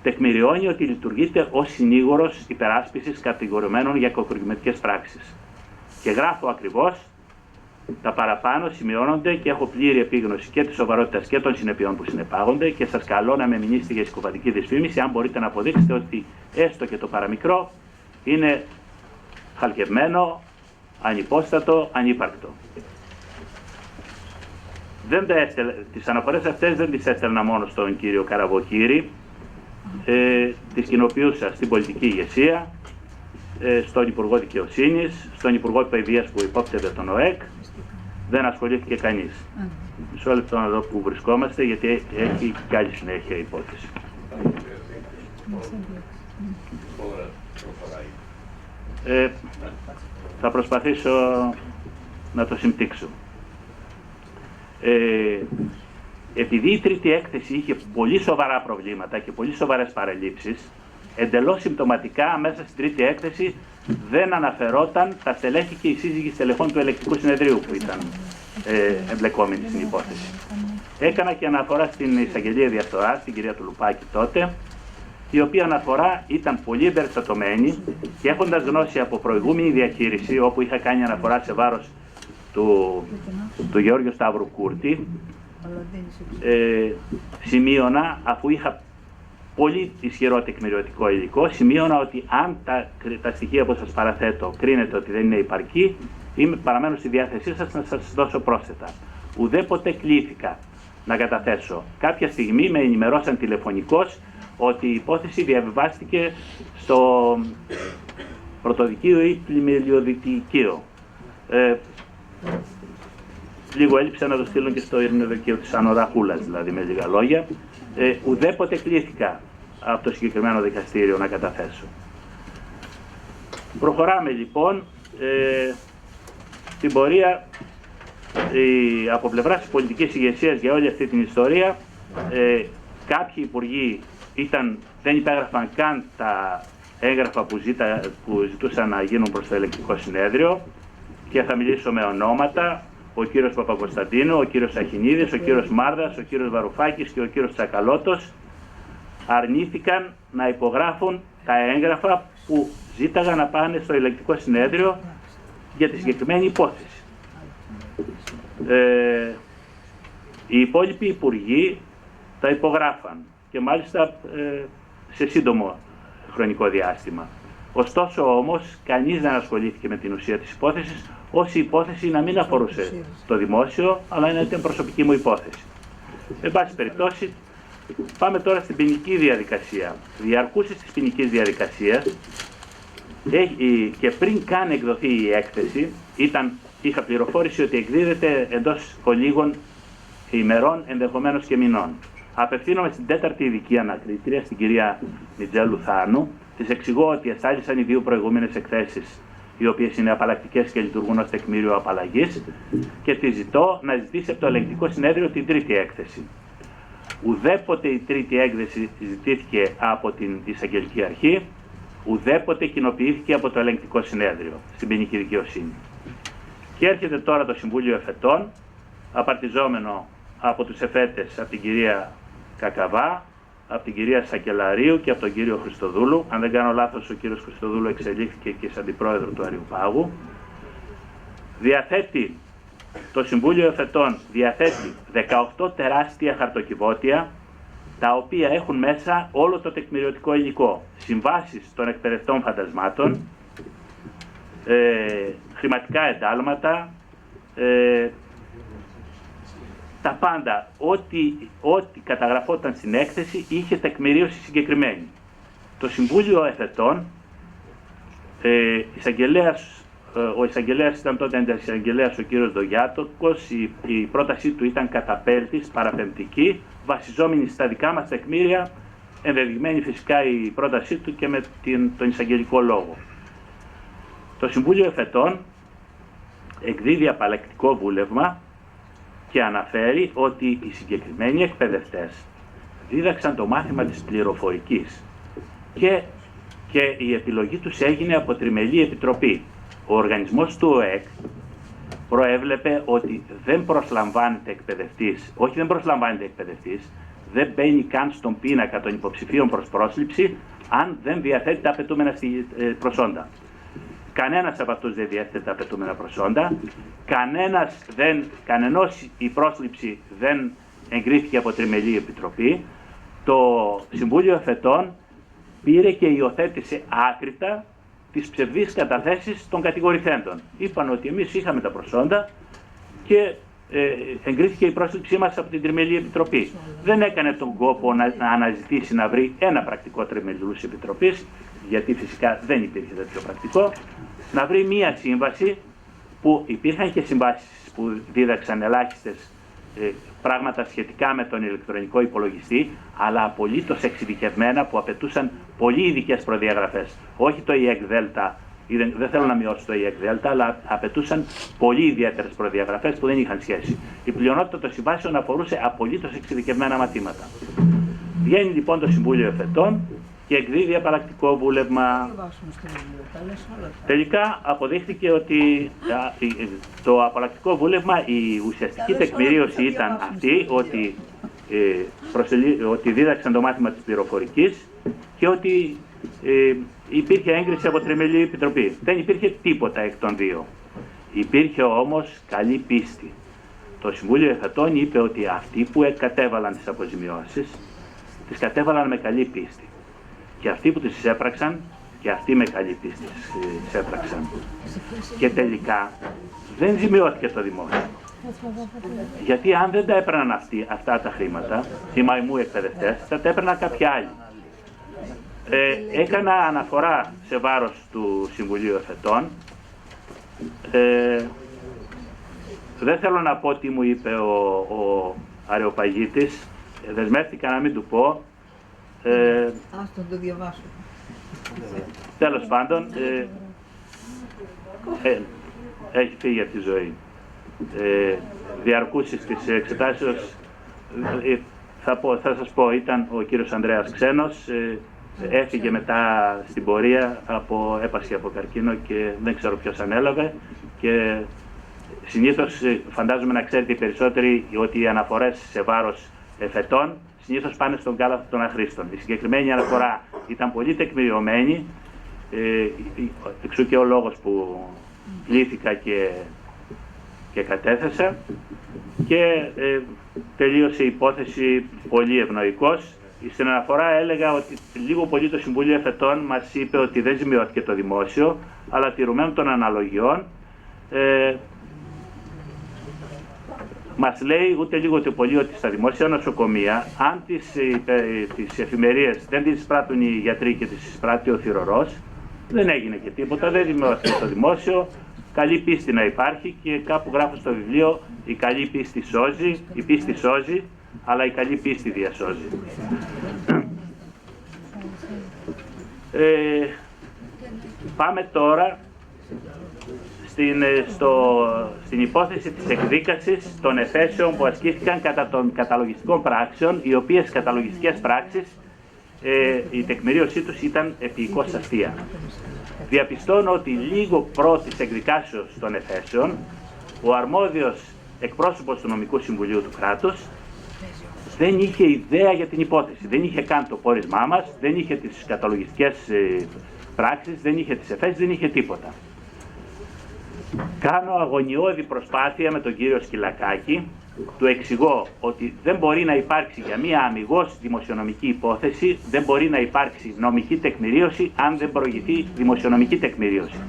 τεκμηριώνει ότι λειτουργείται ως συνήγορος υπεράσπισης κατηγορουμένων για κακουργηματικές πράξεις. Και γράφω ακριβώς, τα παραπάνω σημειώνονται και έχω πλήρη επίγνωση και της σοβαρότητας και των συνεπειών που συνεπάγονται και σας καλώ να με μηνύσετε για συκοφαντική δυσφήμιση αν μπορείτε να αποδείξετε ότι έστω και το παραμικρό είναι χαλκευμένο, ανυπόστατο, ανύπαρκτο. Τις αναφορές αυτές δεν τις έστελνα μόνο στον κύριο Καραβοκύρη, τις κοινοποιούσα στην πολιτική ηγεσία, στον Υπουργό Δικαιοσύνης, στον Υπουργό Παιδείας που υπόψευε τον ΟΕΚ. Δεν ασχολήθηκε κανείς. Μισό λεπτό να δω που βρισκόμαστε, γιατί έχει κι άλλη συνέχεια η υπόθεση. Θα προσπαθήσω να το συμπτύξω. Επειδή η τρίτη έκθεση είχε πολύ σοβαρά προβλήματα και πολύ σοβαρές παραλήψεις, εντελώς συμπτωματικά μέσα στην τρίτη έκθεση δεν αναφερόταν τα στελέχη και οι σύζυγοι στελεχών του Ελεκτικού Συνεδρίου που ήταν εμπλεκόμενοι στην υπόθεση. Έκανα και αναφορά στην εισαγγελία διαφθοράς, την κυρία Τουλουπάκη τότε, η οποία αναφορά ήταν πολύ εμπεριστατωμένη και έχοντας γνώση από προηγούμενη διαχείριση, όπου είχα κάνει αναφορά σε βάρος του Γεώργιου Σταύρου Κούρτη, σημείωνα, αφού είχα πολύ ισχυρό τεκμηριωτικό υλικό, σημείωνα ότι αν τα στοιχεία που σας παραθέτω κρίνετε ότι δεν είναι υπαρκή, παραμένω στη διάθεσή σας να σας δώσω πρόσθετα. Ουδέποτε κλήθηκα να καταθέσω. Κάποια στιγμή με ενημερώσαν τηλεφωνικώς ότι η υπόθεση διαβιβάστηκε στο πρωτοδικείο ή πλημμυριοδικείο. Λίγο έλειψε να το στείλουν και στο ειρηνοδικείο της Ανοραχούλας, δηλαδή με λίγα λόγια. Ουδέποτε κλήθηκα από το συγκεκριμένο δικαστήριο να καταθέσω. Προχωράμε λοιπόν στην πορεία από πλευράς της πολιτικής ηγεσίας για όλη αυτή την ιστορία. Κάποιοι υπουργοί δεν υπέγραφαν καν τα έγγραφα που ζητούσαν να γίνουν προς το Ελεκτικό Συνέδριο, και θα μιλήσω με ονόματα: ο κύριος Παπακοσταντίνου, ο κύριος Αχινίδης, ο κύριος Μάρδας, ο κύριος Βαρουφάκης και ο κύριος Τσακαλώτος αρνήθηκαν να υπογράφουν τα έγγραφα που ζήταγαν να πάνε στο Ελεκτικό Συνέδριο για τη συγκεκριμένη υπόθεση. Οι υπόλοιποι υπουργοί τα υπογράφαν και μάλιστα σε σύντομο χρονικό διάστημα. Ωστόσο όμως κανείς δεν ασχολήθηκε με την ουσία της υπόθεσης, ως η υπόθεση να μην αφορούσε το δημόσιο, αλλά να ήταν προσωπική μου υπόθεση. Εν πάση περιπτώσει, πάμε τώρα στην ποινική διαδικασία. Διαρκούσης της ποινικής διαδικασίας και πριν καν εκδοθεί η έκθεση, είχα πληροφόρηση ότι εκδίδεται εντός ολίγων ημερών, ενδεχομένως και μηνών. Απευθύνομαι στην τέταρτη ειδική ανακρίτρια, στην κυρία Μιτζέλου Θάνου. Της εξηγώ ότι εστάλησαν οι δύο προηγούμενες εκθέσεις, οι οποίες είναι απαλλακτικές και λειτουργούν ως τεκμήριο απαλλαγής, και τη ζητώ να ζητήσει από το Ελεγκτικό Συνέδριο την τρίτη έκθεση. Ουδέποτε η τρίτη έκθεση ζητήθηκε από την Εισαγγελική Αρχή, ουδέποτε κοινοποιήθηκε από το Ελεγκτικό Συνέδριο στην ποινική δικαιοσύνη. Και έρχεται τώρα το Συμβούλιο Εφετών, απαρτιζόμενο από τους εφέτες, από την κυρία Κακαβά, από την κυρία Σακελαρίου και από τον κύριο Χριστοδούλου. Αν δεν κάνω λάθος, ο κύριος Χριστοδούλου εξελίχθηκε και σαν αντιπρόεδρο του Αριουπάγου. Το Συμβούλιο Εφετών διαθέτει 18 τεράστια χαρτοκιβώτια, τα οποία έχουν μέσα όλο το τεκμηριωτικό υλικό. Συμβάσεις των εκπαιδευτών φαντασμάτων, χρηματικά εντάλματα, τα πάντα, ό,τι καταγραφόταν στην έκθεση είχε τεκμηρίωση συγκεκριμένη. Το Συμβούλιο Εφετών, ο εισαγγελέας ήταν τότε εισαγγελέας ο κύριος Ντογιάτοκος, η πρότασή του ήταν καταπέλτης, παραπεμπτική, βασιζόμενη στα δικά μας τεκμήρια, ενδεδειγμένη φυσικά η πρότασή του και με τον εισαγγελικό λόγο. Το Συμβούλιο Εφετών εκδίδει απαλλακτικό βούλευμα και αναφέρει ότι οι συγκεκριμένοι εκπαιδευτές δίδαξαν το μάθημα της πληροφορικής και η επιλογή τους έγινε από τριμελή επιτροπή. Ο οργανισμός του ΟΕΚ προέβλεπε ότι δεν προσλαμβάνεται εκπαιδευτής, δεν μπαίνει καν στον πίνακα των υποψηφίων προς πρόσληψη αν δεν διαθέτει τα απαιτούμενα προσόντα. Κανένας από αυτούς δεν διέθετε τα απαιτούμενα προσόντα, κανενός η πρόσληψη δεν εγκρίθηκε από τριμελή επιτροπή. Το Συμβούλιο Εφετών πήρε και υιοθέτησε άκριτα τις ψευδείς καταθέσεις των κατηγορηθέντων. Είπαν ότι εμείς είχαμε τα προσόντα και εγκρίθηκε η πρόσληψή μας από την Τριμελή Επιτροπή. Δεν έκανε τον κόπο να αναζητήσει να βρει ένα πρακτικό Τριμελούς Επιτροπής, γιατί φυσικά δεν υπήρχε τέτοιο πρακτικό, να βρει μία σύμβαση που υπήρχαν και συμβάσεις που δίδαξαν ελάχιστες πράγματα σχετικά με τον ηλεκτρονικό υπολογιστή, αλλά απολύτως εξειδικευμένα που απαιτούσαν πολύ ειδικές προδιαγραφές. Όχι το ΙΕΚ ΔΕΛΤΑ, δεν θέλω να μειώσω το ΙΕΚ ΔΕΛΤΑ, αλλά απαιτούσαν πολύ ιδιαίτερες προδιαγραφές που δεν είχαν σχέση. Η πλειονότητα των συμβάσεων αφορούσε απολύτως εξειδικευμένα μαθήματα. Βγαίνει λοιπόν το Συμβούλιο Εφετών και εκδίδει απαλλακτικό βούλευμα. Τελικά αποδείχθηκε ότι το απαλλακτικό βούλευμα, η ουσιαστική τεκμηρίωση ήταν αυτή ότι δίδαξαν το μάθημα της πληροφορικής και ότι υπήρχε έγκριση από Τριμελή Επιτροπή. Δεν υπήρχε τίποτα εκ των δύο. Υπήρχε όμως καλή πίστη. Το Συμβούλιο Εφετών είπε ότι αυτοί που κατέβαλαν τις αποζημιώσεις τις κατέβαλαν με καλή πίστη. Και αυτοί που τις έπραξαν, και αυτοί με καλή πίστη τις έπραξαν. Και τελικά δεν ζημιώθηκε το δημόσιο. Γιατί αν δεν τα έπαιρναν αυτά τα χρήματα, οι μαϊμού εκπαιδευτές, θα τα έπαιρναν κάποιοι άλλοι. Έκανα αναφορά σε βάρος του Συμβουλίου Εφετών. Δεν θέλω να πω τι μου είπε ο Αρεοπαγίτης, δεσμεύτηκα να μην του πω. Ας το διαβάσω. Τέλος πάντων, έχει φύγει από τη ζωή. Διαρκούσεις της εξετάσεως, θα σας πω, ήταν ο κύριος Ανδρέας Ξένος, έφυγε μετά στην πορεία, έπασχε από καρκίνο και δεν ξέρω ποιος ανέλαβε. Και συνήθως φαντάζομαι να ξέρετε οι περισσότεροι ότι οι αναφορές σε βάρος Εφετών συνήθως πάνε στον κάλαθο των αχρήστων. Η συγκεκριμένη αναφορά ήταν πολύ τεκμηριωμένη, εξού και ο λόγος που πλήθηκα και κατέθεσα, και τελείωσε η υπόθεση πολύ ευνοϊκώς. Στην αναφορά έλεγα ότι λίγο πολύ το Συμβούλιο Εφετών μας είπε ότι δεν ζημιώθηκε το δημόσιο, αλλά τηρουμένων των αναλογιών μας λέει ούτε λίγο ούτε πολύ ότι στα δημόσια νοσοκομεία, αν τις εφημερίες δεν τις πράττουν οι γιατροί και τις πράττει ο θυρωρός, δεν έγινε και τίποτα, δεν δημιουργήθηκε το δημόσιο. Καλή πίστη να υπάρχει, και κάπου γράφω στο βιβλίο, η καλή πίστη σώζει, η πίστη σώζει, αλλά η καλή πίστη διασώζει. Πάμε τώρα στην υπόθεση της εκδίκασης των εφέσεων που ασκήθηκαν κατά των καταλογιστικών πράξεων, οι οποίες καταλογιστικές πράξεις η τεκμηρίωσή τους ήταν επίοικος αστεία. Διαπιστώνω ότι λίγο πρώτης εκδικάσεως των εφέσεων, ο αρμόδιος εκπρόσωπος του Νομικού Συμβουλίου του κράτους δεν είχε ιδέα για την υπόθεση, δεν είχε καν το πόρισμά μας, δεν είχε τις καταλογιστικές πράξεις, δεν είχε τις εφέσεις, δεν είχε τίποτα. Κάνω αγωνιώδη προσπάθεια με τον κύριο Σκυλακάκη, του εξηγώ ότι δεν μπορεί να υπάρξει για μία αμιγώς δημοσιονομική υπόθεση, δεν μπορεί να υπάρξει νομική τεκμηρίωση αν δεν προηγηθεί δημοσιονομική τεκμηρίωση.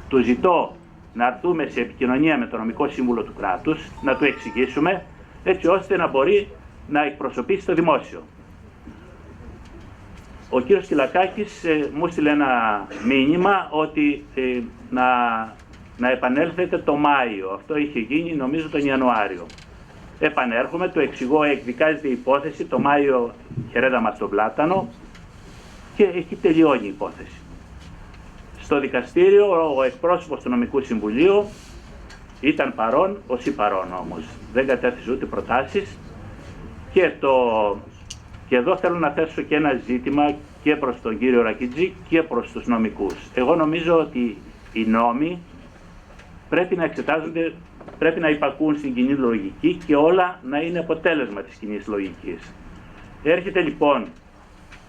Του ζητώ να έρθουμε σε επικοινωνία με το Νομικό Σύμβουλο του κράτους, να του εξηγήσουμε, έτσι ώστε να μπορεί να εκπροσωπήσει το δημόσιο. Ο κύριος Σκυλακάκης μου στείλε ένα μήνυμα ότι να επανέλθετε το Μάιο. Αυτό είχε γίνει νομίζω τον Ιανουάριο. Επανέρχομαι, του εξηγώ, εκδικάζεται η υπόθεση, το Μάιο χαιρέταμα στον Πλάτανο, και εκεί τελειώνει η υπόθεση. Στο δικαστήριο ο εκπρόσωπος του Νομικού Συμβουλίου ήταν παρόν, ως παρόν όμως. Δεν κατέθεσε ούτε προτάσεις, και εδώ θέλω να θέσω και ένα ζήτημα και προς τον κύριο Ρακιτζή και προς τους νομικούς. Εγώ νομίζω ότι οι νόμοι πρέπει να εξετάζονται, πρέπει να υπακούν στην κοινή λογική και όλα να είναι αποτέλεσμα της κοινής λογικής. Έρχεται λοιπόν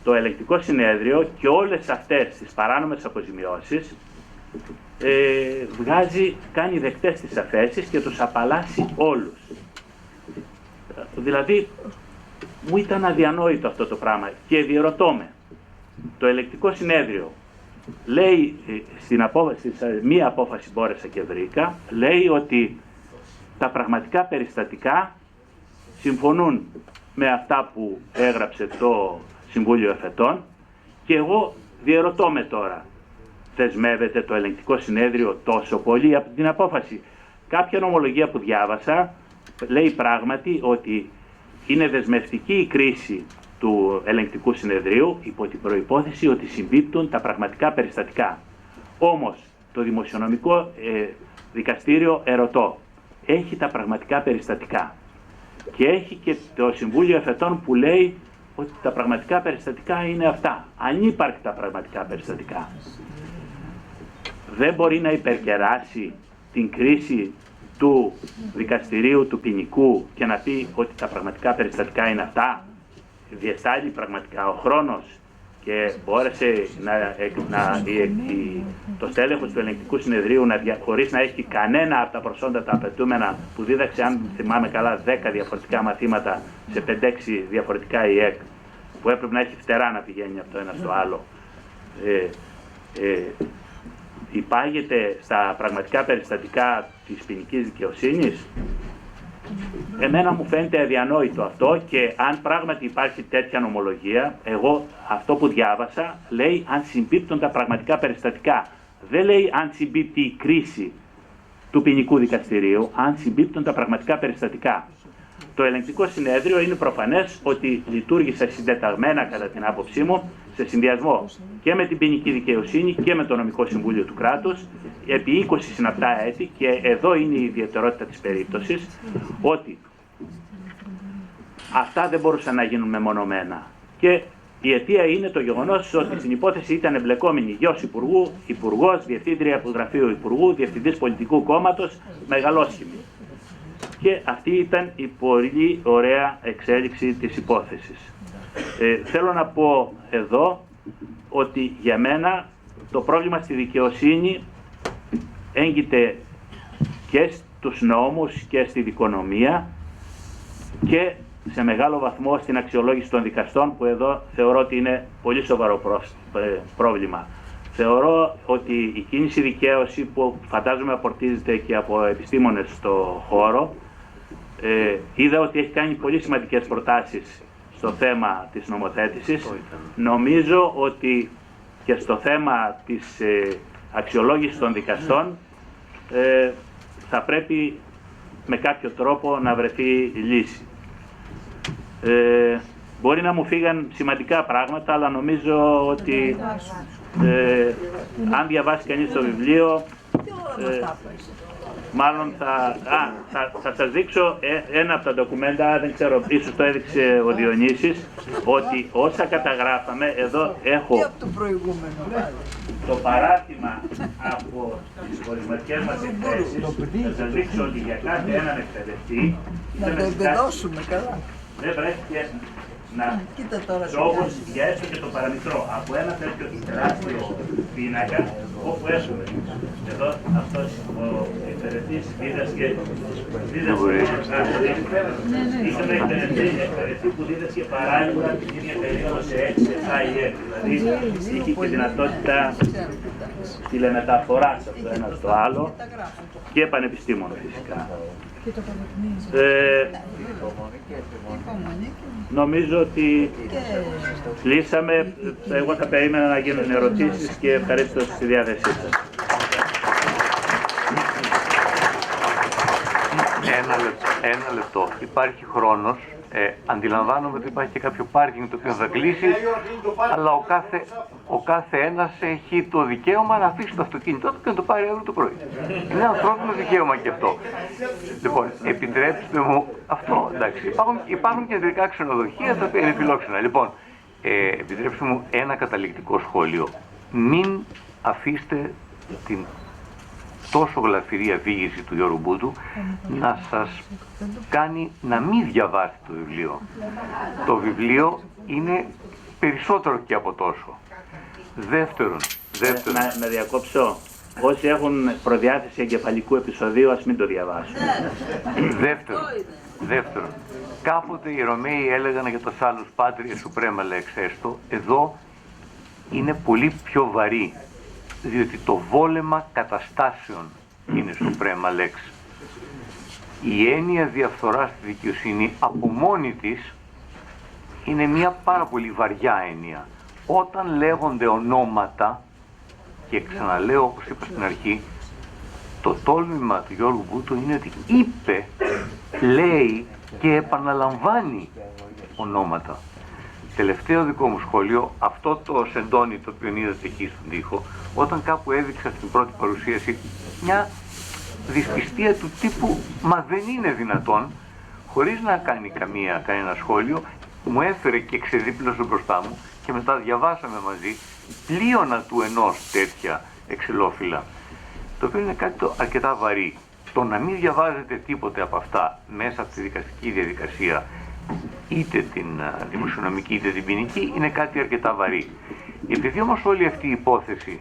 το ελεγκτικό συνέδριο και όλες αυτές τις παράνομες αποζημιώσεις κάνει δεκτές τις αφέσεις και τους απαλλάσσει όλους. Δηλαδή, μου ήταν αδιανόητο αυτό το πράγμα και διερωτώ με, το ελεγκτικό συνέδριο λέει σε μία απόφαση μπόρεσα και βρήκα, λέει ότι τα πραγματικά περιστατικά συμφωνούν με αυτά που έγραψε το Συμβούλιο Εφετών και εγώ διερωτώ με τώρα, δεσμεύεται το ελεγκτικό συνέδριο τόσο πολύ από την απόφαση? Κάποια νομολογία που διάβασα λέει πράγματι ότι είναι δεσμευτική η κρίση του ελεγκτικού συνεδρίου υπό την προϋπόθεση ότι συμπίπτουν τα πραγματικά περιστατικά. Όμως το δημοσιονομικό δικαστήριο, ερωτώ, έχει τα πραγματικά περιστατικά και έχει και το Συμβούλιο Εφετών που λέει ότι τα πραγματικά περιστατικά είναι αυτά. Ανύπαρκτα πραγματικά περιστατικά. Δεν μπορεί να υπερκεράσει την κρίση του δικαστηρίου του ποινικού και να πει ότι τα πραγματικά περιστατικά είναι αυτά? Διεστάλλει πραγματικά ο χρόνος και μπόρεσε το στέλεχος του ελεγκτικού συνεδρίου χωρίς να έχει κανένα από τα προσόντα τα απαιτούμενα που δίδαξε, αν θυμάμαι καλά, 10 διαφορετικά μαθήματα σε 5-6 διαφορετικά ΙΕΚ, που έπρεπε να έχει φτερά να πηγαίνει από το ένα στο άλλο, υπάγεται στα πραγματικά περιστατικά της ποινικής δικαιοσύνης? Εμένα μου φαίνεται αδιανόητο αυτό και αν πράγματι υπάρχει τέτοια νομολογία, εγώ αυτό που διάβασα λέει αν συμπίπτουν τα πραγματικά περιστατικά. Δεν λέει αν συμπίπτει η κρίση του ποινικού δικαστηρίου, αν συμπίπτουν τα πραγματικά περιστατικά. Το ελεγκτικό συνέδριο είναι προφανές ότι λειτουργήσε συντεταγμένα κατά την άποψή μου σε συνδυασμό και με την ποινική δικαιοσύνη και με το νομικό συμβούλιο του κράτους επί 20 συναπτά έτη, και εδώ είναι η ιδιαιτερότητα της περίπτωσης, ότι αυτά δεν μπορούσαν να γίνουν μεμονωμένα. Και η αιτία είναι το γεγονός ότι στην υπόθεση ήταν εμπλεκόμενοι γιος Υπουργού, Υπουργός, Διευθύντρια του Γραφείου Υπουργού, Διευθυντής Πολιτικού Κόμματος, μεγαλόσχημη. Και αυτή ήταν η πολύ ωραία εξέλιξη της υπόθεσης. Θέλω να πω εδώ ότι για μένα το πρόβλημα στη δικαιοσύνη έγκυται και στους νόμους και στη δικονομία και σε μεγάλο βαθμό στην αξιολόγηση των δικαστών, που εδώ θεωρώ ότι είναι πολύ σοβαρό πρόβλημα. Θεωρώ ότι η κίνηση δικαίωση, που φαντάζομαι απορτίζεται και από επιστήμονες στο χώρο, είδα ότι έχει κάνει πολύ σημαντικές προτάσεις στο θέμα της νομοθέτησης. Νομίζω ότι και στο θέμα της αξιολόγησης των δικαστών θα πρέπει με κάποιο τρόπο να βρεθεί λύση. Μπορεί να μου φύγαν σημαντικά πράγματα, αλλά νομίζω ότι αν διαβάσει κανείς το βιβλίο, μάλλον θα σας δείξω ένα από τα ντοκουμέντα, δεν ξέρω, ίσως το έδειξε ο Διονύσης, ότι όσα καταγράφαμε, εδώ έχω το παράρτημα από τις χωρισματικές μας εκθέσεις. Θα σας δείξω ότι για κάθε έναν εκπαιδευτή να το εμπεδώσουμε καλά. δεν βρέθηκε όπως για έστω και το παραμικρό από ένα τέτοιο τεράστιο πίνακα, όπου έχουμε εδώ αυτός ο εκπαιδευτής δίδασκε ήταν εκπαιδευτή που δίδασκε παράλληλα την ίδια περίοδο σε 6-7 ΙΕΚ, δηλαδή είχε και δυνατότητα τηλεμεταφοράς από το ένα στο άλλο και πανεπιστήμονο φυσικά. Νομίζω ότι κλείσαμε. Εγώ θα περίμενα να γίνουν ερωτήσεις και ευχαριστώ στη διάθεσή σας. Ένα λεπτό. Υπάρχει χρόνος. Αντιλαμβάνομαι ότι υπάρχει και κάποιο πάρκινγκ το οποίο θα κλείσει, αλλά ο κάθε ένας έχει το δικαίωμα να αφήσει το αυτοκίνητό του και να το πάρει αύριο το πρωί. Είναι ανθρώπινο δικαίωμα και αυτό. Λοιπόν, επιτρέψτε μου αυτό. Εντάξει, υπάρχουν κεντρικά ξενοδοχεία τα οποία είναι φιλόξενα. Λοιπόν, επιτρέψτε μου ένα καταληκτικό σχόλιο. Μην αφήστε την τόσο γλαφυρή αφήγηση του Γιώργου Μπούτου να σας κάνει να μην διαβάσετε το βιβλίο. Το βιβλίο είναι περισσότερο και από τόσο. Δεύτερον. Να διακόψω. Όσοι έχουν προδιάθεση εγκεφαλικού επεισοδίου, ας μην το διαβάσουν. Δεύτερον. Κάποτε οι Ρωμαίοι έλεγαν για το Σάλους Πάτρια Σουπρέμα Λεξέστο. Εδώ είναι πολύ πιο βαρύ διότι το βόλεμα καταστάσεων είναι suprema lex. Η έννοια διαφθορά στη δικαιοσύνη από μόνη της είναι μια πάρα πολύ βαριά έννοια. Όταν λέγονται ονόματα, και ξαναλέω όπως είπα στην αρχή, το τόλμημα του Γιώργου Μπούτου είναι ότι είπε, λέει και επαναλαμβάνει ονόματα. Τελευταίο δικό μου σχόλιο, αυτό το σεντόνι το οποίο είδατε εκεί στον τοίχο, όταν κάπου έδειξα στην πρώτη παρουσίαση μια δυσπιστία του τύπου «Μα δεν είναι δυνατόν», χωρίς να κάνει κανένα σχόλιο, μου έφερε και ξεδίπλωσε μπροστά μου και μετά διαβάσαμε μαζί πλείονα του ενός τέτοια εξελόφυλλα, το οποίο είναι κάτι το αρκετά βαρύ. Το να μην διαβάζετε τίποτε από αυτά μέσα από τη δικαστική διαδικασία, είτε την δημοσιονομική είτε την ποινική, είναι κάτι αρκετά βαρύ. Επειδή όμως όλη αυτή η υπόθεση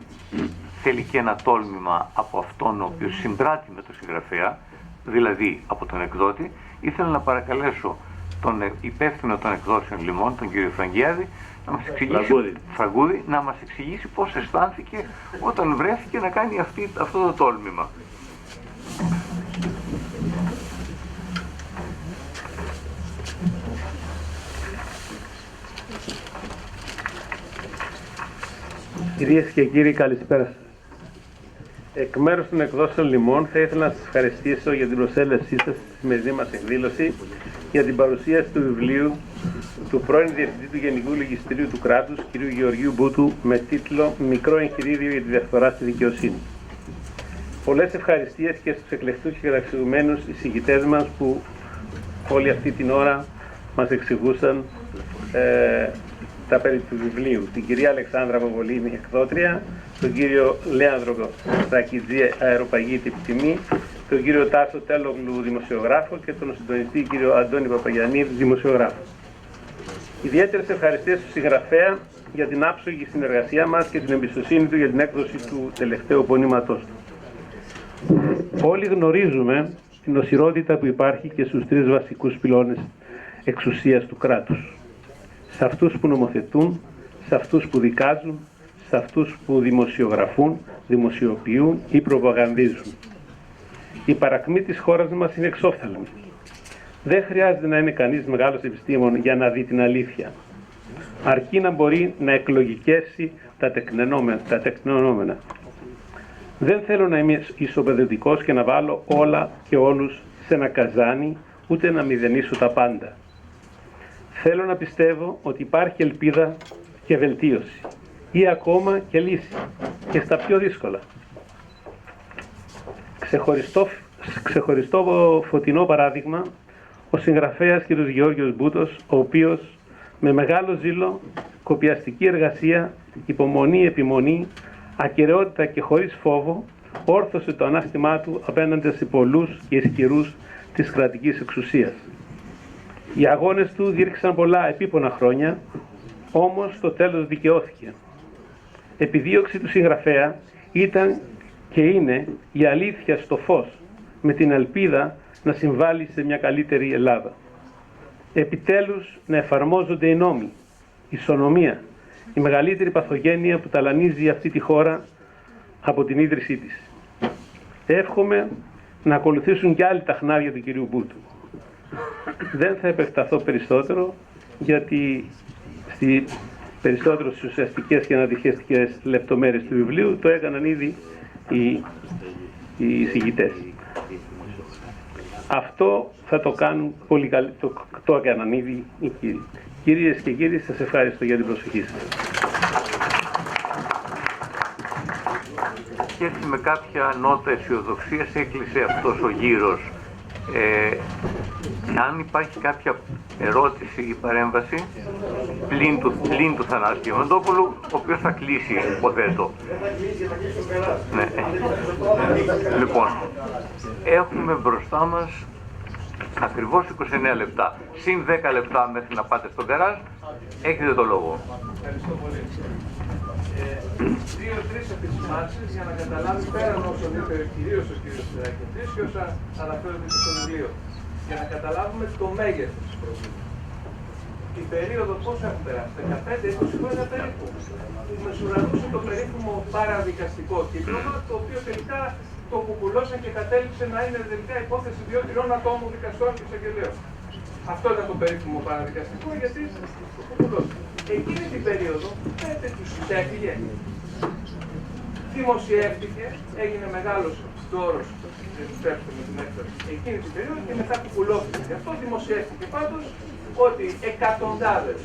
θέλει και ένα τόλμημα από αυτόν ο οποίος συμπράττει με τον συγγραφέα, δηλαδή από τον εκδότη, ήθελα να παρακαλέσω τον υπεύθυνο των εκδόσεων Λιμών, τον κύριο Φραγκιάδη, να μας εξηγήσει, Φραγκούδη, να μας εξηγήσει πώς αισθάνθηκε όταν βρέθηκε να κάνει αυτό το τόλμημα. Κυρίες και κύριοι, καλησπέρα σας. Εκ μέρους των εκδόσεων Λιμών θα ήθελα να σας ευχαριστήσω για την προσέλευσή σας στη σημερινή μας εκδήλωση για την παρουσίαση του βιβλίου του πρώην Διευθυντή του Γενικού Λογιστηρίου του Κράτους, κ. Γεωργίου Μπούτου, με τίτλο «Μικρό εγχειρίδιο για τη διαφθορά στη δικαιοσύνη». Πολλές ευχαριστίες και στους εκλεκτούς και καταξιωμένους εισηγητές μας που όλη αυτή την ώρα μας εξηγούσαν τα περί του βιβλίου. Την κυρία Αλεξάνδρα Βοβολίνη, εκδότρια, τον κύριο Λέανδρο Ρακιτζή, αεροπαγίτη τιμή, τον κύριο Τάσο Τέλογλου, δημοσιογράφο, και τον συντονιστή κύριο Αντώνη Παπαγιαννίδη, δημοσιογράφο. Ιδιαίτερες ευχαριστίες στον συγγραφέα για την άψογη συνεργασία μας και την εμπιστοσύνη του για την έκδοση του τελευταίου πονήματός του. Όλοι γνωρίζουμε την οσιρότητα που υπάρχει και στους τρεις βασικούς πυλώνες εξουσίας του κράτους. Σε αυτούς που νομοθετούν, σε αυτούς που δικάζουν, σε αυτούς που δημοσιογραφούν, δημοσιοποιούν ή προπαγανδίζουν. Η παρακμή της χώρας μας είναι εξόφθαλμη. Δεν χρειάζεται να είναι κανείς μεγάλος επιστήμον για να δει την αλήθεια. Αρκεί να μπορεί να εκλογικεύσει τα τεκνενόμενα. Δεν θέλω να είμαι ισοπεδωτικός και να βάλω όλα και όλους σε ένα καζάνι, ούτε να μηδενίσω τα πάντα. Θέλω να πιστεύω ότι υπάρχει ελπίδα και βελτίωση ή ακόμα και λύση και στα πιο δύσκολα. Ξεχωριστό φωτεινό παράδειγμα, ο συγγραφέας κ. Γεώργιος Μπούτος, ο οποίος με μεγάλο ζήλο, κοπιαστική εργασία, υπομονή, επιμονή, ακεραιότητα και χωρίς φόβο, όρθωσε το ανάστημά του απέναντι σε πολλούς και ισχυρούς της κρατικής εξουσίας. Οι αγώνες του διήρξαν πολλά επίπονα χρόνια, όμως στο τέλος δικαιώθηκε. Επιδίωξη του συγγραφέα ήταν και είναι η αλήθεια στο φως, με την ελπίδα να συμβάλλει σε μια καλύτερη Ελλάδα. Επιτέλους να εφαρμόζονται οι νόμοι, η ισονομία, η μεγαλύτερη παθογένεια που ταλανίζει αυτή τη χώρα από την ίδρυσή της. Εύχομαι να ακολουθήσουν και άλλοι τα χνάρια του κυρίου Μπούτου. Δεν θα επεκταθώ περισσότερο, γιατί περισσότερο στις ουσιαστικές και αναδειχέστικες λεπτομέρειες του βιβλίου το έκαναν ήδη οι εισηγητές. Αυτό θα το κάνουν πολύ καλύτερα, το έκαναν ήδη οι κύριοι. Κυρίες και κύριοι, σας ευχαριστώ για την προσοχή σας. Και έτσι με κάποια νότα αισιοδοξίας έκλεισε αυτός ο γύρος. Αν υπάρχει κάποια ερώτηση ή παρέμβαση, πλην του Θανάση Διαμαντόπουλου, ο οποίος θα κλείσει, υποθέτω. Ναι. Λοιπόν, έχουμε μπροστά μας ακριβώς 29 λεπτά. Συν 10 λεπτά μέχρι να πάτε στο γκαράζ, έχετε το λόγο. Ευχαριστώ πολύ. Δύο-τρεις επισημάνσεις για να καταλάβει πέραν όσων είπε κυρίως ο κ. Ρακιτζής και όσα αναφέρονται και στο βιβλίο, για να καταλάβουμε το μέγεθος του προβλήματος. την περίοδο πώς έχουν περάσει, 15-20 χρόνια περίπου, που μεσουρανούσε το περίφημο παραδικαστικό δίπλωμα, το οποίο τελικά το κουκουλώσαν και κατέληξε να είναι τελικά υπόθεση 2-3 ατόμων δικαστών και εισαγγελέων. Αυτό ήταν το περίφημο παραδικαστικό, γιατί το κουκουλώσαν. Εκείνη την περίοδο, τους έφυγε, δημοσιεύτηκε, έγινε μεγάλος δώρος, επιτρέψτε με την έκφραση, εκείνη την περίοδο και μετά κουκουλώθηκε. Γι' αυτό δημοσιεύτηκε πάντως ότι εκατοντάδες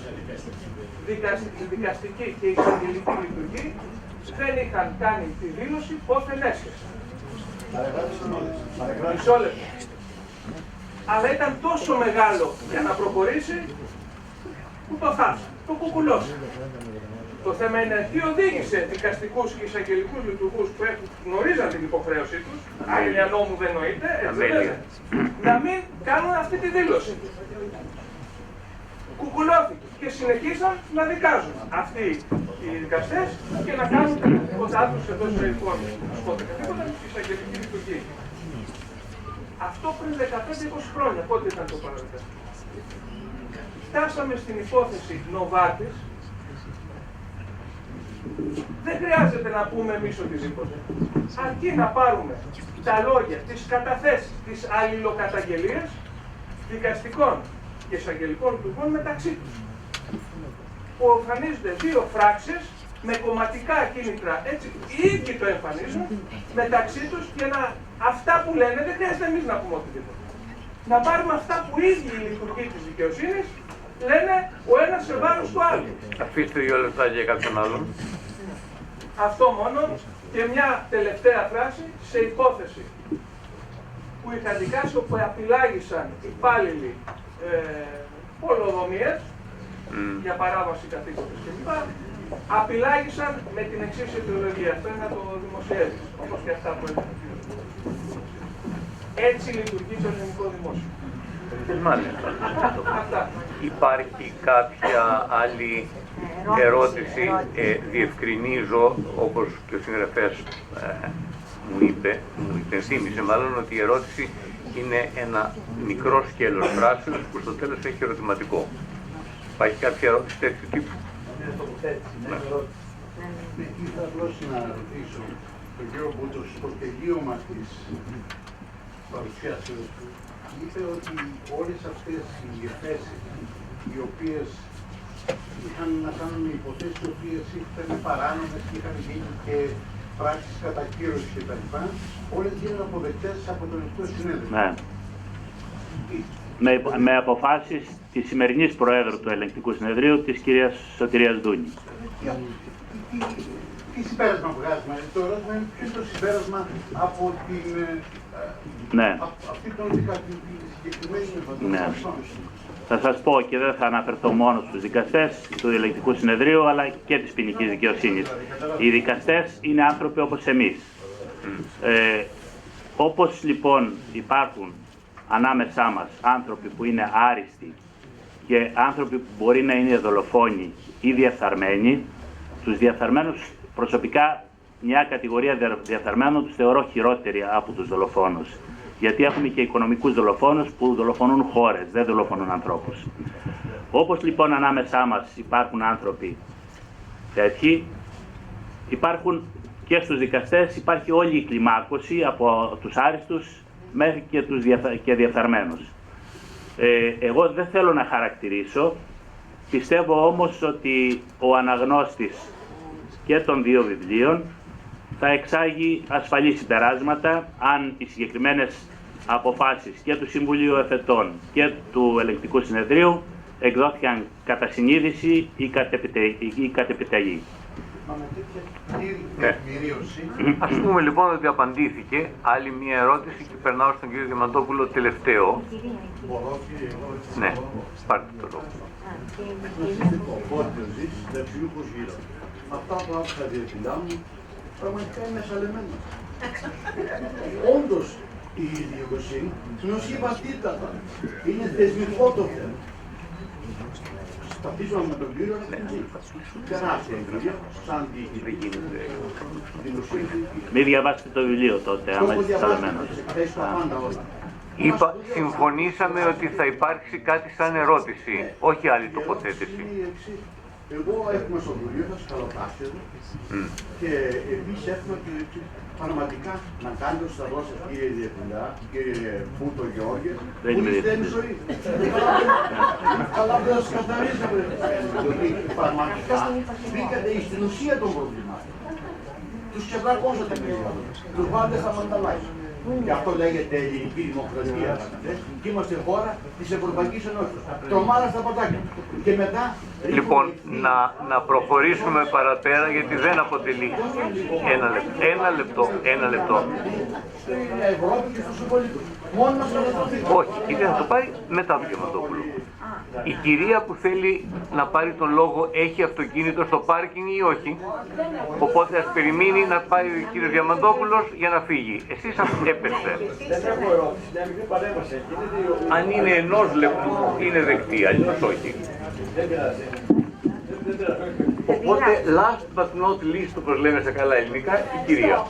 δικαστικοί και εισαγγελικοί λειτουργοί δεν είχαν κάνει τη δήλωση πόθεν έσχεσαν. Μισό λεπτό. Αλλά ήταν τόσο μεγάλο για να προχωρήσει που το θάψαν, το κουκουλώσαν. Το θέμα είναι τι οδήγησε δικαστικούς και εισαγγελικούς λειτουργούς που γνωρίζαν την υποχρέωσή τους, άγνοια νόμου δεν νοείται, να μην κάνουν αυτή τη δήλωση. Κουκουλώθηκε και συνεχίσαν να δικάζουν αυτοί οι δικαστές και να κάνουν τα καθήκοντά τους εντός εισαγγελικών καθήκοντα και εισαγγελική λειτουργία. Αυτό πριν 15-20 χρόνια, πότε ήταν το παραδικαστικό. Φτάσαμε στην υπόθεση Νοβάτης. Δεν χρειάζεται να πούμε εμείς οτιδήποτε. Αρκεί να πάρουμε τα λόγια, τις καταθέσεις, τις αλληλοκαταγγελίες δικαστικών και εισαγγελικών λειτουργών μεταξύ τους. Που εμφανίζονται δύο φράξεις με κομματικά κίνητρα, έτσι οι ίδιοι το εμφανίζουν μεταξύ τους και αυτά που λένε δεν χρειάζεται εμείς να πούμε οτιδήποτε. Να πάρουμε αυτά που οι ίδιοι οι λειτουργοί της δικαιοσύνης λένε ο ένας σε βάρος του άλλου. Αφήστε 2 λεπτά για κάποιον άλλον. Αυτό μόνο και μια τελευταία φράση σε υπόθεση που είχαν δικάσει όπου απειλάγησαν υπάλληλοι πολεοδομίες για παράβαση καθήκοντος κλπ. Απειλάγησαν με την εξής αιτιολογία. Αυτό είναι να το δημοσιεύεις, όπως και αυτά που έλεγε. Έτσι λειτουργεί το ελληνικό δημόσιο. Υπάρχει κάποια άλλη ερώτηση? Διευκρινίζω, όπως και ο συγγραφέας μου υπενθύμισε μάλλον, ότι η ερώτηση είναι ένα μικρό σκέλος φράσεως που στο τέλος έχει ερωτηματικό. Υπάρχει κάποια ερώτηση τέτοιου τύπου? Ήθελα απλώς να ρωτήσω τον κύριο Μπούτσο στο τελείωμα της παρουσιάσεως του. Είπε ότι όλες αυτές οι εφέσεις οι οποίες είχαν να κάνουν με υποθέσεις οι οποίες ήταν παράνομες και είχαν γίνει και πράξεις κατά κύρωση κτλ. Όλες γίνονται αποδεκτές από το Ελληνικό Συνέδριο. Ναι. Με αποφάσεις της σημερινής Προέδρου του Ελεγκτικού Συνεδρίου, της κυρίας Σωτηρίας Δούνη. Τι συμπέρασμα βγάζουμε? Το ερώτημα είναι ποιο είναι το συμπέρασμα από την αυτή τον συγκεκριμένη μεταβολή. Θα σας πω και δεν θα αναφερθώ μόνο στους δικαστές του Ελεγκτικού Συνεδρίου αλλά και της ποινικής δικαιοσύνης. Οι δικαστές είναι άνθρωποι όπως εμείς. Όπως λοιπόν υπάρχουν ανάμεσά μας άνθρωποι που είναι άριστοι και άνθρωποι που μπορεί να είναι δολοφόνοι ή διαφθαρμένοι, τους διαφθαρμένους προσωπικά μια κατηγορία διαφθαρμένων τους θεωρώ χειρότερη από τους δολοφόνους. Γιατί έχουμε και οικονομικούς δολοφόνους που δολοφονούν χώρες, δεν δολοφονούν ανθρώπους. Όπως λοιπόν ανάμεσά μας υπάρχουν άνθρωποι τέτοιοι, υπάρχουν και στους δικαστές, υπάρχει όλη η κλιμάκωση από τους άριστους μέχρι και τους διαφθαρμένους. Εγώ δεν θέλω να χαρακτηρίσω, πιστεύω όμως ότι ο αναγνώστης και των δύο βιβλίων θα εξάγει ασφαλή συμπεράσματα αν οι συγκεκριμένες αποφάσεις και του Συμβουλίου Εφετών και του Ελεγκτικού Συνεδρίου εκδόθηκαν κατά συνείδηση ή κατ' επιταγή. Ας πούμε λοιπόν ότι απαντήθηκε. Άλλη μία ερώτηση και περνάω στον κύριο Διαμαντόπουλο τελευταίο. Ναι, πάρτε το λόγο. Αυτά που άκουσα διευθυντά μου πραγματικά είναι σαλεμένα. Όντως η δικαιοσύνη νοσεί βαθύτατα. Είναι θεσμικό το θέμα. Σταθίζομαι με τον κύριο να τεράστια εμπειρία σαν Μην διαβάσετε το βιβλίο τότε, άμα είστε σαλεμένος. Θες τα πάντα όλα. Συμφωνήσαμε ότι θα υπάρξει κάτι σαν ερώτηση, όχι άλλη τοποθέτηση. Εγώ έχουμε στο Βουλίο, θα σας καλοπάσετε και επίσης έχουμε και πραγματικά να κάνετε ως σταυρό σας, κύριε Διευθυντά, κύριε Πούτο Γεώργιε, που είστε εν ζωή. Αλλά δεν σας καθαρίζαμε, διότι πραγματικά μπήκατε στην ουσία των προβλημάτων. Τους ξεπλακώσατε περισσότερο, τους βάλετε στα μανταλάκια. Και αυτό λέγεται ελληνική δημοκρατία. Και είμαστε χώρα της Ευρωπαϊκής Ενώσης. Τρομάρα στα πατάκια. Και μετά. Λοιπόν, να προχωρήσουμε παραπέρα γιατί δεν αποτελεί. Ένα λεπτό. Στην Ευρώπη και στους υπολείπους. Μόνο μας καταστροφή. Όχι, η κυρία θα το πάρει μετά το Διαμαντόπουλο. Η κυρία που θέλει να πάρει τον λόγο έχει αυτοκίνητο στο πάρκινγκ ή όχι. Οπότε ας περιμένει να πάει ο κύριος Διαμαντόπουλος για να φύγει. Εσείς έπεστε. Δεν έχω ερώτηση, μια μικρή παρέμβαση. Αν είναι ενός λεπτού είναι δεκτή, αλλιώς όχι. Δεν πειράζει. Οπότε, last but not least, όπως λέμε σε καλά ελληνικά, η κυρία.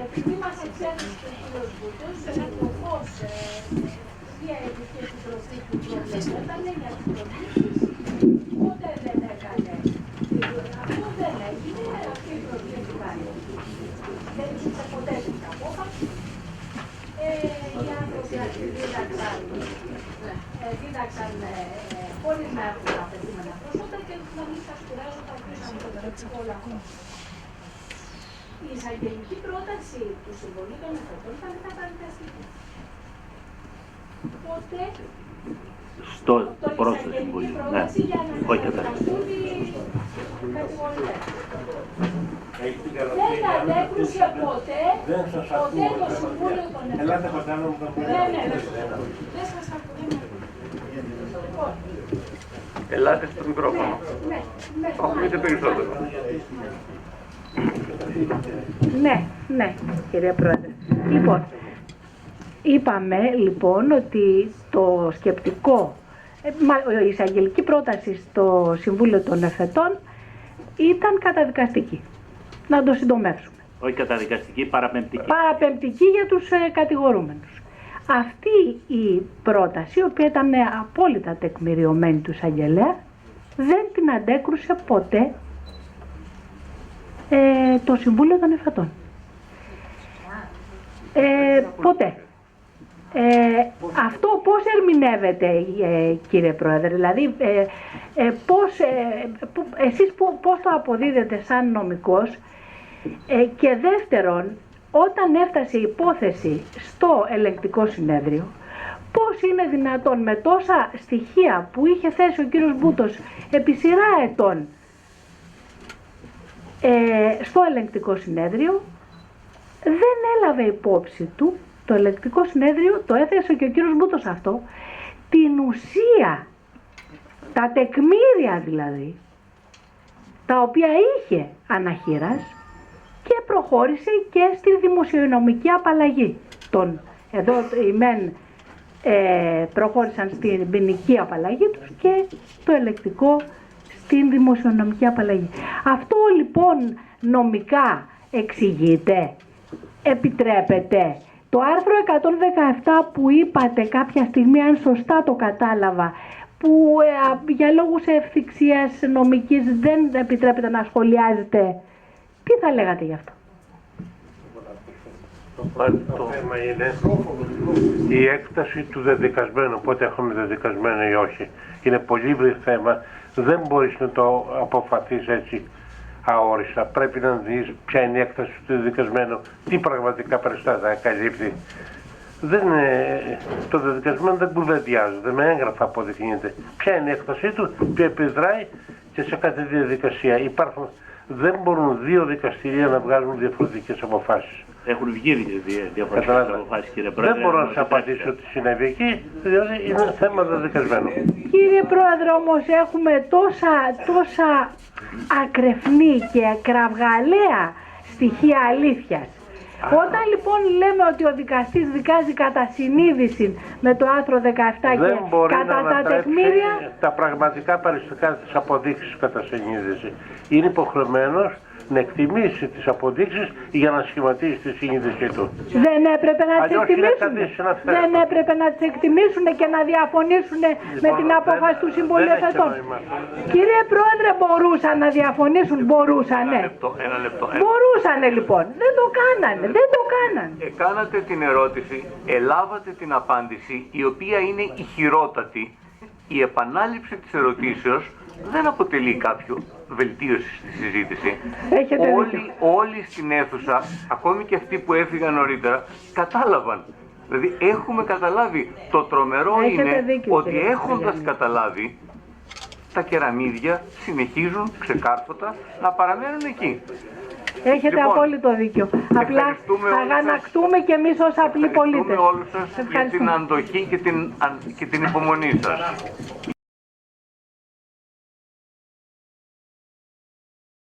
Επειδή μας εξέδωσε ο κ. Βουτός, το πώς μια ειδική επιτροπή του προβλεπόταν για τις προβλήσεις, ποτέ δεν έκανε. Αυτό δεν έγινε, αυτή η προβλήση πάλι. Δεν υπήρξε ποτέ την απόφαση. Οι άνθρωποι δίδαξαν χωρίς να έχουν τα απαιτούμενα πρόσωπα και να μην σας κουράζω τα αφήσαμε το δραστικό λαό. Η εισαγγελική πρόταση του Συμβουλίου των Εθνών θα μεταφραστεί. Οπότε, στο πρώτο Συμβούλιο. Ναι, όχι κατά. Δεν αντέκρουσε ποτέ το Συμβούλιο των Εθνών. Ελάτε κοντά μου. Δεν σας ακούω. Ελάτε στο μικρόφωνο. Ακούγεται περισσότερο. Ναι, κυρία Πρόεδρε. Λοιπόν, είπαμε λοιπόν ότι το σκεπτικό, η εισαγγελική πρόταση στο Συμβούλιο των Εφετών ήταν καταδικαστική. Να το συντομεύσουμε. Όχι καταδικαστική, παραπεμπτική. Παραπεμπτική για τους κατηγορούμενους. Αυτή η πρόταση, η οποία ήταν απόλυτα τεκμηριωμένη του εισαγγελέα, δεν την αντέκρουσε ποτέ το Συμβούλιο των Εφετών. Ποτέ. Αυτό πώς ερμηνεύεται, κύριε Πρόεδρε, δηλαδή εσείς πώς το αποδίδετε σαν νομικός, και δεύτερον, όταν έφτασε η υπόθεση στο ελεγκτικό συνέδριο, πώς είναι δυνατόν με τόσα στοιχεία που είχε θέσει ο κύριος Μπούτος επί σειρά ετών στο ελεγκτικό συνέδριο, δεν έλαβε υπόψη του το ελεγκτικό συνέδριο, το έθεσε και ο κύριος Μπούτος αυτό, την ουσία, τα τεκμήρια δηλαδή, τα οποία είχε αναχείρας, και προχώρησε και στη δημοσιονομική απαλλαγή. Εδώ οι μεν προχώρησαν στην ποινική απαλλαγή τους και το ελεκτικό στην δημοσιονομική απαλλαγή. Αυτό λοιπόν νομικά εξηγείται, επιτρέπεται. Το άρθρο 117 που είπατε κάποια στιγμή, αν σωστά το κατάλαβα, που για λόγους ευθυξίας νομικής δεν επιτρέπεται να σχολιάζετε, τι θα λέγατε γι' αυτό? Το θέμα είναι η έκταση του δεδικασμένου, πότε έχουμε δεδικασμένο ή όχι. Είναι πολύ ευρύ θέμα, δεν μπορείς να το αποφαθείς έτσι αόριστα. Πρέπει να δεις ποια είναι η έκταση του δεδικασμένου, τι πραγματικά περιστάτα καλύπτει. Το δεδικασμένο δεν κουβεντιάζεται, με έγγραφα αποδεικνύεται. Ποια είναι η έκτασή του, ποια επιδράει και σε κάθε διαδικασία. Δεν μπορούν δύο δικαστηρία να βγάλουν διαφορετικές αποφάσεις. Έχουν βγει διαφορετικές αποφάσεις, κύριε Πρόεδρε. Δεν μπορώ να σας απαντήσω τι συνέβη εκεί, διότι είναι θέμα δεδικασμένο. Κύριε Πρόεδρε, όμως έχουμε τόσα ακρεφνή και κραυγαλαία στοιχεία αλήθειας, Όταν λοιπόν λέμε ότι ο δικαστής δικάζει κατά συνείδηση με το άρθρο 17 δεν και μπορεί κατά να τα τεκμήρια, τα πραγματικά παριστικά της αποδείξεις κατά συνείδηση. Είναι υποχρεωμένος να εκτιμήσει τις αποδείξεις για να σχηματίσει τη συνείδησή του. δεν έπρεπε να τις Αλλιώς εκτιμήσουν. Δεν έπρεπε να τις εκτιμήσουν και να διαφωνήσουν με την απόφαση του Συμβουλίου Εφετών. Κύριε Πρόεδρε, μπορούσαν να διαφωνήσουν, μπορούσανε. Ένα λεπτό. Μπορούσανε λοιπόν. Δεν το κάνανε. Δεν το κάνανε. Κάνατε την ερώτηση, ελάβατε την απάντηση, η οποία είναι ηχηρότατη. Η επανάληψη της ερωτήσεως δεν αποτελεί κάποιο βελτίωση στη συζήτηση. Όλοι στην αίθουσα, ακόμη και αυτοί που έφυγαν νωρίτερα, κατάλαβαν. Δηλαδή έχουμε καταλάβει. Το τρομερό είναι ότι έχοντας καταλάβει, τα κεραμίδια συνεχίζουν ξεκάρφωτα να παραμένουν εκεί. Έχετε απόλυτο δίκιο. Απλά αγανακτούμε και εμείς ως απλοί πολίτες. Ευχαριστούμε όλους σας για την αντοχή και την υπομονή σας.